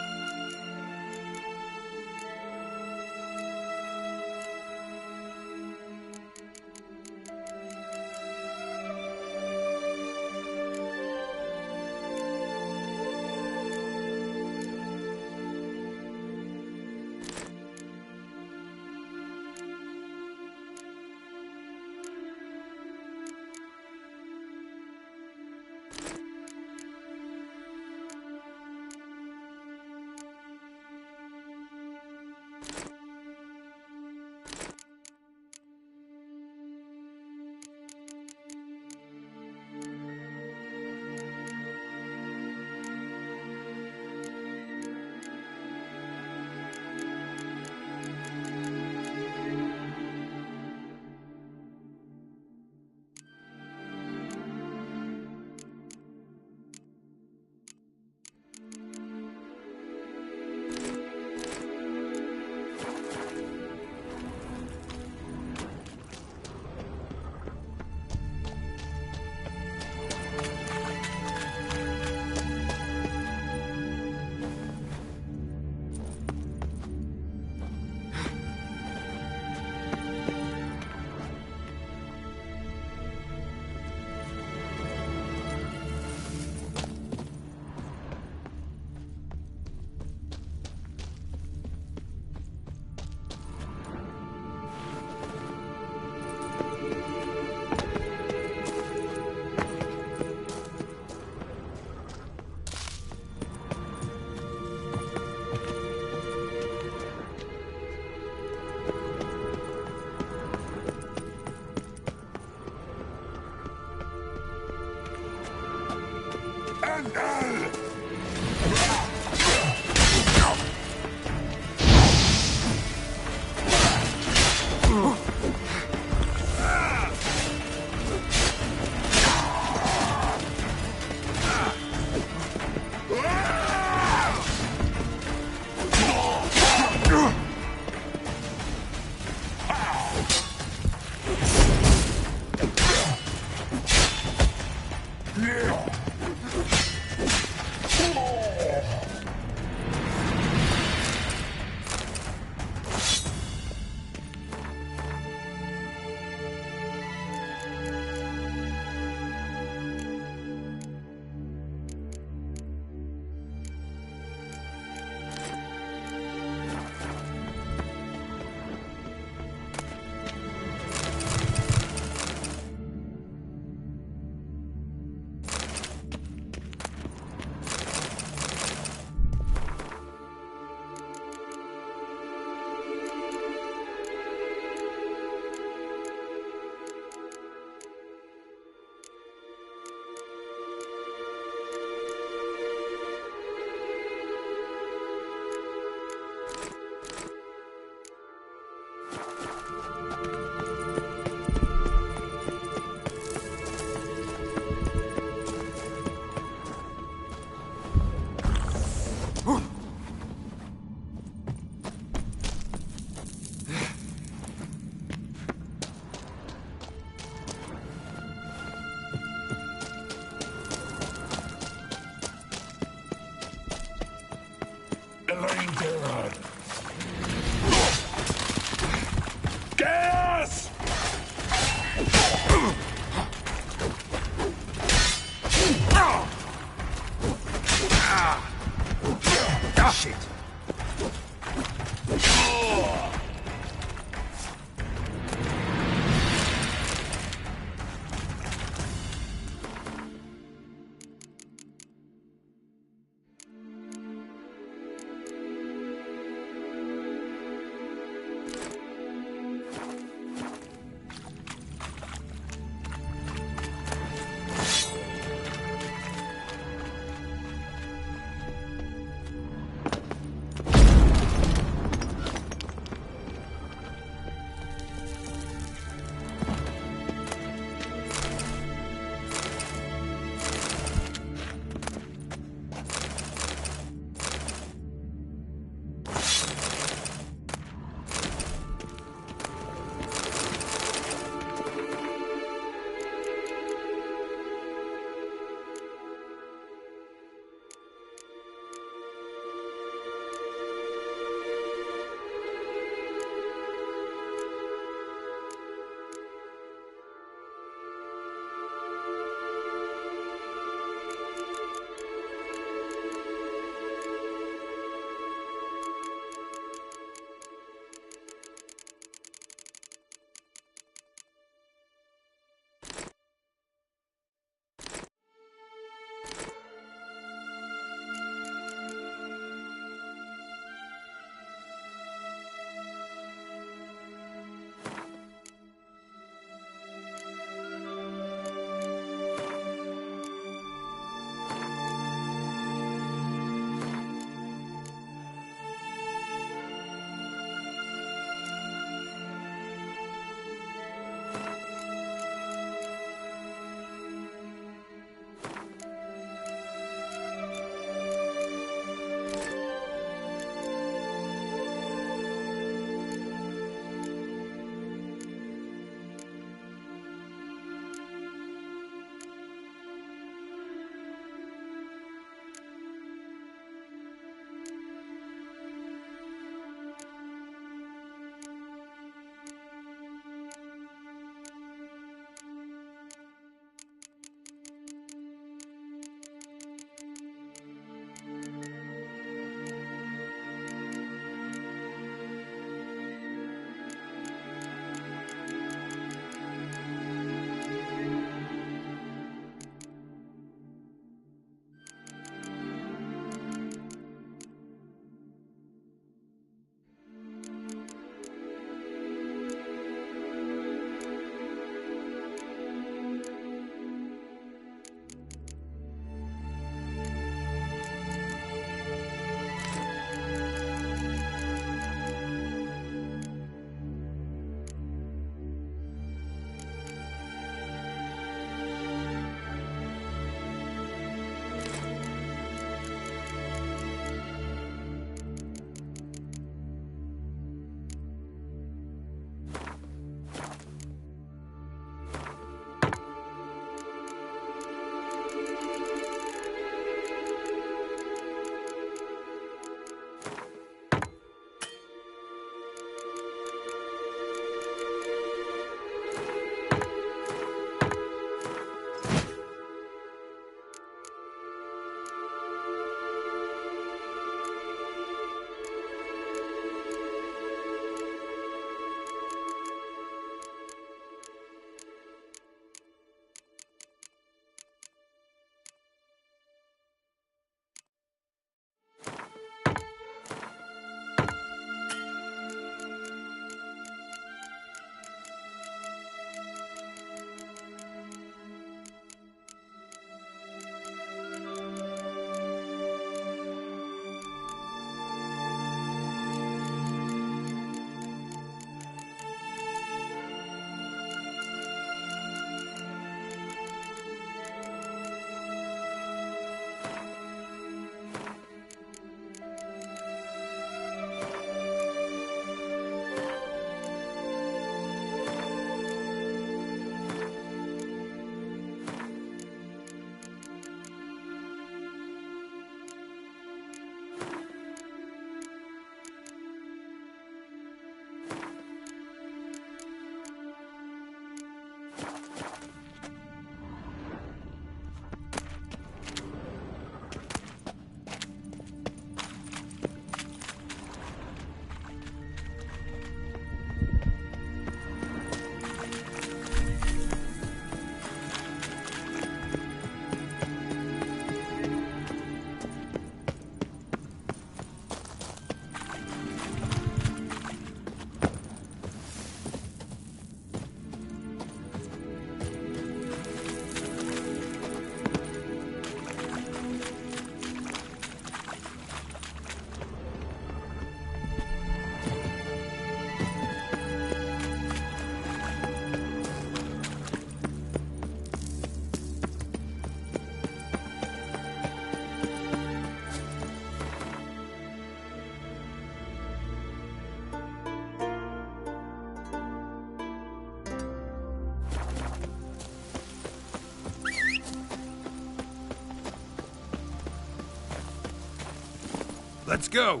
Speaker 17: Let's go!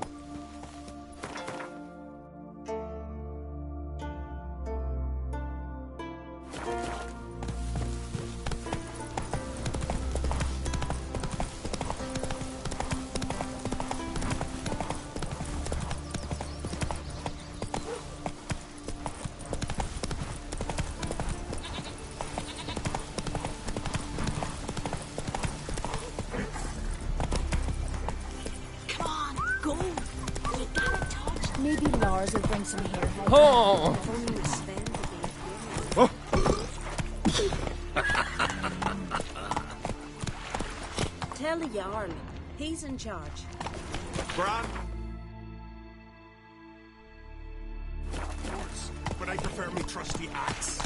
Speaker 14: Maybe Lars will bring some hair.
Speaker 20: Oh!
Speaker 4: Tell the Jarl. He's in charge.
Speaker 18: Bran? But I prefer me trusty axe.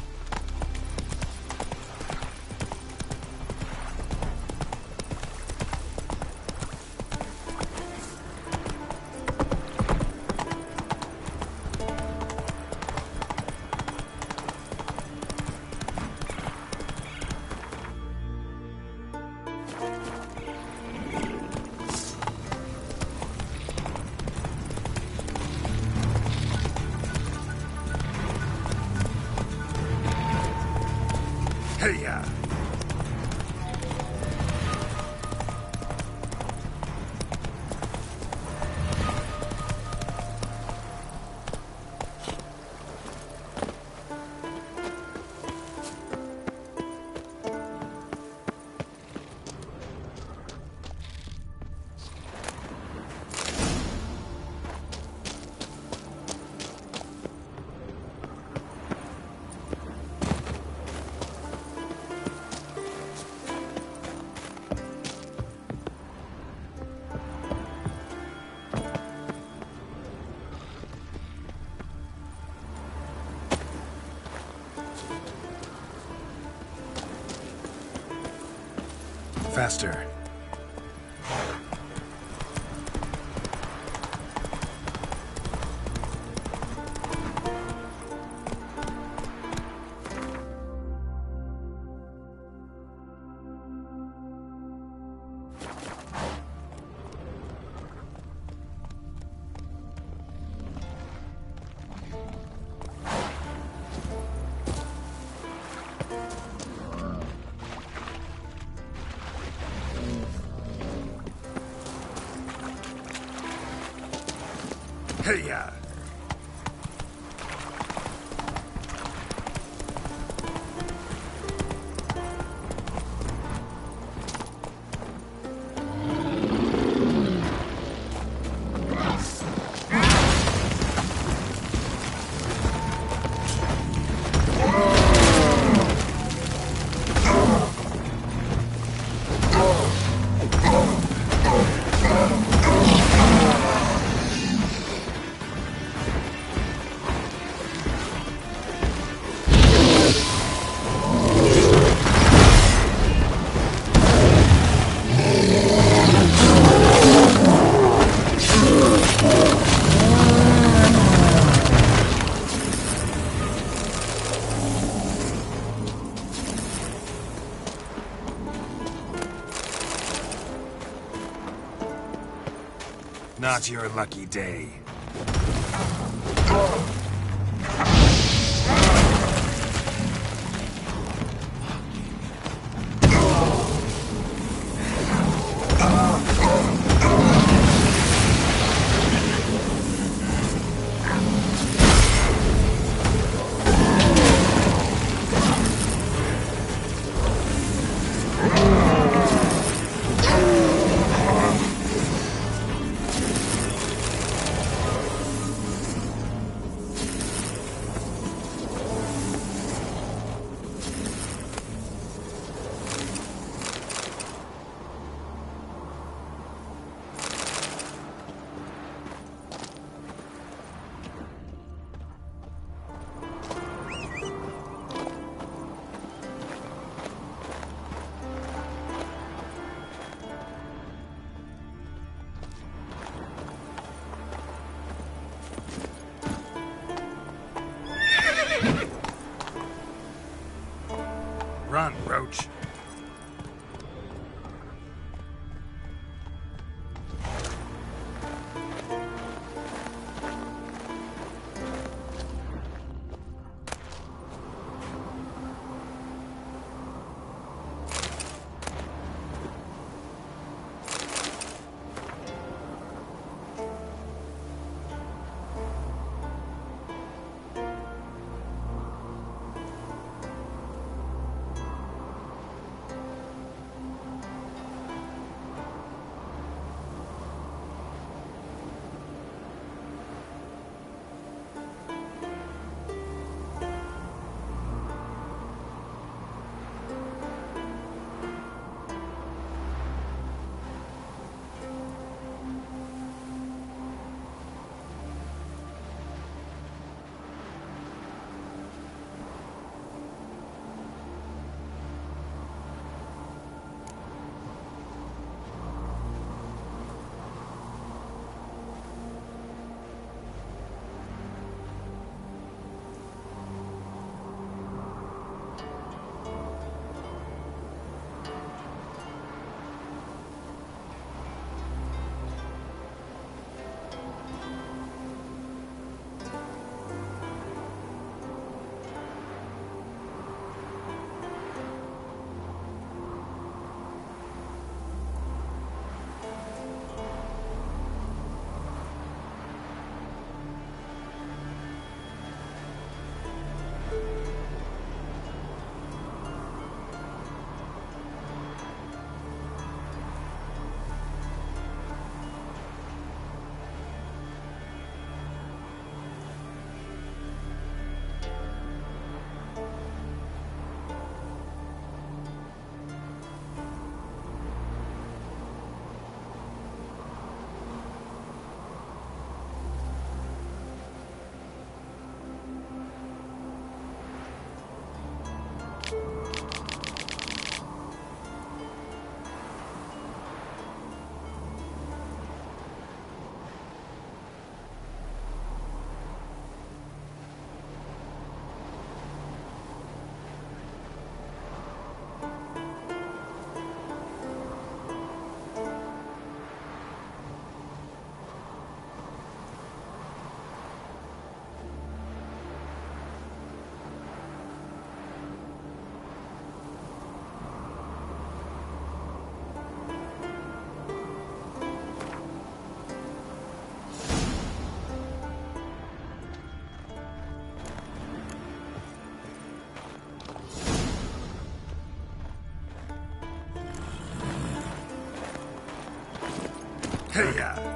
Speaker 17: Hey-ya!
Speaker 12: Faster.
Speaker 17: Hey-ya!
Speaker 12: Not your lucky day. Run, Roach.
Speaker 19: Hey-ya!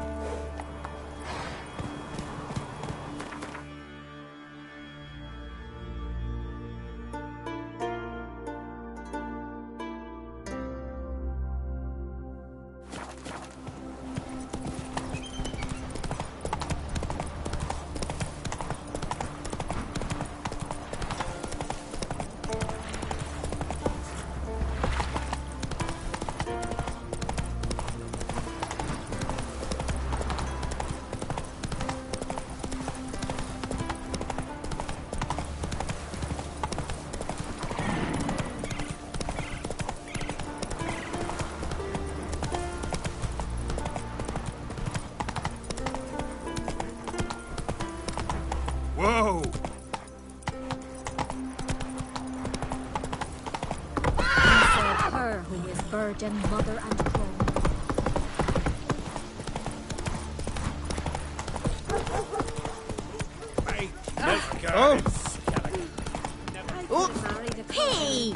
Speaker 18: Whoa!
Speaker 14: Serve her who is virgin, mother, and crone.
Speaker 15: Hey!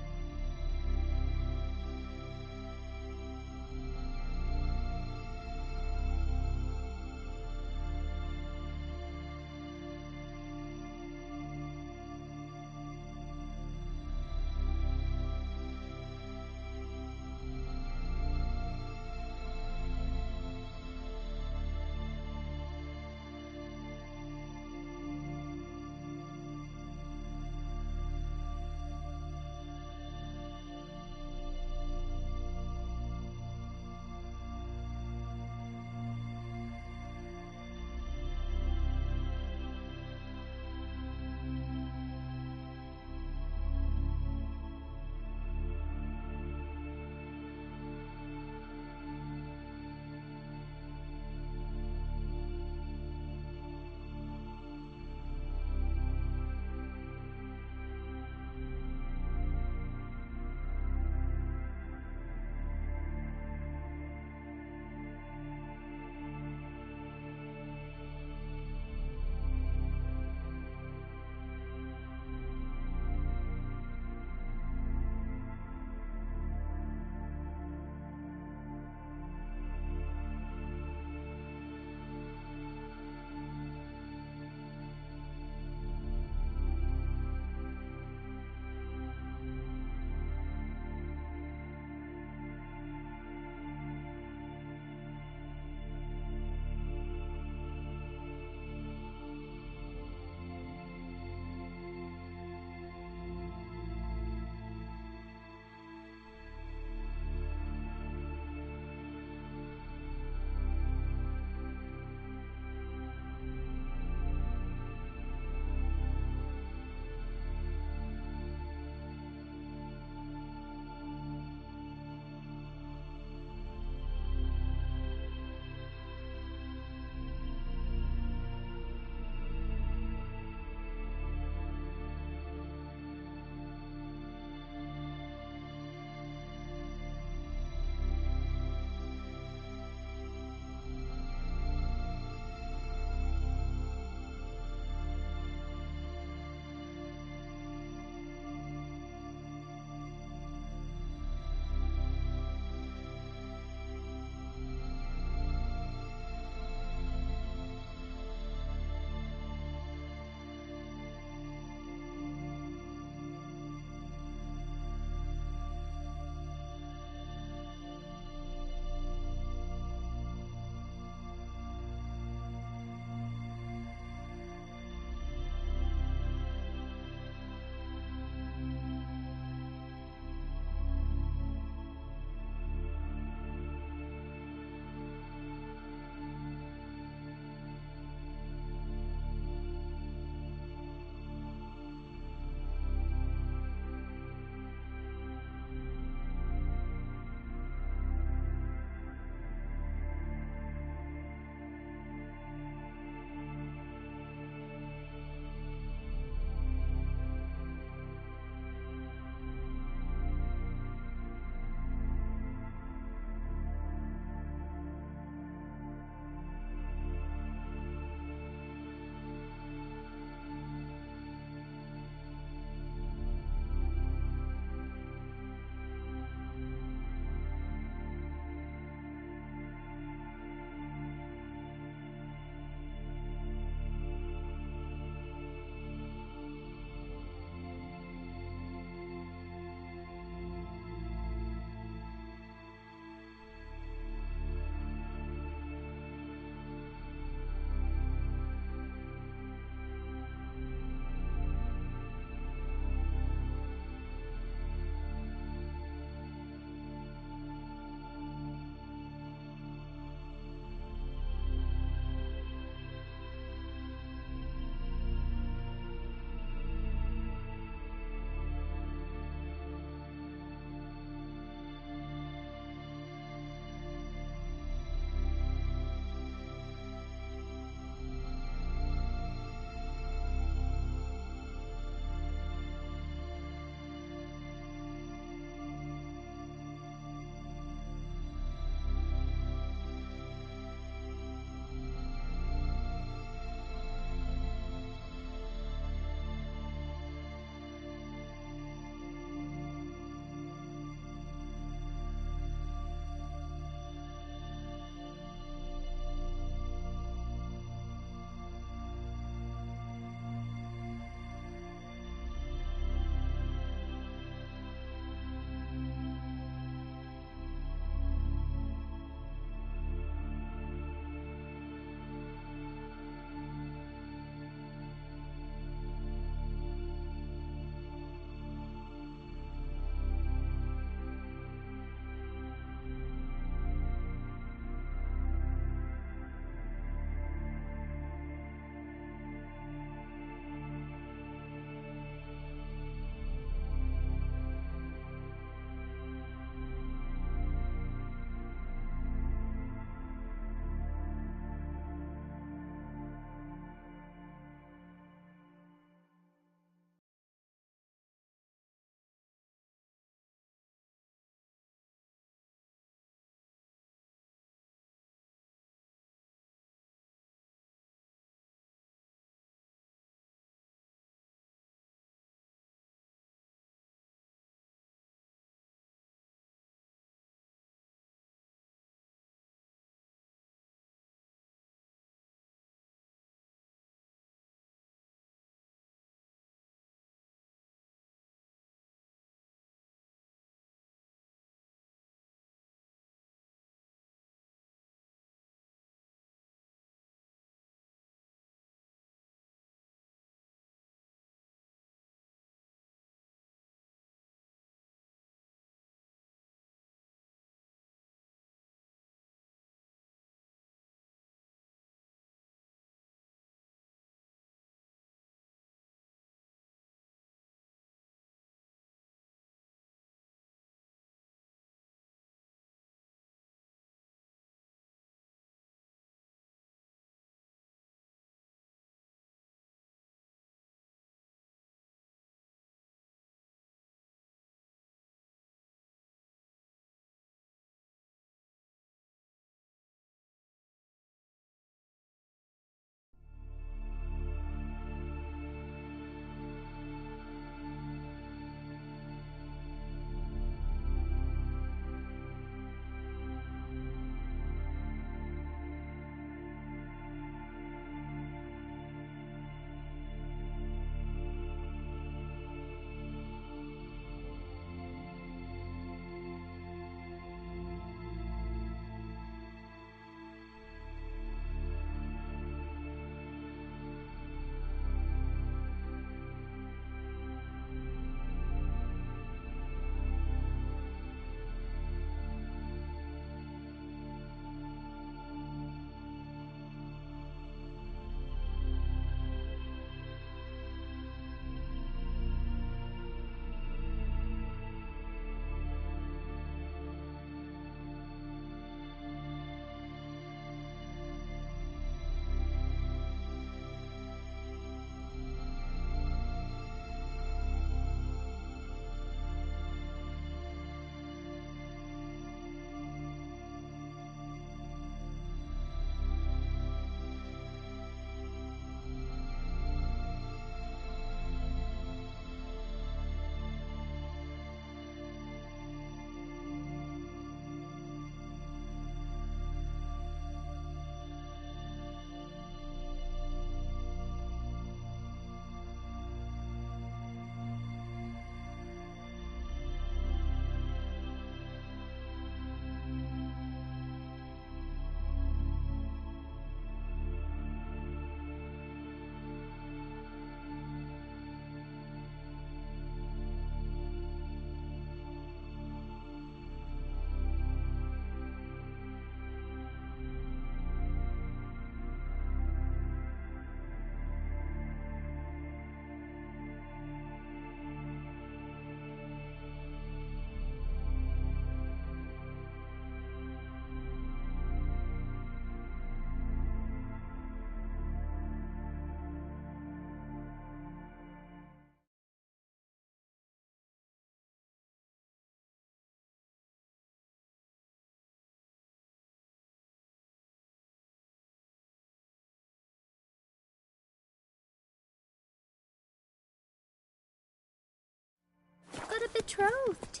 Speaker 5: betrothed.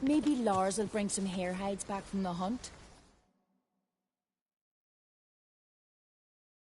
Speaker 5: Maybe Lars will bring some hare hides back from the hunt.